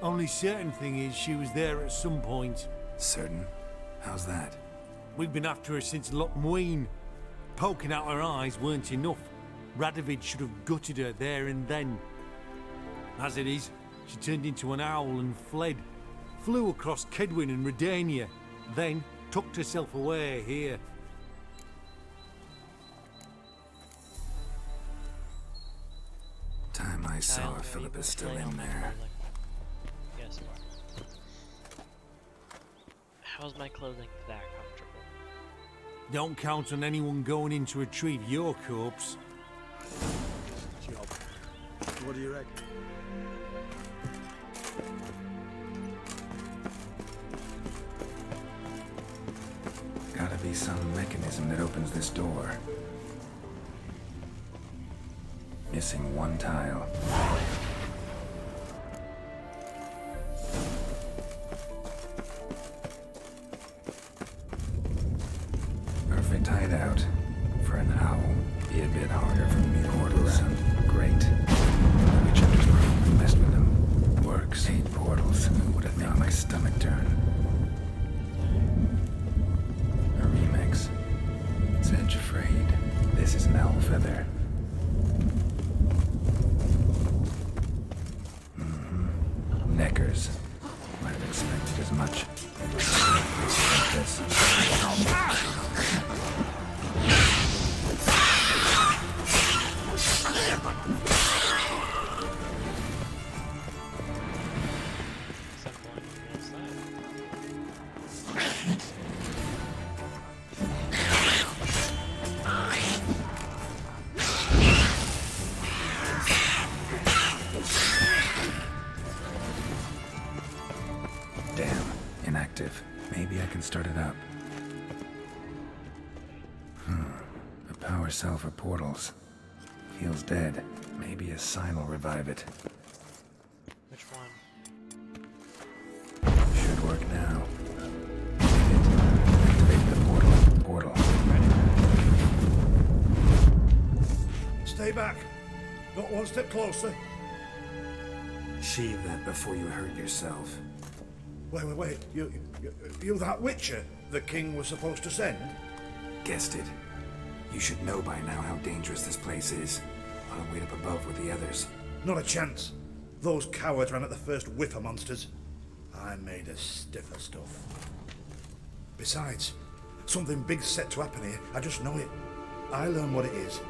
Only certain thing is she was there at some point. Certain? How's that? We've been after her since Loch Muine. Poking out her eyes weren't enough. Radovid should have gutted her there and then. As it is, she turned into an owl and fled. Flew across Kedwin and Redania, then tucked herself away here. Time I saw her, Philip is still in there. Yes, you are. How's my clothing that comfortable? Don't count on anyone going in to retrieve your corpse. Job. What do you reckon? Gotta be some mechanism that opens this door. Missing one tile. Perfect hideout for an owl. Be a bit harder for me to order around. Great. Which hunters probably messed with them. Works. 8 portals. Who would have made my stomach turn? A remix. It's Edge Frayed. This is an owl feather. Neckers. Might have expected as much. Like this. Damn, inactive. Maybe I can start it up. A power cell for portals. Feels dead. Maybe a sign will revive it. Which one? Should work now. Activate the portal. Portal. Stay back. Not one step closer. Sheathe that before you hurt yourself. Wait. You that Witcher the king was supposed to send? Guessed it. You should know by now how dangerous this place is. I'll wait up above with the others. Not a chance. Those cowards ran at the first whiff of monsters. I'm made of stiffer stuff. Besides, something big's set to happen here. I just know it. I learn what it is.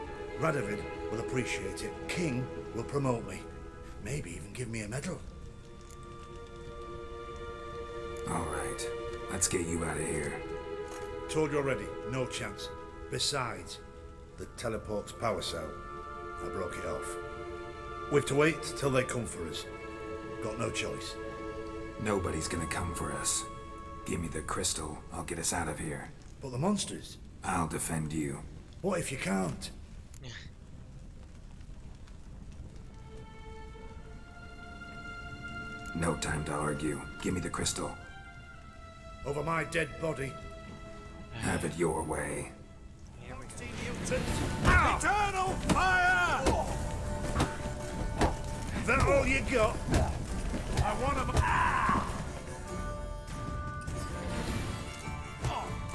Radovid will appreciate it. King will promote me. Maybe even give me a medal. All right. Let's get you out of here. Told you already. No chance. Besides, the teleport's power cell. I broke it off. We've to wait till they come for us. Got no choice. Nobody's gonna come for us. Give me the crystal. I'll get us out of here. But the monsters? I'll defend you. What if you can't? No time to argue. Give me the crystal. Over my dead body. Have it your way. Eternal fire! That all you got? I want to...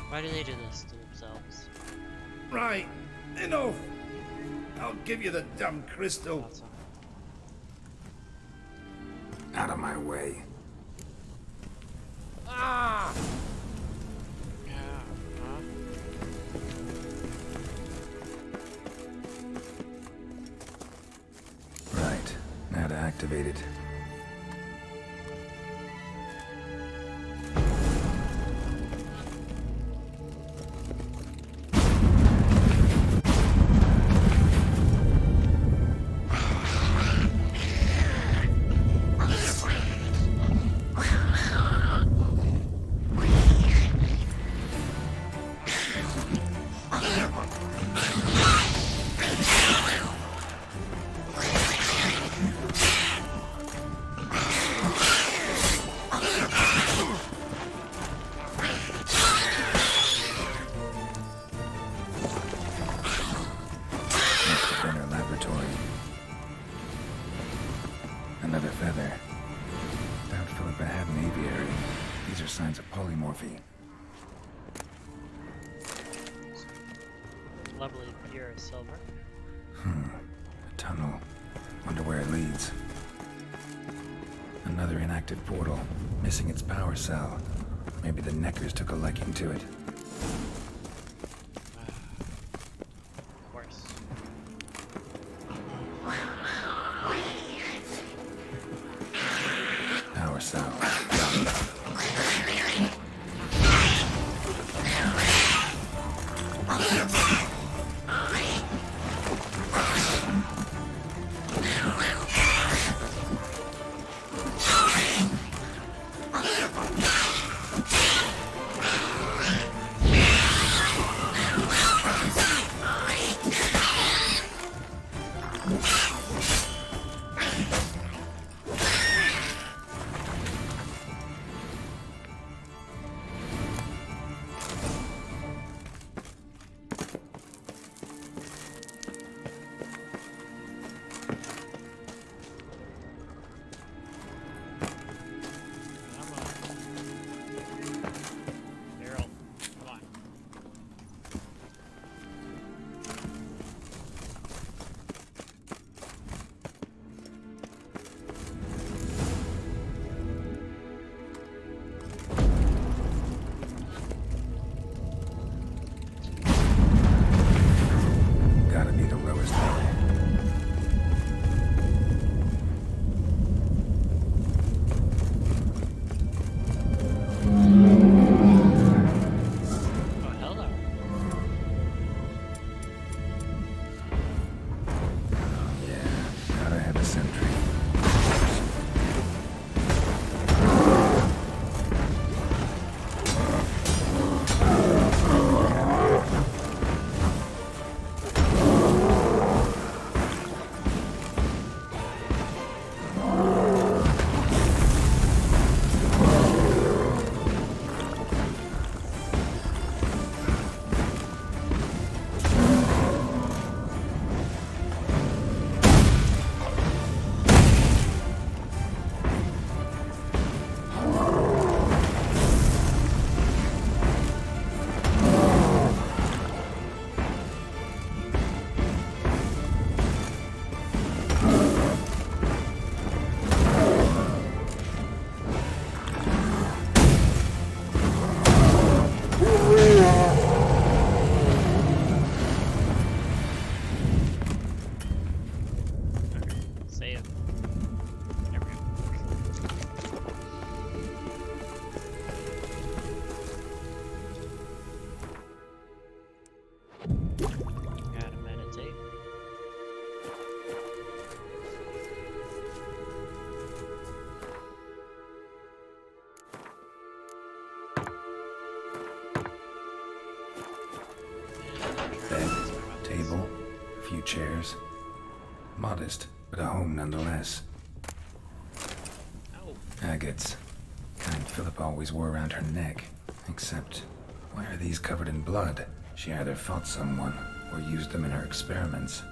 Why do they do this to themselves? Right, enough. I'll give you the damn crystal. Out of my way. Ah! Right, now to activate it. Lovely pure silver. A tunnel. Wonder where it leads. Another inactive portal, missing its power cell. Maybe the Neckers took a liking to it. Of course. Power cell. Gotta be the lowest level. Oh, hello. Yeah, gotta have a sentry. Save. There we go. Gotta meditate. Bed, table, a few chairs. Modest, but a home nonetheless. Agates. Kind Philip always wore around her neck. Except, why are these covered in blood? She either fought someone or used them in her experiments.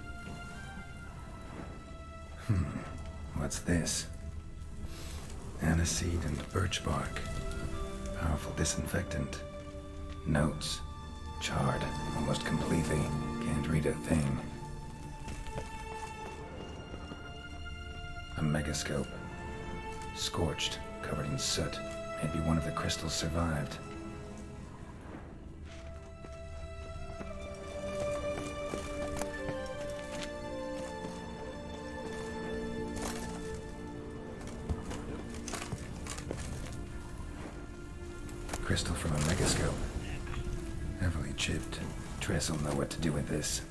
What's this? Aniseed and birch bark. Powerful disinfectant. Notes. Charred, almost completely. Can't read a thing. A megascope. Scorched, covered in soot. Maybe one of the crystals survived. Crystal from a megascope. Heavily chipped. Tress will know what to do with this.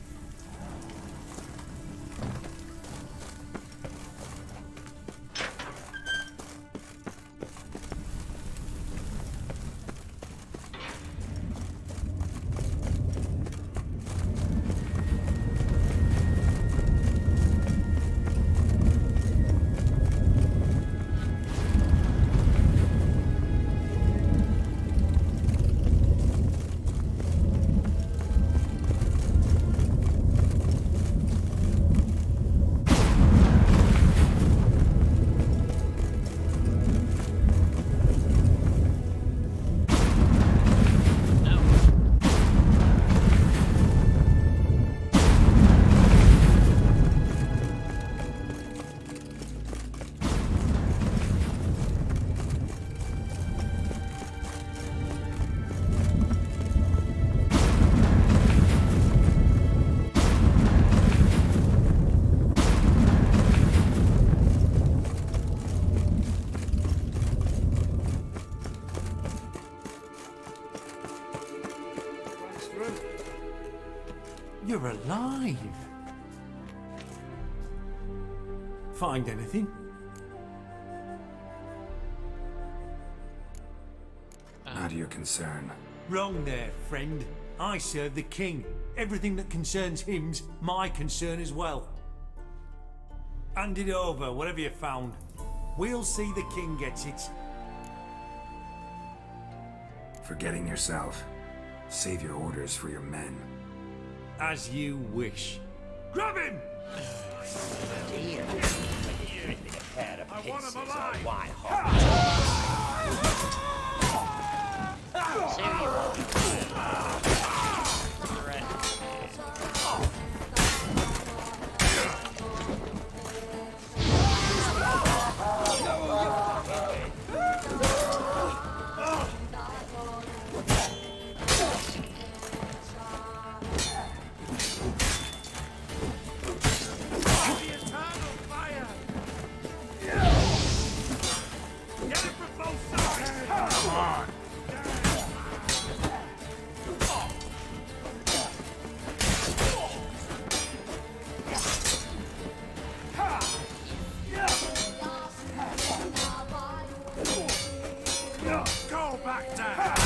children. You're alive. Find anything? Not your concern. Wrong there, friend. I serve the king. Everything that concerns him's my concern as well. Hand it over, whatever you found. We'll see the king gets it. Forgetting yourself. Save your orders for your men. As you wish. Grab him! Dear. I want him alive! Why, Go back down!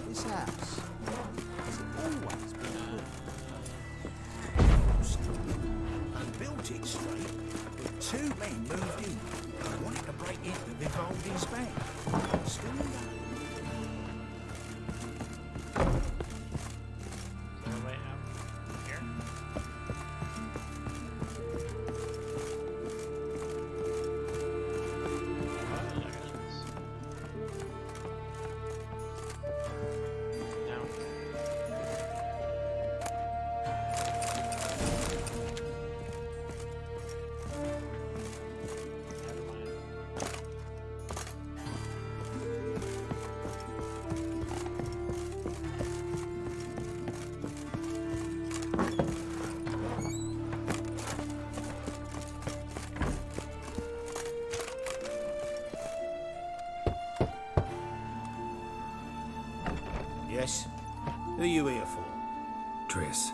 This house, has it always been good? And built it straight, but two men moved in. They wanted to break in and involved in span. Still alive. Yes? Who are you here for? Triss.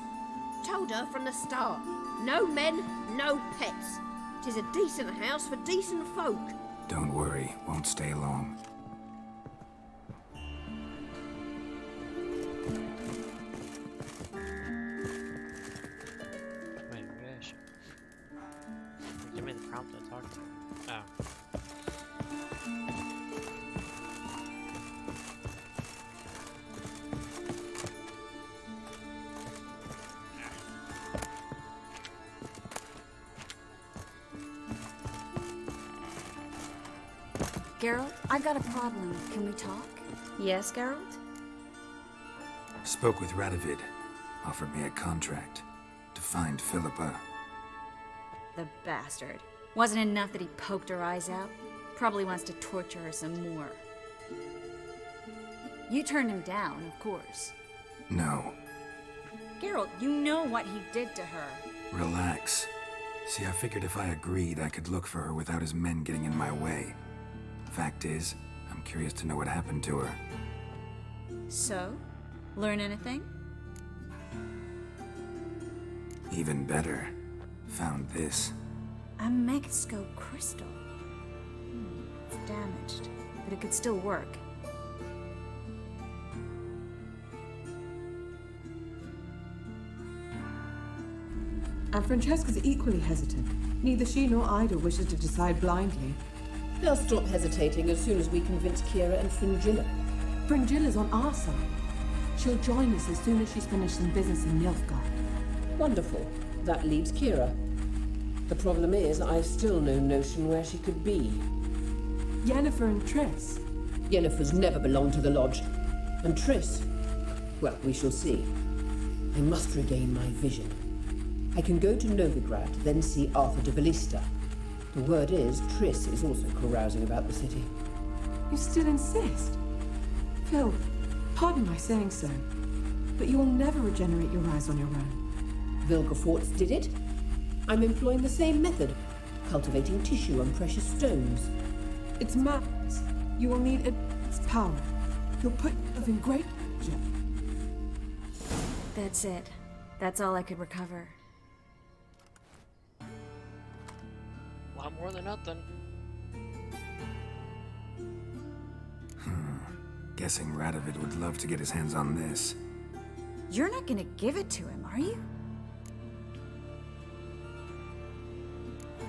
Told her from the start. No men, no pets. 'Tis a decent house for decent folk. Don't worry, won't stay long. Wait, Rish. Give me the prompt to talk to. Oh. Geralt, I've got a problem. Can we talk? Yes, Geralt? Spoke with Radovid. Offered me a contract to find Philippa. The bastard. Wasn't enough that he poked her eyes out? Probably wants to torture her some more. You turned him down, of course. No. Geralt, you know what he did to her. Relax. See, I figured if I agreed, I could look for her without his men getting in my way. Fact is, I'm curious to know what happened to her. So, learn anything? Even better. Found this. A megascope crystal. It's damaged, but it could still work. And Francesca's equally hesitant. Neither she nor Ida wishes to decide blindly. They'll stop hesitating as soon as we convince Kira and Fringilla. Fringilla's on our side. She'll join us as soon as she's finished some business in Nilfgaard. Wonderful. That leaves Kira. The problem is, I've still no notion where she could be. Yennefer and Triss. Yennefer's never belonged to the Lodge. And Triss? Well, we shall see. I must regain my vision. I can go to Novigrad, then see Arthur de Valista. The word is, Triss is also carousing about the city. You still insist? Phil, pardon my saying so, but you will never regenerate your eyes on your own. Vilgefortz did it. I'm employing the same method, cultivating tissue and precious stones. It's madness. You will need its power. You'll put yourself in great danger. That's it. That's all I could recover. A lot more than nothing. Guessing Radovid would love to get his hands on this. You're not gonna give it to him, are you?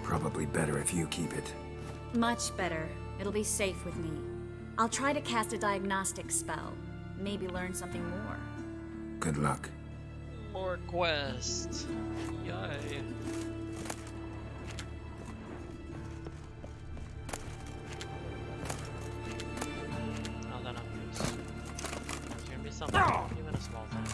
Probably better if you keep it. Much better. It'll be safe with me. I'll try to cast a diagnostic spell. Maybe learn something more. Good luck. More quests. Yay. Oh, then I'll use. There's gonna be something, even a small thing.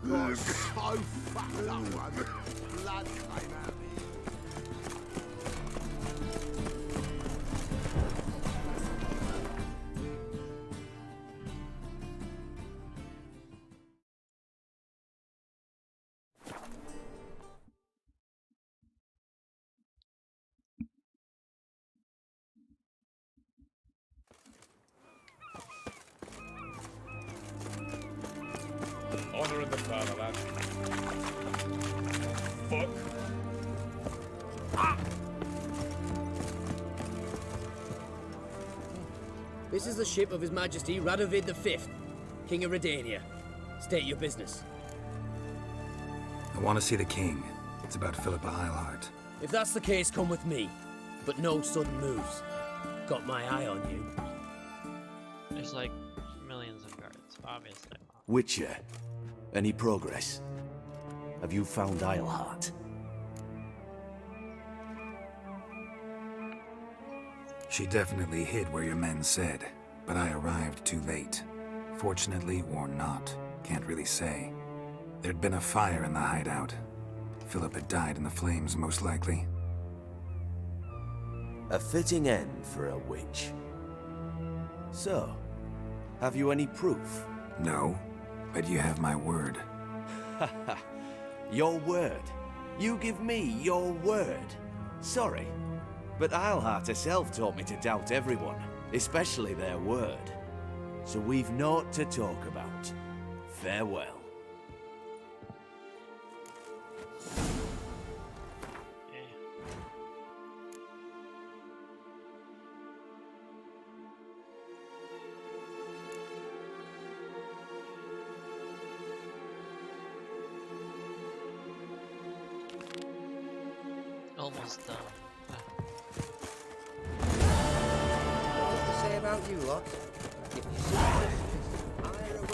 So fucked up one. Blood came out of me. Honor in the fatherland. Fuck. Ah! This is the ship of His Majesty Radovid V, King of Redania. State your business. I want to see the king. It's about Philippa Eilhart. If that's the case, come with me. But no sudden moves. Got my eye on you. There's like millions of guards, obviously. Witcher, any progress? Have you found Eilhart? She definitely hid where your men said, but I arrived too late. Fortunately or not, can't really say. There'd been a fire in the hideout. Philip had died in the flames, most likely. A fitting end for a witch. So, have you any proof? No, but you have my word. Haha, your word? You give me your word? Sorry, but Eilhart herself taught me to doubt everyone, especially their word. So we've naught to talk about. Farewell. Almost done. What to say about you lot? Give you some hire a witch.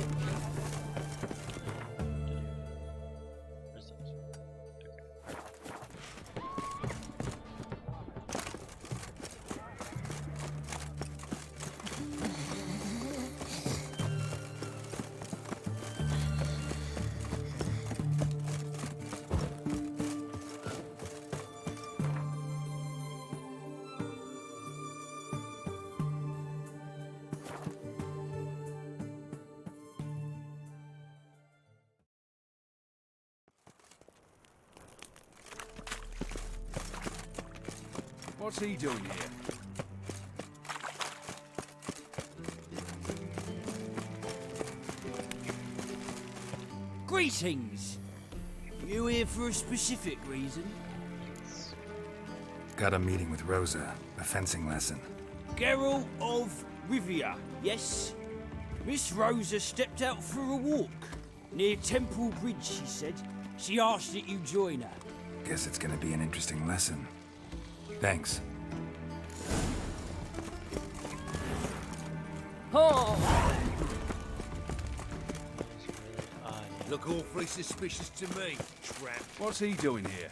What's he doing here? Greetings! You here for a specific reason? Got a meeting with Rosa, a fencing lesson. Geralt of Rivia, yes? Miss Rosa stepped out for a walk. Near Temple Bridge, she said. She asked that you join her. Guess it's gonna be an interesting lesson. Thanks. Oh! Look awfully suspicious to me, tramp. What's he doing here?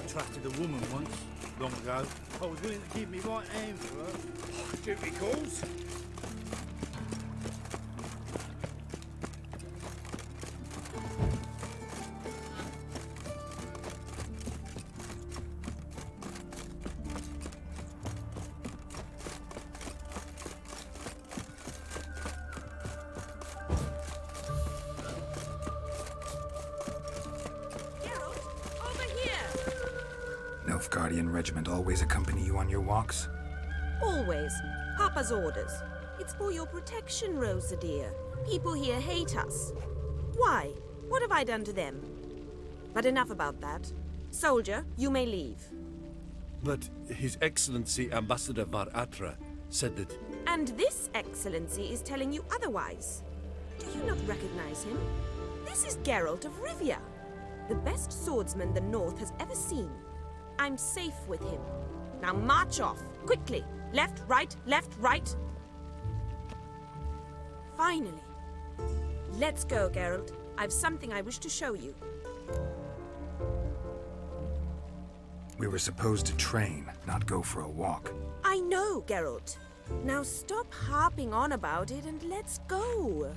Trusted a woman once, long ago. I was willing to give me right hand for her. Duty calls. Nilfgaardian regiment always accompany you on your walks? Always. Papa's orders. It's for your protection, Rosa dear. People here hate us. Why? What have I done to them? But enough about that. Soldier, you may leave. But His Excellency Ambassador Var Atra said that... And this excellency is telling you otherwise. Do you not recognize him? This is Geralt of Rivia, the best swordsman the North has ever seen. I'm safe with him. Now march off, quickly. Left, right, left, right. Finally. Let's go, Geralt. I've something I wish to show you. We were supposed to train, not go for a walk. I know, Geralt. Now stop harping on about it and let's go.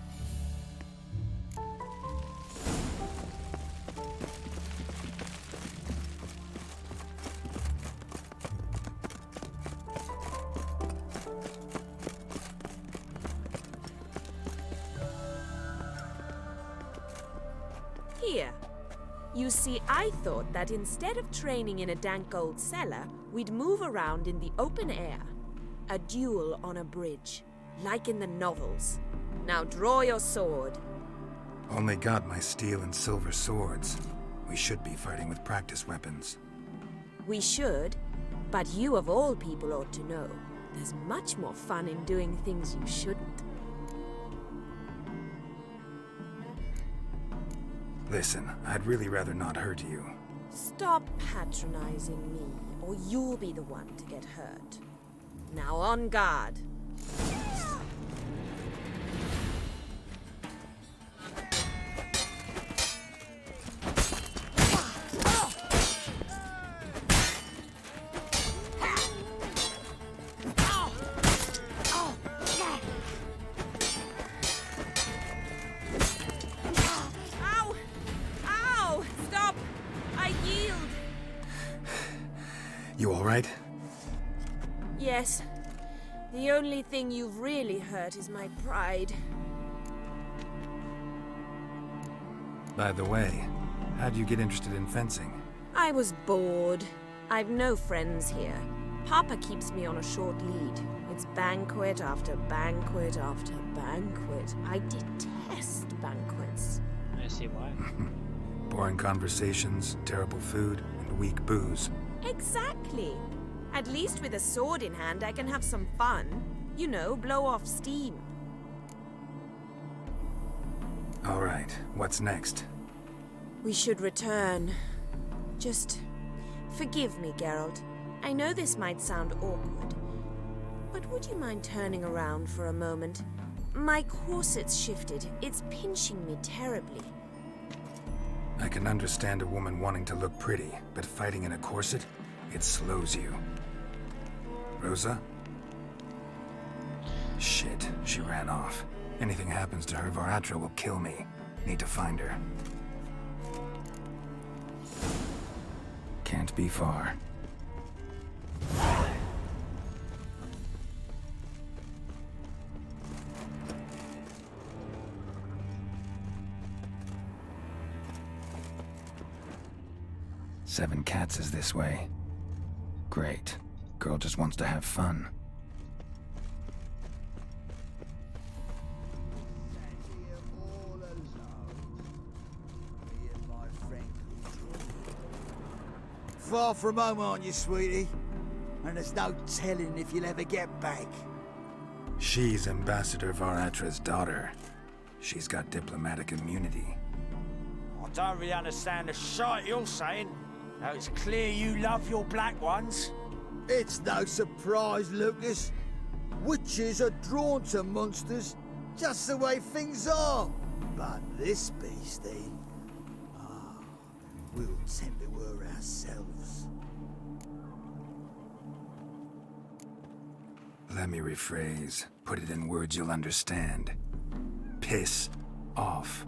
Here. You see, I thought that instead of training in a dank old cellar, we'd move around in the open air. A duel on a bridge, like in the novels. Now draw your sword. Only got my steel and silver swords. We should be fighting with practice weapons. We should, but you of all people ought to know. There's much more fun in doing things you shouldn't. Listen, I'd really rather not hurt you. Stop patronizing me, or you'll be the one to get hurt. Now on guard. You all right? Yes. The only thing you've really hurt is my pride. By the way, how'd you get interested in fencing? I was bored. I've no friends here. Papa keeps me on a short lead. It's banquet after banquet after banquet. I detest banquets. I see why. Boring conversations, terrible food, and weak booze. Exactly. At least with a sword in hand, I can have some fun. You know, blow off steam. All right, what's next? We should return. Just forgive me, Geralt. I know this might sound awkward, but would you mind turning around for a moment? My corset's shifted. It's pinching me terribly. I can understand a woman wanting to look pretty, but fighting in a corset, it slows you. Rosa? Shit, she ran off. Anything happens to her, Var Attre will kill me. Need to find her. Can't be far. Seven Cats is this way. Great. Girl just wants to have fun. Far from home, aren't you, sweetie? And there's no telling if you'll ever get back. She's Ambassador Var Attre's daughter. She's got diplomatic immunity. I don't really understand the shite you're saying. Now it's clear you love your black ones. It's no surprise, Lucas. Witches are drawn to monsters, just the way things are. But this beastie, we'll tend to her ourselves. Let me rephrase. Put it in words you'll understand. Piss off.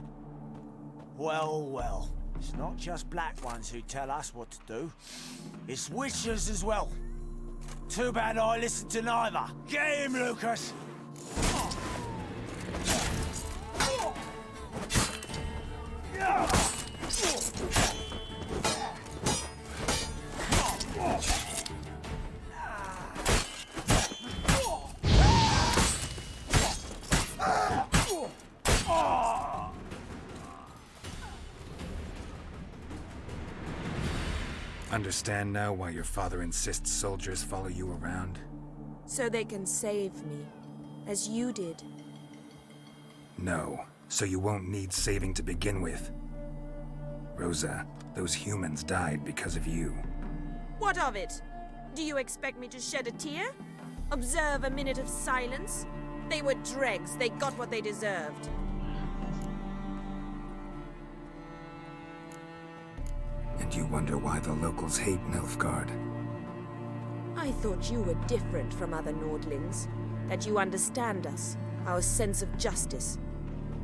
Well, well. It's not just black ones who tell us what to do. It's witches as well. Too bad I listened to neither. Get him, Lucas! Understand now why your father insists soldiers follow you around? So they can save me, as you did. No, so you won't need saving to begin with. Rosa, those humans died because of you. What of it? Do you expect me to shed a tear? Observe a minute of silence? They were dregs. They got what they deserved. And you wonder why the locals hate Nilfgaard. I thought you were different from other Nordlings. That you understand us, our sense of justice.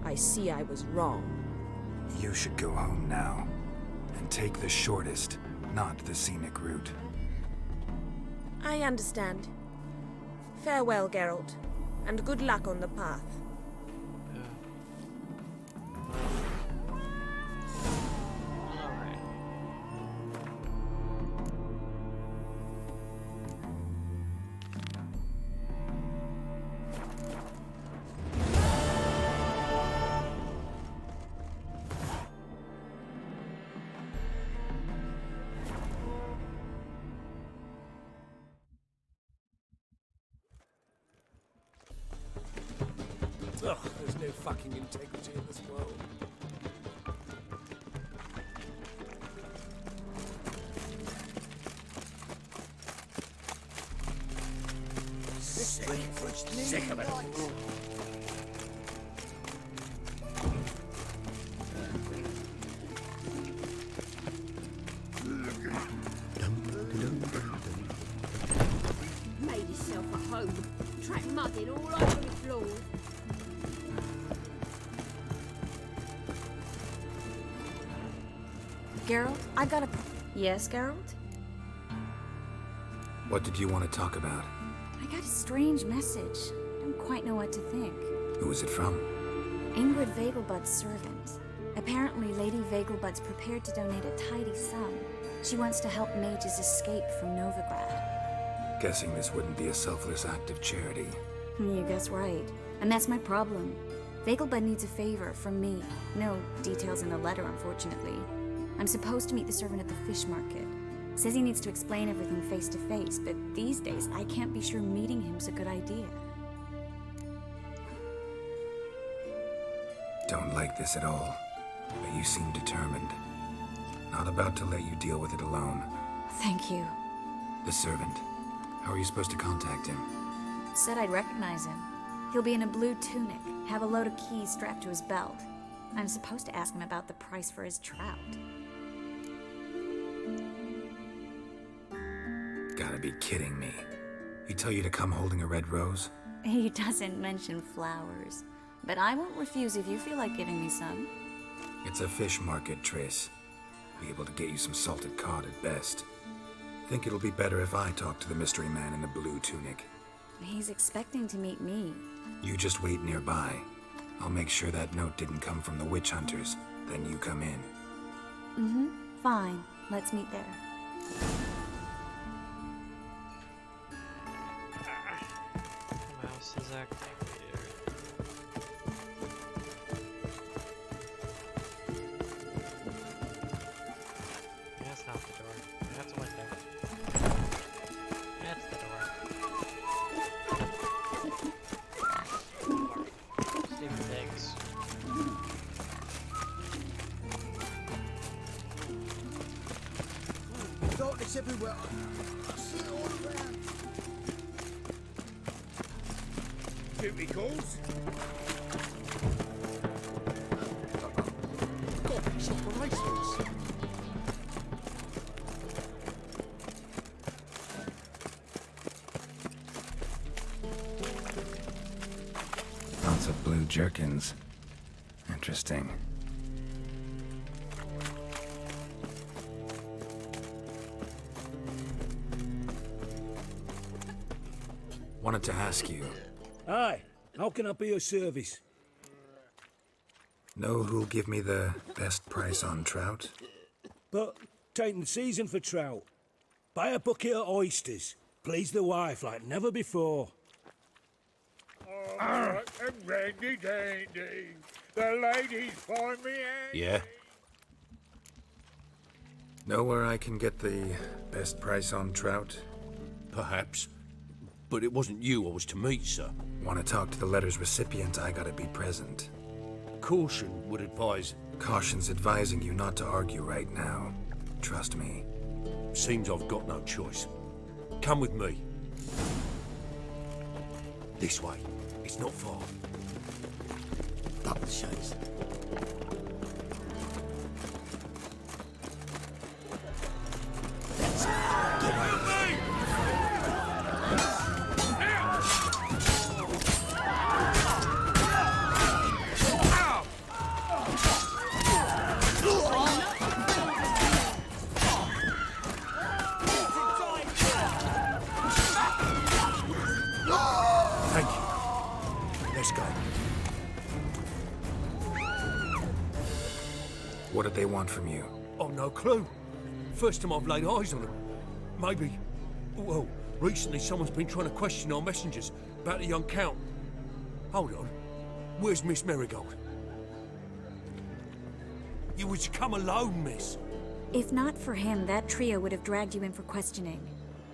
I see I was wrong. You should go home now. And take the shortest, not the scenic route. I understand. Farewell, Geralt. And good luck on the path. Ugh, there's no fucking integrity in this world. Sick of it. Made yourself a home. Track mudding all over the floor. Geralt, I got a... Yes, Geralt? What did you want to talk about? I got a strange message. Don't quite know what to think. Who was it from? Ingrid Vegelbud's servant. Apparently, Lady Vegelbud's prepared to donate a tidy sum. She wants to help mages escape from Novigrad. Guessing this wouldn't be a selfless act of charity. You guess right. And that's my problem. Vegelbud needs a favor from me. No details in the letter, unfortunately. I'm supposed to meet the servant at the fish market. Says he needs to explain everything face to face, but these days I can't be sure meeting him's a good idea. Don't like this at all, but you seem determined. Not about to let you deal with it alone. Thank you. The servant. How are you supposed to contact him? Said I'd recognize him. He'll be in a blue tunic, have a load of keys strapped to his belt. I'm supposed to ask him about the price for his trout. Gotta be kidding me. He tell you to come holding a red rose? He doesn't mention flowers, but I won't refuse if you feel like giving me some. It's a fish market, Triss. Be able to get you some salted cod at best. Think it'll be better if I talk to the mystery man in the blue tunic. He's expecting to meet me. You just wait nearby. I'll make sure that note didn't come from the witch hunters. Then you come in. Mm-hmm. Fine. Let's meet there. Mouse is acting weird. That's not the door. That's a window. That's the door. Stupid things. Darkness everywhere. I see it all around. Duty calls? God, these operations. Lots of blue jerkins. Interesting. Wanted to ask you, Aye, how can I be of service? know who'll give me the best price on trout? But taking the season for trout. Buy a bucket of oysters. Please the wife like never before. A ready dandy. The ladies find me out. Yeah? Know where I can get the best price on trout? Perhaps. But it wasn't you I was to meet, sir. Want to talk to the letter's recipient, I gotta be present. Caution would advise... Caution's advising you not to argue right now. Trust me. Seems I've got no choice. Come with me. This way. It's not far. Up the shades. Thank you. Let's go. What did they want from you? I've no clue. First time I've laid eyes on them. Maybe... Well, recently someone's been trying to question our messengers about the young Count. Hold on. Where's Miss Marigold? You was to come alone, miss. If not for him, that trio would have dragged you in for questioning.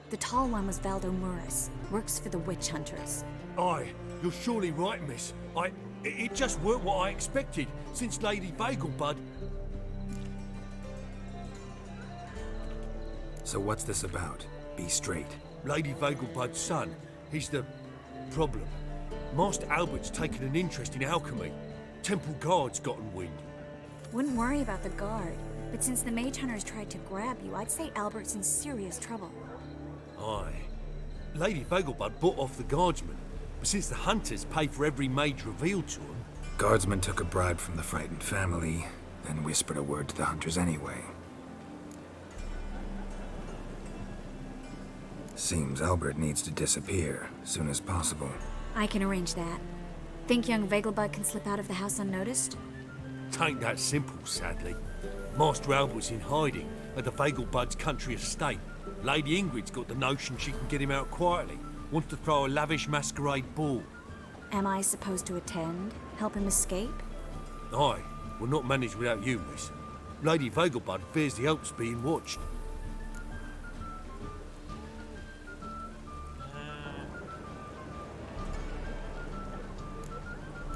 The tall one was Valdo Muris, works for the witch hunters. Aye, you're surely right, miss. It just weren't what I expected, since Lady Vagelbud... So what's this about? Be straight. Lady Vagelbud's son, he's the... problem. Master Albert's taken an interest in alchemy. Temple Guard's gotten wind. Wouldn't worry about the guard, but since the mage hunters tried to grab you, I'd say Albert's in serious trouble. Aye. Lady Vagelbud bought off the guardsmen, but since the hunters pay for every mage revealed to them... Guardsmen took a bribe from the frightened family, then whispered a word to the hunters anyway. Seems Albert needs to disappear, soon as possible. I can arrange that. Think young Vagelbud can slip out of the house unnoticed? Tain't that simple, sadly. Master Albert's in hiding at the Vagelbud's country estate. Lady Ingrid's got the notion she can get him out quietly. Wants to throw a lavish masquerade ball. Am I supposed to attend? Help him escape? Aye, we'll not manage without you, miss. Lady Vagelbud fears the Alps being watched.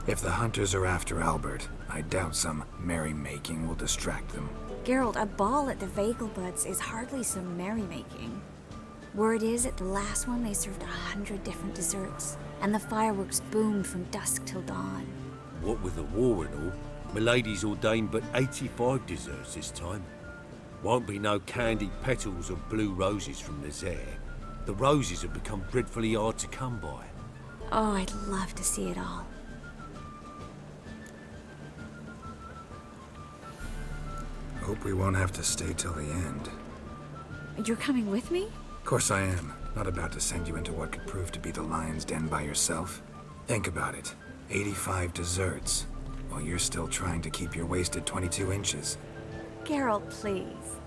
If the hunters are after Albert, I doubt some merrymaking will distract them. Geralt, a ball at the Vagelbuds is hardly some merrymaking. Word is, at the last one they served 100 different desserts, and the fireworks boomed from dusk till dawn. What with the war and all, Milady's ordained but 85 desserts this time. Won't be no candied petals or blue roses from Nazaire. The roses have become dreadfully hard to come by. Oh, I'd love to see it all. Hope we won't have to stay till the end. You're coming with me? Of course I am. Not about to send you into what could prove to be the lion's den by yourself. Think about it. 85 desserts, while you're still trying to keep your waist at 22 inches. Geralt, please.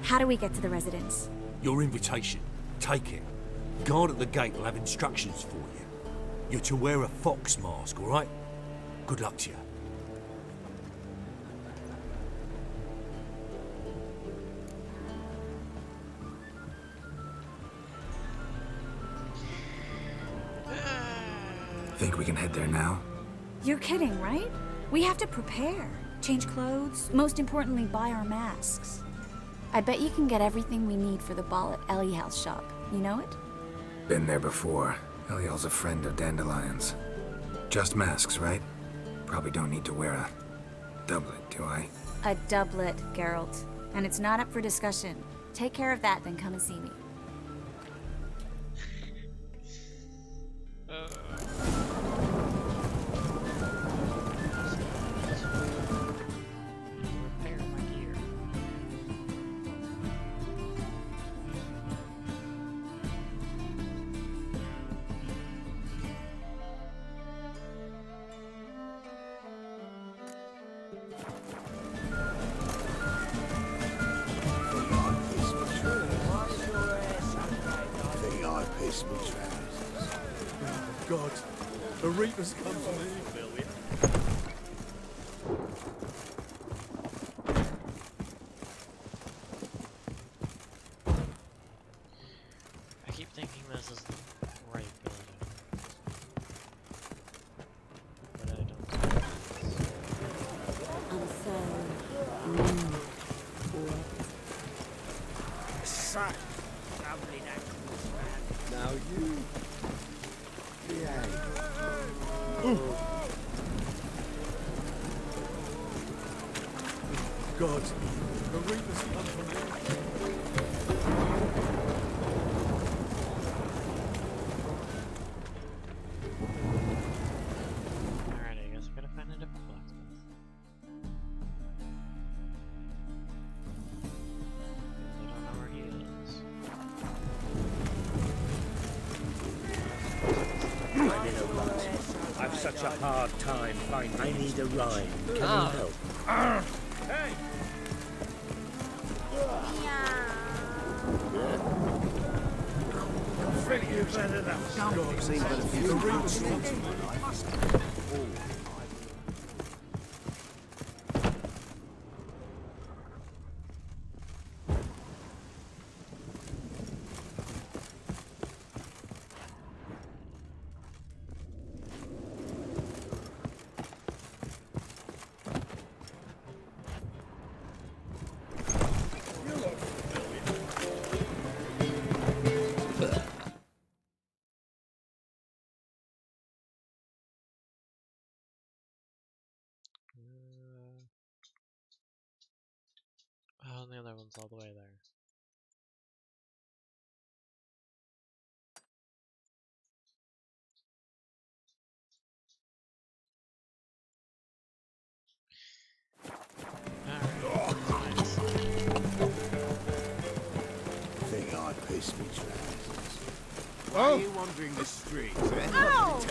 How do we get to the residence? Your invitation. Take it. Guard at the gate will have instructions for you. You're to wear a fox mask, all right? Good luck to you. Think we can head there now? You're kidding, right? We have to prepare. Change clothes. Most importantly, buy our masks. I bet you can get everything we need for the ball at Eliel's shop. You know it? Been there before. Eliel's a friend of Dandelion's. Just masks, right? Probably don't need to wear a doublet, do I? A doublet, Geralt. And it's not up for discussion. Take care of that, then come and see me. God, the Reapers come for me. I keep thinking this is the right building. But I don't think it is. Such lovely necklace, man. Now you... God, the Reapers come for me. Alright, I guess we're gonna find a different blacksmith. I don't know where he is. I'm in a rut. I've such a hard time finding. I need a rhyme. Can you help? Hey! I think you've had enough. God, seen but a few Reapers in my life. Oh, and the other one's all the way there. Think I pissed me trousers. Why are you wandering the streets? Ow!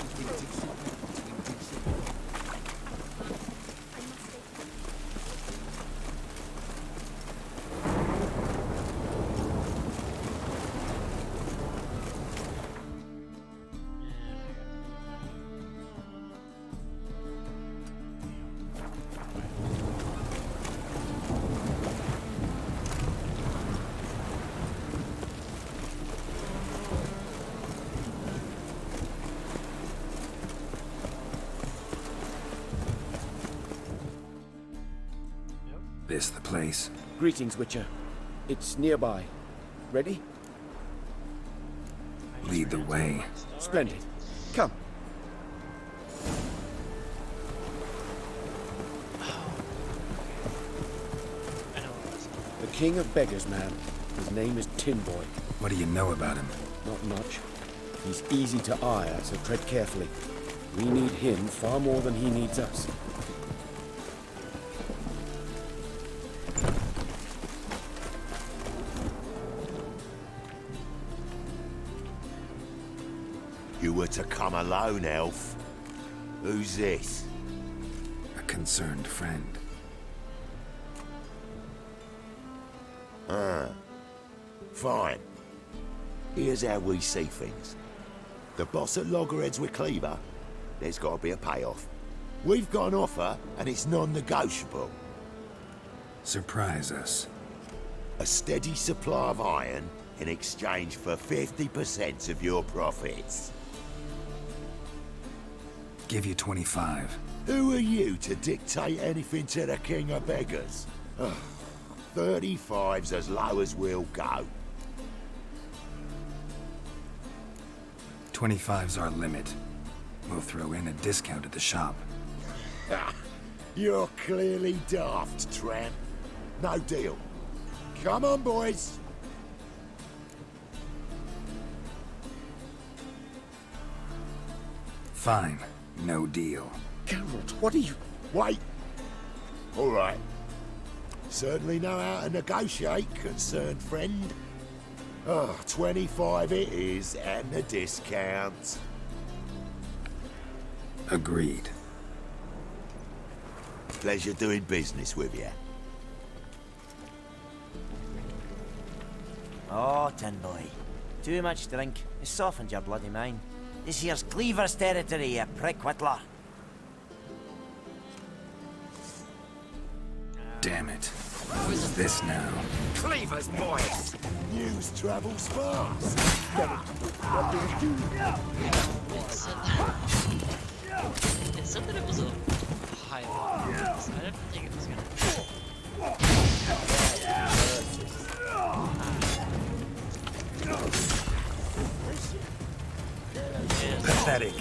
This the place? Greetings, Witcher. It's nearby. Ready? Lead the way. Splendid. Come. The King of Beggars, man. His name is Tin Boy. What do you know about him? Not much. He's easy to ire, so tread carefully. We need him far more than he needs us. You were to come alone, elf. Who's this? A concerned friend. Ah. Fine. Here's how we see things. The boss at Loggerheads with Cleaver, there's got to be a payoff. We've got an offer, and it's non-negotiable. Surprise us. A steady supply of iron in exchange for 50% of your profits. Give you 25. Who are you to dictate anything to the king of beggars? 35's as low as we'll go. 25's our limit. We'll throw in a discount at the shop. You're clearly daft, tramp. No deal. Come on, boys. Fine. No deal. Geralt, what are you... Wait. All right. Certainly know how to negotiate, concerned friend. 25 it is, and the discount. Agreed. Pleasure doing business with you. Oh, Tin Boy. Too much drink. It's softened your bloody mind. This here's Cleaver's territory, you prick whittler. Damn it. Who's this now? Cleaver's boys! News travels fast! It said that it was a high level, so I didn't think it was gonna... Pathetic.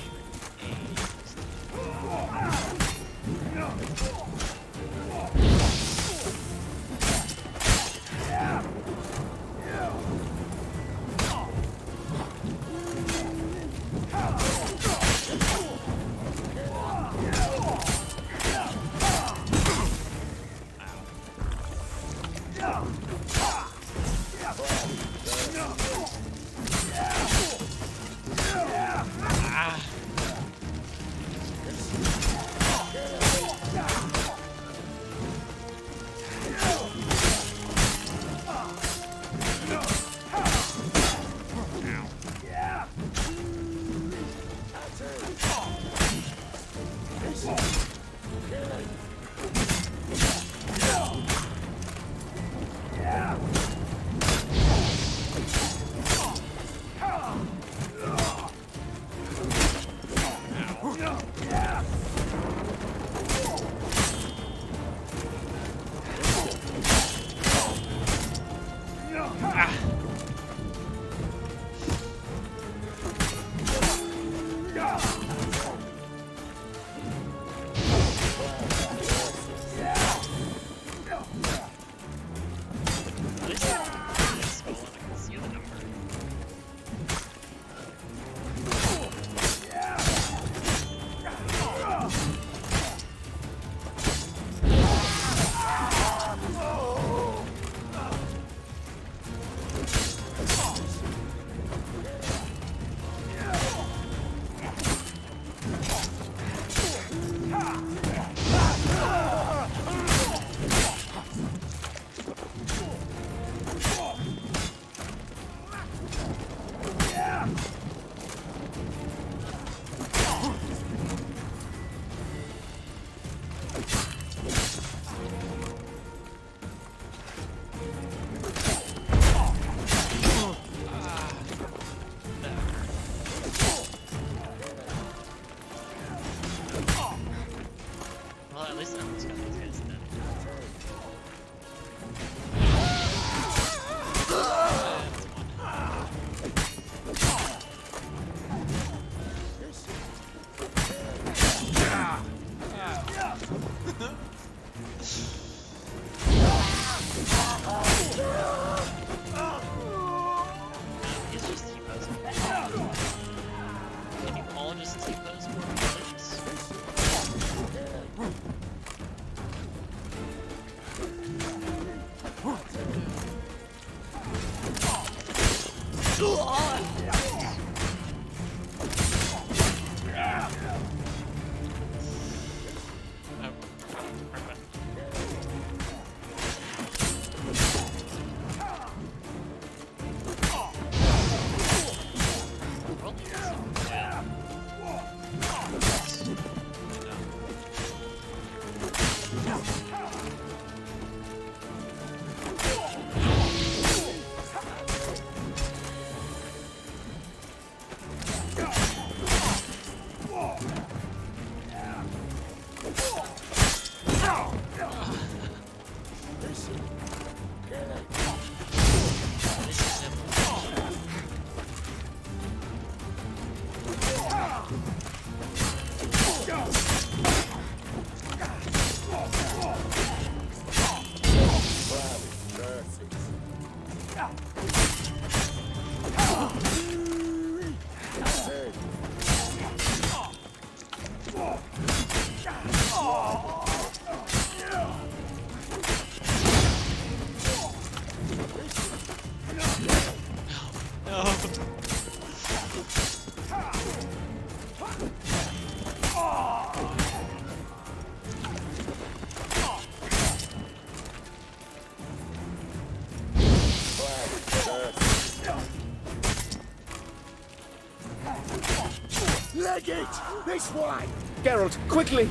Leg it! This way! Geralt, quickly!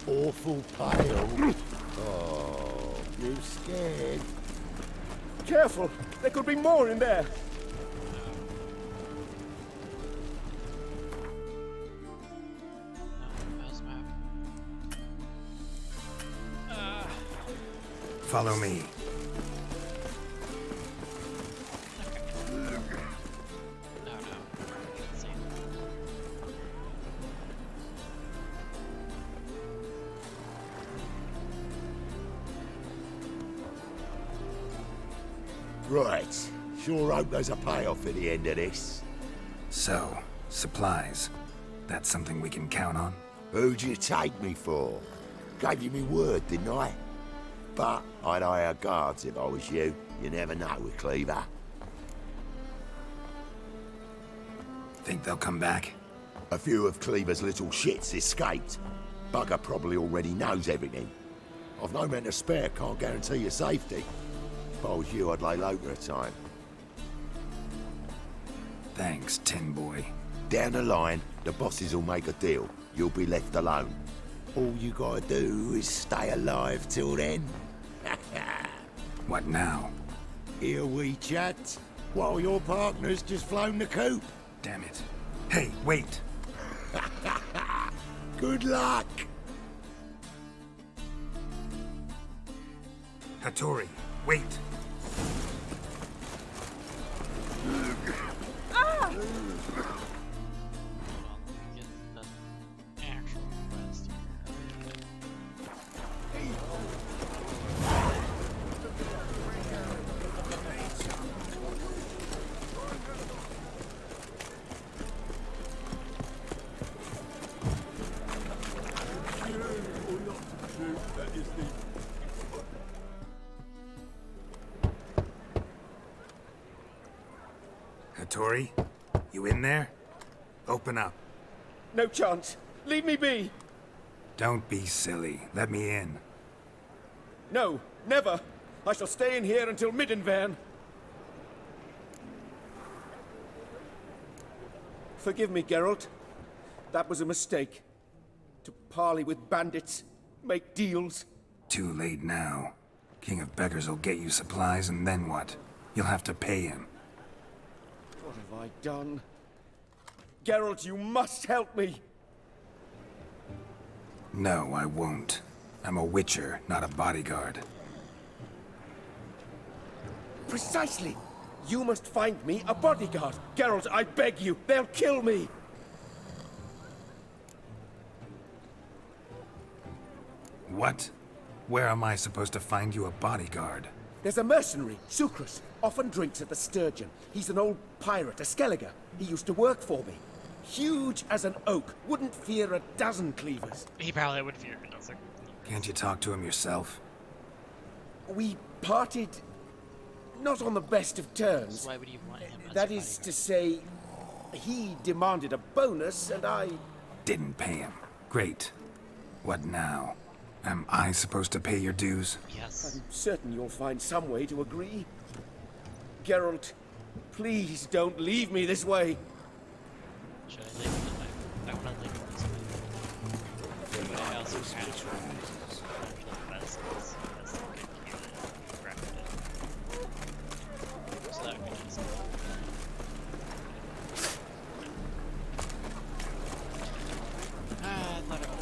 Awful pale. Oh, you scared? Careful! There could be more in there! Follow me. Right. Sure hope there's a payoff at the end of this. So, supplies. That's something we can count on? Who'd you take me for? Gave you me word, didn't I? But I'd hire guards if I was you. You never know with Cleaver. Think they'll come back? A few of Cleaver's little shits escaped. Bugger probably already knows everything. I've no men to spare, can't guarantee your safety. If I was you, I'd lay low for a time. Thanks, Tin Boy. Down the line, the bosses will make a deal. You'll be left alone. All you gotta do is stay alive till then. What now? Here we chat, while your partner's just flown the coop. Damn it. Hey, wait! Good luck! Hattori, wait! Ah! Hattori, you in there? Open up. No chance. Leave me be. Don't be silly. Let me in. No, never. I shall stay in here until Middenvern. Forgive me, Geralt. That was a mistake. To parley with bandits, make deals. Too late now. King of Beggars will get you supplies, and then what? You'll have to pay him. What have I done? Geralt, you must help me! No, I won't. I'm a witcher, not a bodyguard. Precisely! You must find me a bodyguard! Geralt, I beg you! They'll kill me! What? Where am I supposed to find you a bodyguard? There's a mercenary, Sucrus. Often drinks at the Sturgeon. He's an old pirate, a Skelliger. He used to work for me. Huge as an oak, wouldn't fear a dozen cleavers. He probably would fear it. Like, Can't you talk to him yourself? We parted not on the best of terms. so why would you want him as That your is to say, he demanded a bonus and I... Didn't pay him. Great. What now? Am I supposed to pay your dues? Yes. I'm certain you'll find some way to agree. Geralt, please don't leave me this way. Should I leave him this way? I want to leave him this way. But I also kind of best is so that we can just I thought it was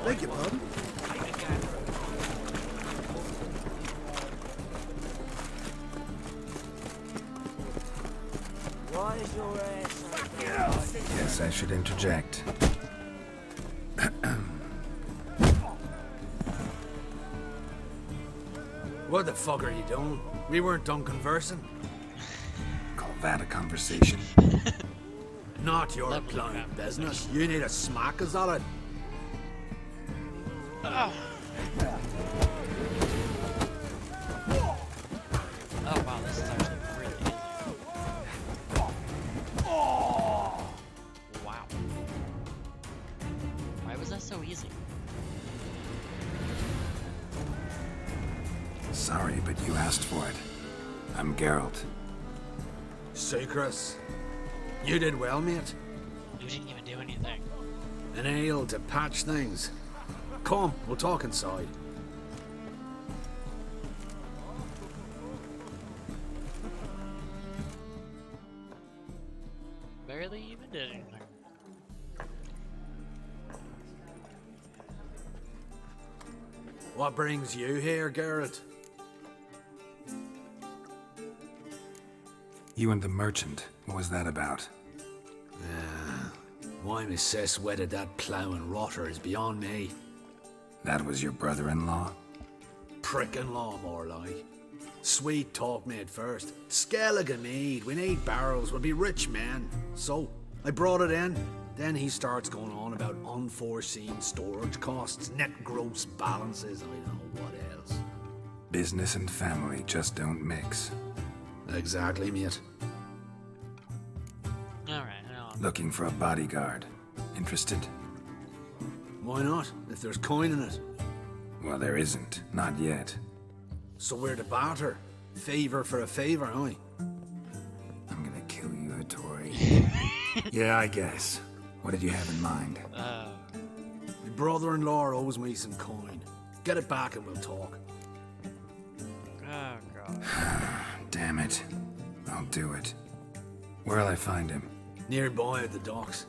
Beg your pardon? Why is your ass... Yes, I should interject. What the fuck are you doing? We weren't done conversing. Call that a conversation? Not your blind business. You need a smack, is that it? Oh. Oh wow, this is actually really easy. Wow. Why was that so easy? Sorry, but you asked for it. I'm Geralt. Sucrus. You did well, mate. You didn't even do anything. An ale to patch things. Come, we'll talk inside. Barely even did anything. What brings you here, Geralt? You and the merchant. What was that about? Why Miss Cess wedded that plough and rotter is beyond me. That was your brother-in-law? Prick-in-law, more like. Sweet talk made first. Skellige mead. We need barrels. We'll be rich men. So, I brought it in. Then he starts going on about unforeseen storage costs, net gross balances, I don't know what else. Business and family just don't mix. Exactly, mate. Alright, now Looking for a bodyguard. Interested? Why not, if there's coin in it? Well, there isn't. Not yet. So we're to barter. Favor for a favor, aye? I'm gonna kill you, Hattori. Yeah, I guess. What did you have in mind? My brother-in-law owes me some coin. Get it back and we'll talk. Oh, God. Damn it. I'll do it. Where'll I find him? Nearby at the docks.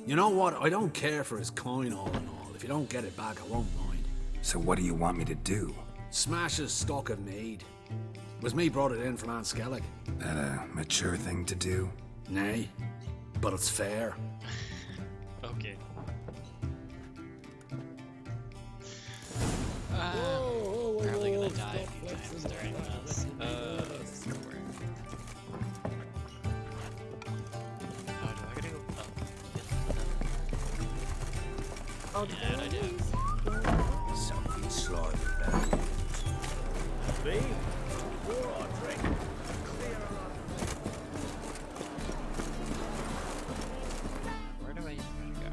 You know what? I don't care for his coin all in all. If you don't get it back, I won't mind. So what do you want me to do? Smash his stock of mead. It was me brought it in from Aunt Skellig. That a mature thing to do? Nay, but it's fair. Okay. Probably gonna die a few times during this. Oh, do I gotta go up? Yeah, I do. Something slimy about it. Me? Pour our drink. Where do I usually go?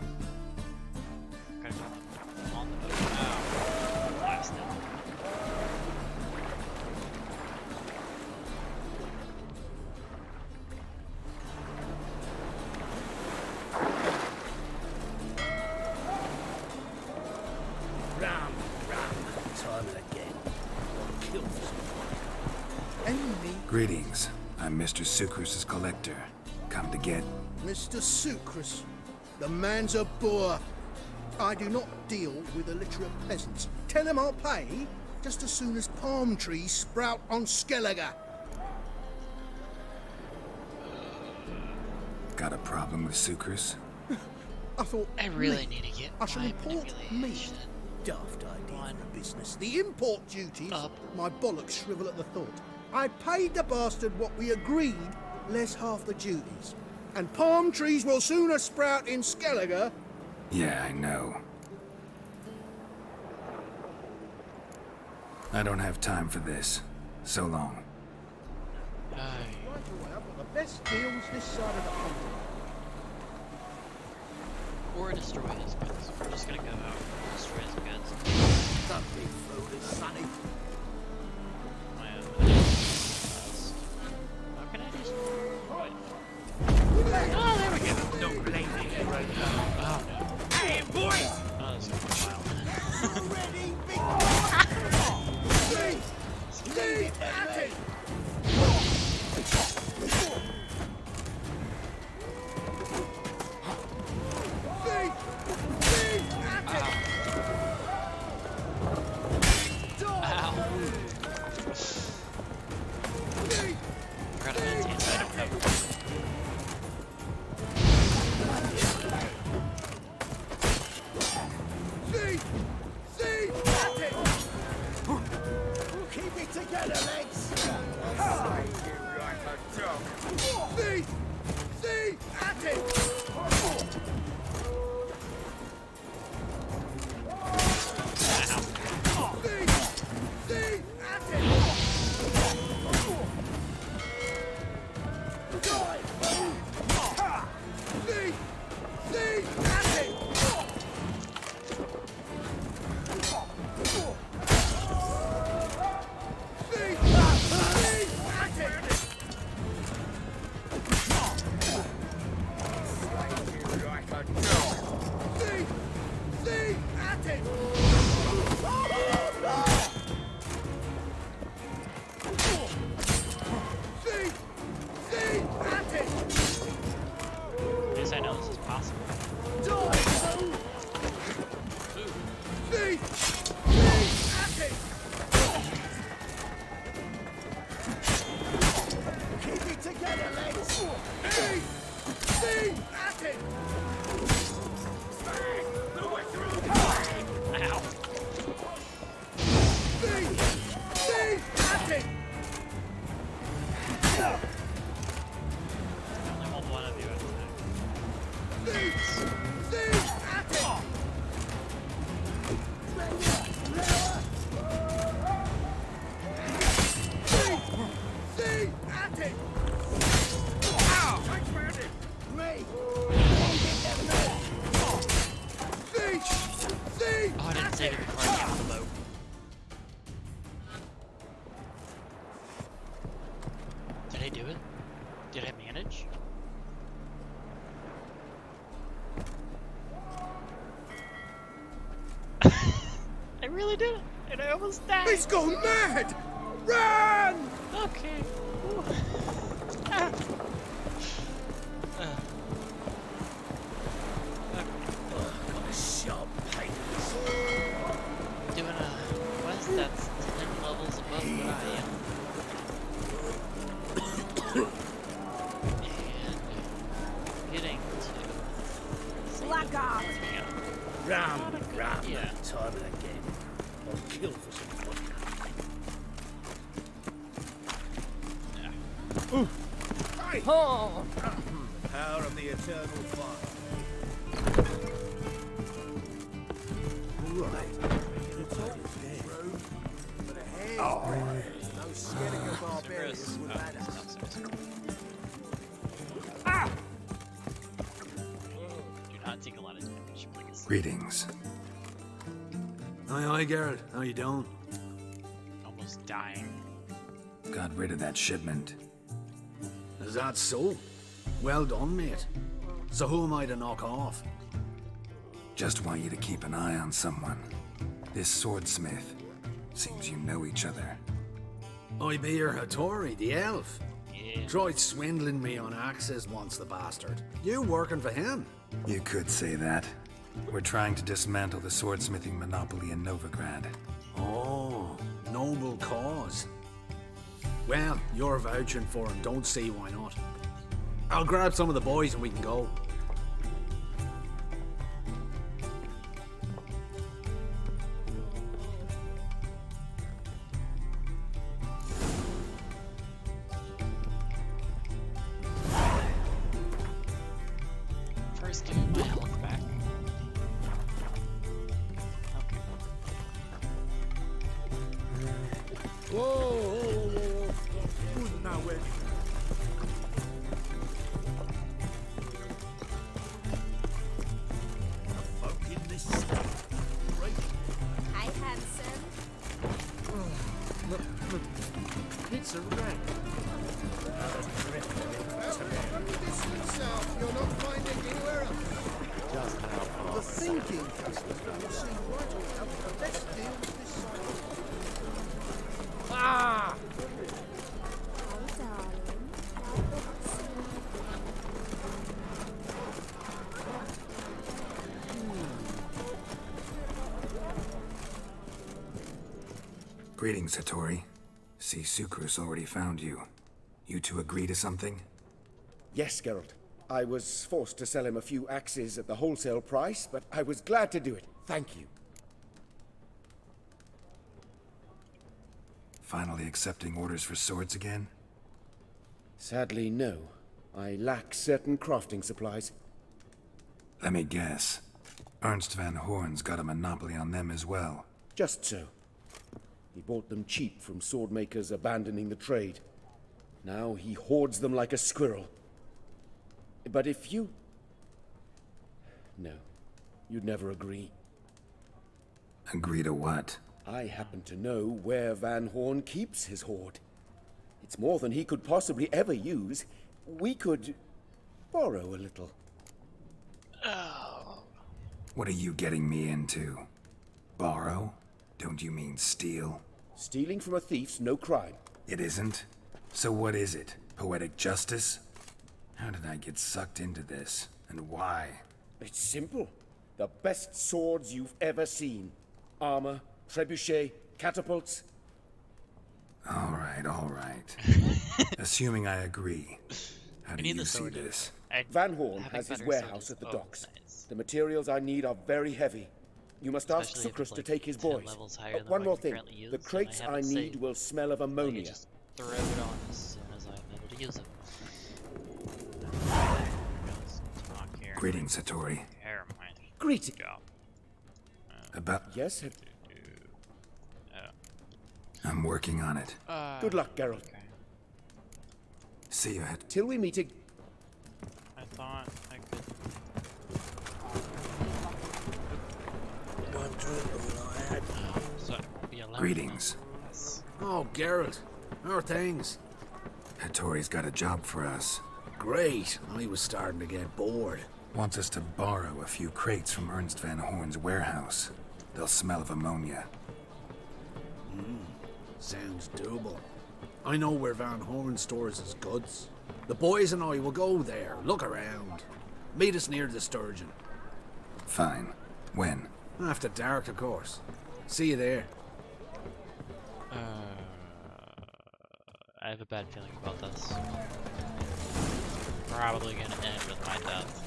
Gotta go on the boat. Oh, blasted. Ram. Time and again. Kill Enemy, Greetings. I'm Mr. Sucrus's collector. Come to get... Mr. Sucrus. The man's a boor. I do not deal with illiterate peasants. Tell him I'll pay just as soon as palm trees sprout on Skellige. Got a problem with Sucrus? I thought I really meat. need to get I shall my import manipulation meat. Daft idea for a business. The import duties. My bollocks shrivel at the thought. I paid the bastard what we agreed, less half the duties. And palm trees will sooner sprout in Skellige. Yeah, I know. I don't have time for this. So long. Right away, I've got the best deals this side of the continent. Or destroy his goods. We're just gonna go out and destroy his goods. Don't be foolish, Sonny. My own first. How can I destroy? Oh, there we go. Don't blame me, hero. Oh no. Hey, boys! Oh, this is gonna be wild. Ready, big Stay at it! Yes, I know this is possible. Keep it together, lads! Hey! At it! Ow. At it! I only hold one of you at a time. At it! At it! Ow! Thanks, Bandit! Me! Oh, I didn't save it before I got on the boat. Did I do it? Did I manage? I really did it, and I almost died. He's gone mad! Run! Okay. Ah. Got a sharp pain. Doing a quest that's 10 levels above what I am. And getting to Blackguard! Round and round, yeah. time and again. I'll kill for some vodka. Hey! Oh. Power of the eternal fire. Right. Oh, no Skellige barbarians would matter. Do not take a lot of damage, please. Greetings. Aye, Geralt. How you doing? Almost dying. Got rid of that shipment. Is that so? Well done, mate. So who am I to knock off? Just want you to keep an eye on someone. This swordsmith. Seems you know each other. I be your Hattori, the elf. Yeah. Tried swindling me on axes once, the bastard. You working for him? You could say that. We're trying to dismantle the swordsmithing monopoly in Novigrad. Oh, noble cause. Well, you're vouching for him, don't see why not. I'll grab some of the boys and we can go. Look in, customers, and you'll see right all now the best deals this side. Ah! Greetings, Hattori. See, Sukrus already found you. You two agree to something? Yes, Geralt. I was forced to sell him a few axes at the wholesale price, but I was glad to do it. Thank you. Finally accepting orders for swords again? Sadly, no. I lack certain crafting supplies. Let me guess. Ernst van Horn's got a monopoly on them as well. Just so. He bought them cheap from sword makers abandoning the trade. Now he hoards them like a squirrel. But if you... No, you'd never agree. Agree to what? I happen to know where Van Horn keeps his hoard. It's more than he could possibly ever use. We could borrow a little. What are you getting me into? Borrow? Don't you mean steal? Stealing from a thief's no crime. It isn't? So what is it? Poetic justice? How did I get sucked into this? And why? It's simple. The best swords you've ever seen. Armor, trebuchet, catapults. All right. Assuming I agree. How do you see this? Van Horn has his warehouse at the docks. The materials I need are very heavy. You must ask Sukrus to take his boys. One more thing. The crates I need will smell of ammonia. Throw it on as soon as I'm able to use it. Greetings, Hattori. Greeting. About... Yes? I'm working on it. Good luck, Geralt. See you, Till we meet again. I thought I could... One drink of all I had. So, be allowed. Greetings. Oh, Geralt. How are things? Hattori's got a job for us. Great. I was starting to get bored. Wants us to borrow a few crates from Ernst van Horn's warehouse. They'll smell of ammonia. Sounds doable. I know where Van Horn stores his goods. The boys and I will go there, look around. Meet us near the Sturgeon. Fine. When? After dark, of course. See you there. I have a bad feeling about this. Probably gonna end with my death.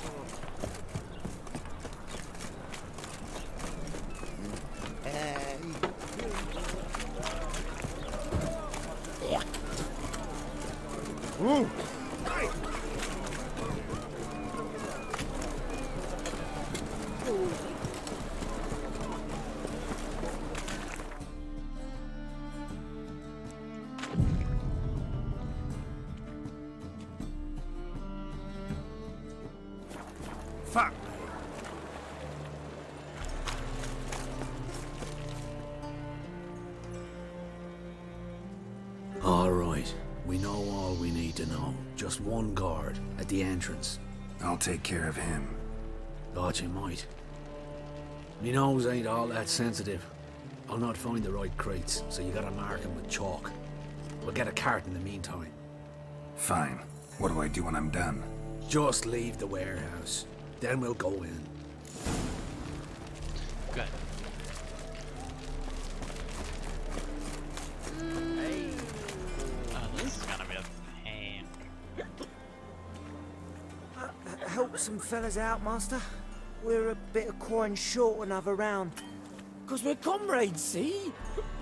Ooh. Fuck. All right. We know all we need to know. Just one guard at the entrance. I'll take care of him. Thought you might. Me nose ain't all that sensitive. I'll not find the right crates, so you gotta mark them with chalk. We'll get a cart in the meantime. Fine. What do I do when I'm done? Just leave the warehouse. Then we'll go in. Good. Oh, this is gonna be a pain. Help some fellas out, Master. We're a bit of coin short another round. 'Cause we're comrades, see?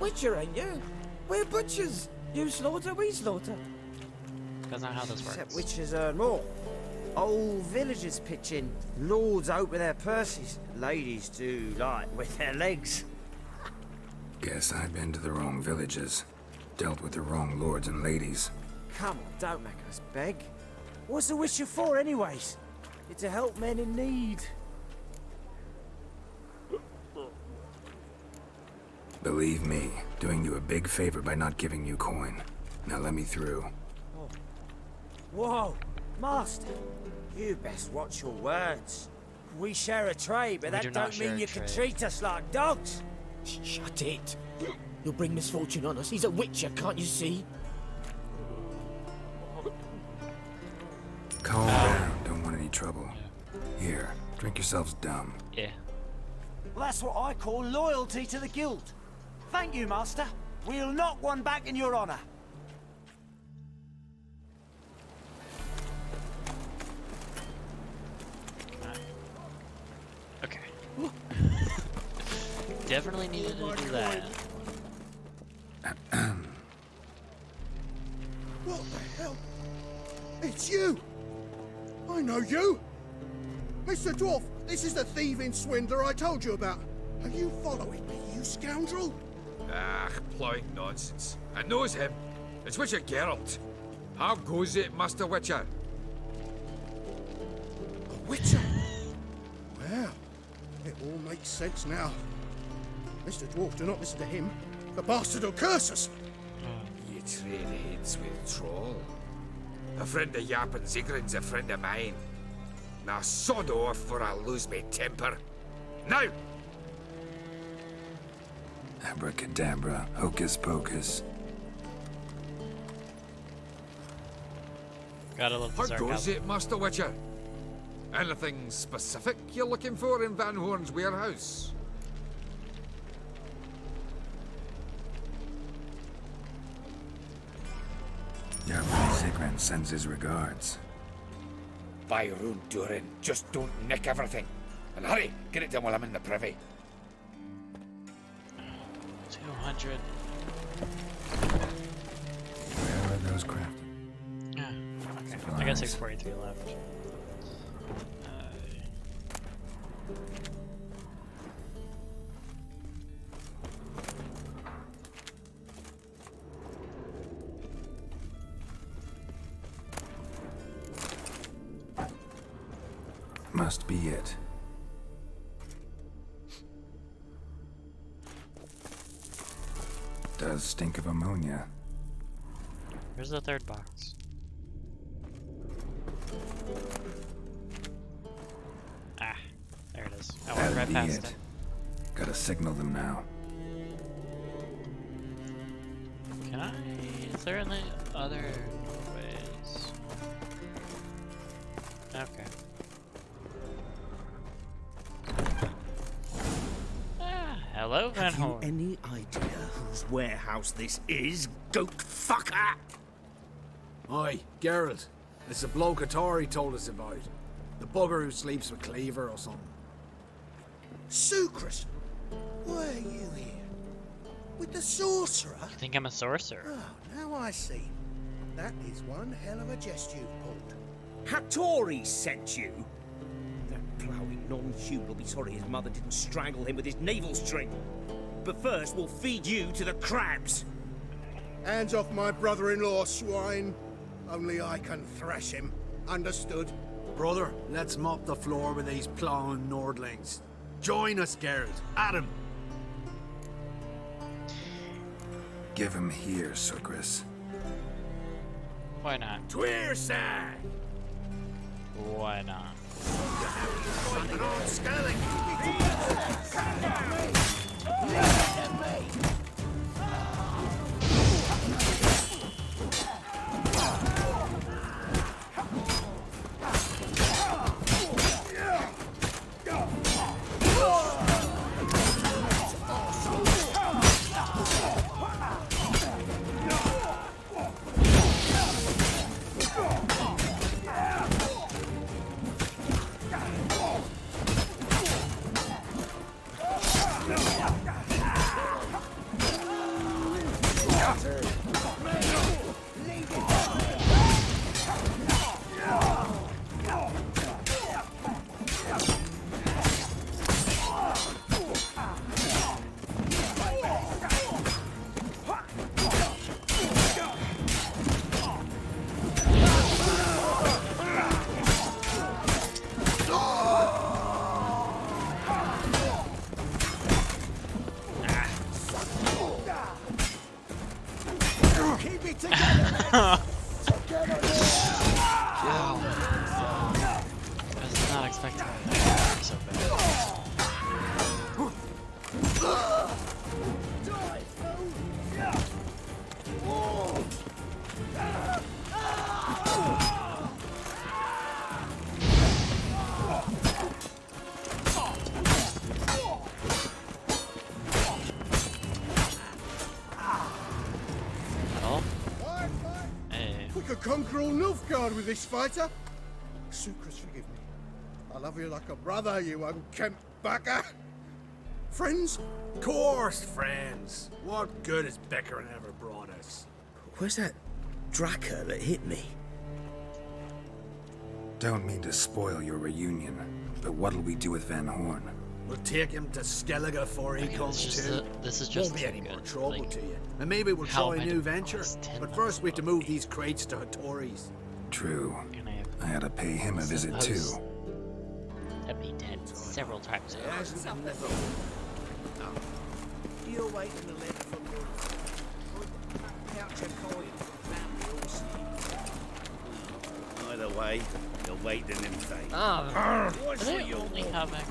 Witcher, ain't you? We're butchers. You slaughter, we slaughter. That's not how this works. Except witchers earn more. Old villagers pitch in. Lords out with their purses. Ladies do, like, with their legs. Guess I've been to the wrong villages. Dealt with the wrong lords and ladies. Come on, don't make us beg. What's the witcher for, anyways? It's to help men in need. Believe me, doing you a big favor by not giving you coin. Now let me through. Whoa, Master. You best watch your words. We share a trade, but We do that not don't share mean a you can trade. treat us like dogs. Shut it. You'll bring misfortune on us. He's a witcher, can't you see? Calm down. Don't want any trouble. Here, drink yourselves dumb. Yeah. Well, that's what I call loyalty to the guild. Thank you, Master. We'll knock one back in your honor. Okay. Definitely needed to do that. What the hell? It's you! I know you! Mr. Dwarf, this is the thieving swindler I told you about. Are you following me, you scoundrel? Ah, plowing nonsense. I knows him. It's Witcher Geralt. How goes it, Master Witcher? A witcher? Well, it all makes sense now. Mr. Dwarf, do not listen to him. The bastard will curse us. You train heads with troll. A friend of Yappin Zigrin's a friend of mine. Now sod off for I lose my temper. Now! Abracadabra, hocus pocus. Gotta love the How goes sarcasm. it, Master Witcher? Anything specific you're looking for in Van Horn's warehouse? Yappin Zigrin sends his regards. By Rune Durin, just don't nick everything. And hurry, get it done while I'm in the privy. 200. Where are those crafted? Yeah. Okay. I got 643 left. Must be it. Does stink of ammonia. Where's the third box? Ah, there it is. I went That'd right be past it. it. Gotta signal them now. Can I? Is there any other ways? Okay. Hello, Van Have you Horn. any idea whose warehouse this is, goat fucker? Aye, Geralt. It's the bloke Atari told us about. The bugger who sleeps with Cleaver or something. Sucrus, why are you here? With the sorcerer? I think I'm a sorcerer. Oh, now I see. That is one hell of a jest you've pulled. Hattori sent you? That ploughing non-human will be sorry his mother didn't strangle him with his navel string. But first, we'll feed you to the crabs. Hands off my brother-in-law, swine. Only I can thrash him. Understood? Brother, let's mop the floor with these plowing Nordlings. Join us, Geralt. Adam. Give him here, Sucrus. Why not? Tweerside! Why not? Keep it together! Wow. I was not expecting that. conquer all Nilfgaard with this fighter. Sucrus, forgive me. I love you like a brother, you unkempt bugger. Friends? Course, friends. What good has Becker ever brought us? Where's that Draka that hit me? Don't mean to spoil your reunion, but what'll we do with Van Horn? We'll take him to Skellige before he comes to. This is just Won't be any too more good. trouble Like, to you. And maybe we'll how try a am I new to venture. cost 10 But first we have to move these crates to Hattori's. True. I ought to pay him a visit too. I've been dead several times now. You're waiting a letter from your pouch of coin from family also. Either way, you're waiting in fate. Oh, What's are they your only having...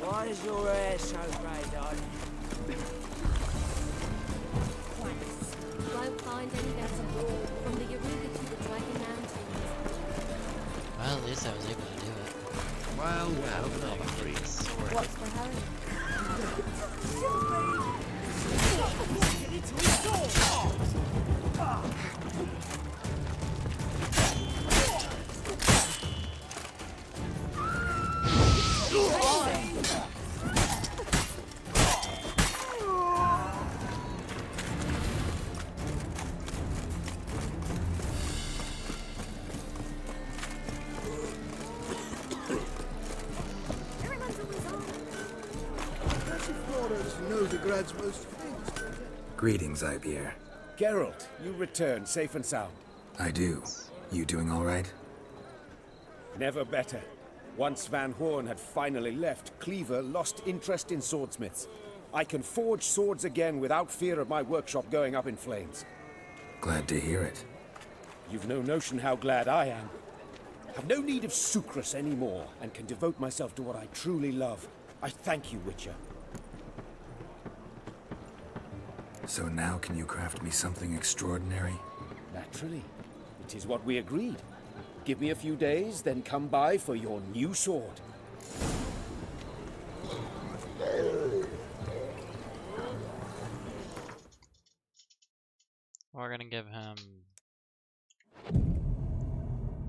Why is your hair so grey, darling? Won't find any better. From the Yaruga to the Dragon Mountains. Well, at least I was able to do it. Well, Hopefully I can get this sword. What's the hurry? Nograd's most famous. Greetings, Ibeer. Geralt, you return safe and sound. I do. You doing all right? Never better. Once Van Horn had finally left, Cleaver lost interest in swordsmiths. I can forge swords again without fear of my workshop going up in flames. Glad to hear it. You've no notion how glad I am. Have no need of Sucrus anymore, and can devote myself to what I truly love. I thank you, Witcher. So now can you craft me something extraordinary? Naturally. It is what we agreed. Give me a few days, then come by for your new sword. We're gonna give him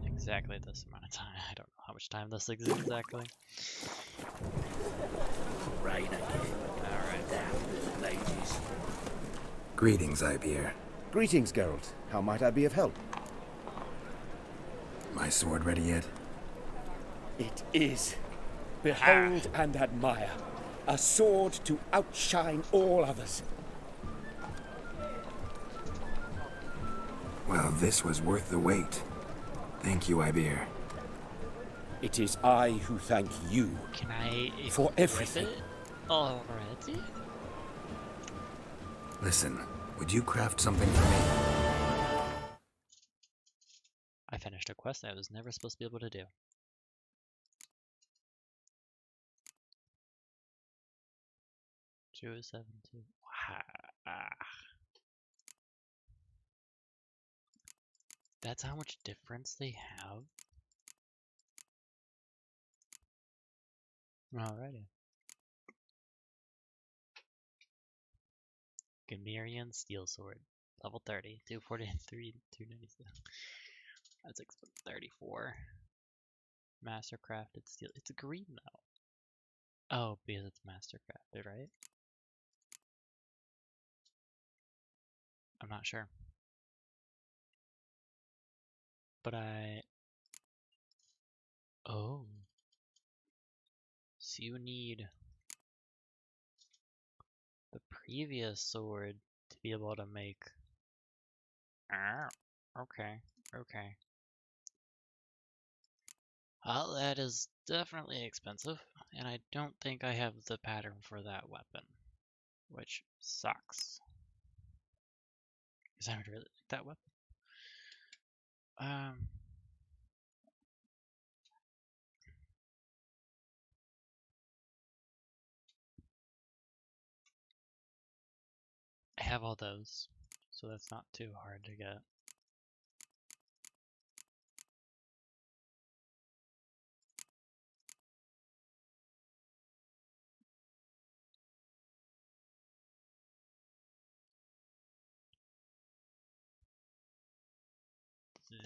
exactly this amount of time. I don't know how much time this is exactly. Rain again. Alright. Damn ladies. Greetings, Ibeer. Greetings, Geralt. How might I be of help? My sword ready yet? It is. Behold and admire. A sword to outshine all others. Well, this was worth the wait. Thank you, Ibeer. It is I who thank you. Can I for equip everything. it already? Listen, would you craft something for me? I finished a quest I was never supposed to be able to do. Two 272. That's how much difference they have. Alrighty. Gamerian Steel Sword. Level 30. 243, 297. That's 34. Mastercrafted steel. It's green though. Oh, because it's mastercrafted, right? I'm not sure. But oh. So you need the previous sword to be able to make. Okay. Okay. Well, that is definitely expensive, and I don't think I have the pattern for that weapon, which sucks. Because I would really like that weapon. I have all those, so that's not too hard to get.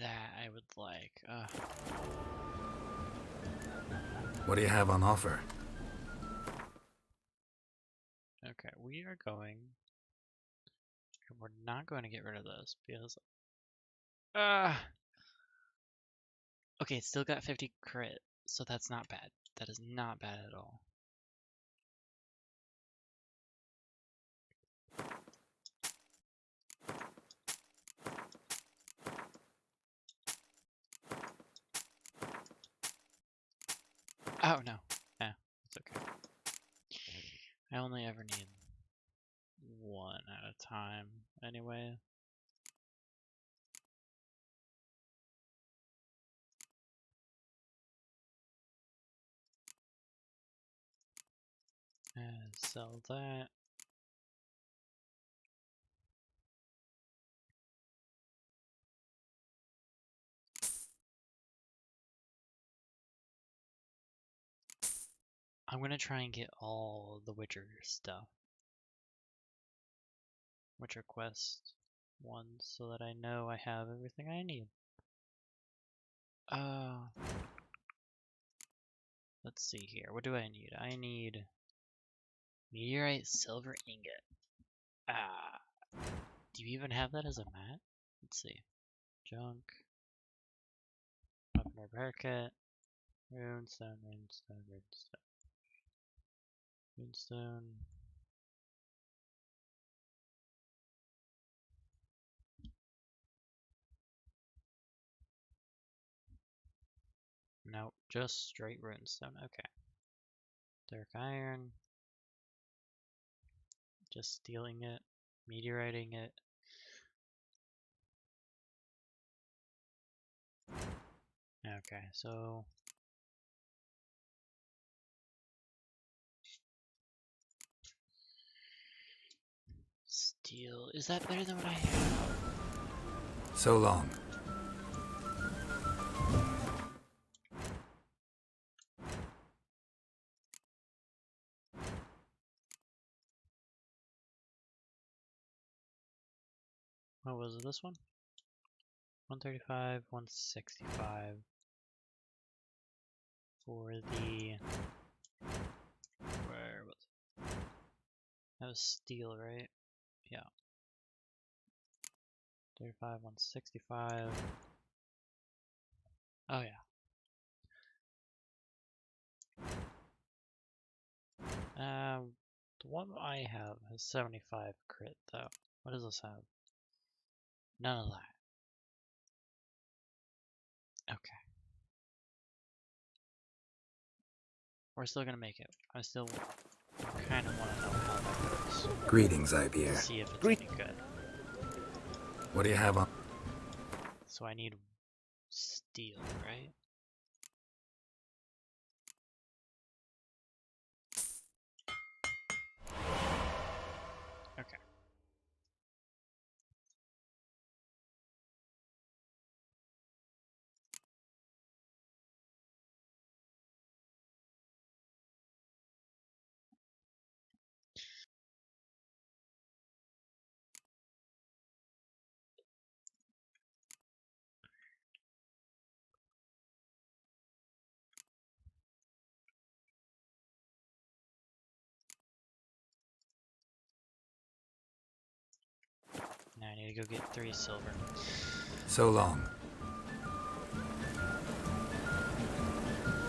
That I would like. What do you have on offer? Okay, we are going. We're not going to get rid of this because. Okay, it's still got 50 crit, so that's not bad. That is not bad at all. Oh no, yeah, it's okay. I only ever need one at a time anyway. And sell that. I'm gonna try and get all the Witcher stuff. Witcher quest ones so that I know I have everything I need. Let's see here. What do I need? I need meteorite silver ingot. Do you even have that as a mat? Let's see. Junk. Weapon repair kit. Runestone, runestone, runestone. Runestone. Nope, just straight runestone. Okay. Dark iron. Just stealing it. Meteoriting it. Okay, so steel. Is that better than what I have? So long. What was it, this one? 135, 165 for the, where was it? That was steel, right? Yeah. 35, 165. Oh yeah. The one I have has 75 crit though. What does this have? None of that. Okay. We're still gonna make it. I still kind of want to know how that goes. Greetings, Ibeer. See if it's any good. What do you have on? So I need steel, right? Okay. Now I need to go get 3 silver. So long.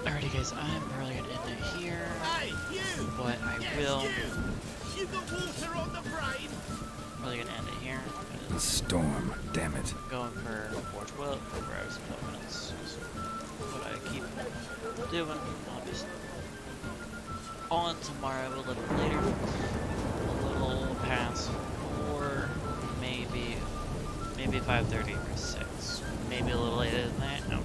Alrighty guys, I'm probably gonna end it here. Hey, you! But I Yes, will. You got water on the brain? Probably gonna end it here. A storm, damn it. Going for Forge Will, Rose Covenants. What I keep doing. I'll just on tomorrow a little later. A little past 4, maybe 5:30 or 6. Maybe a little later than that. No.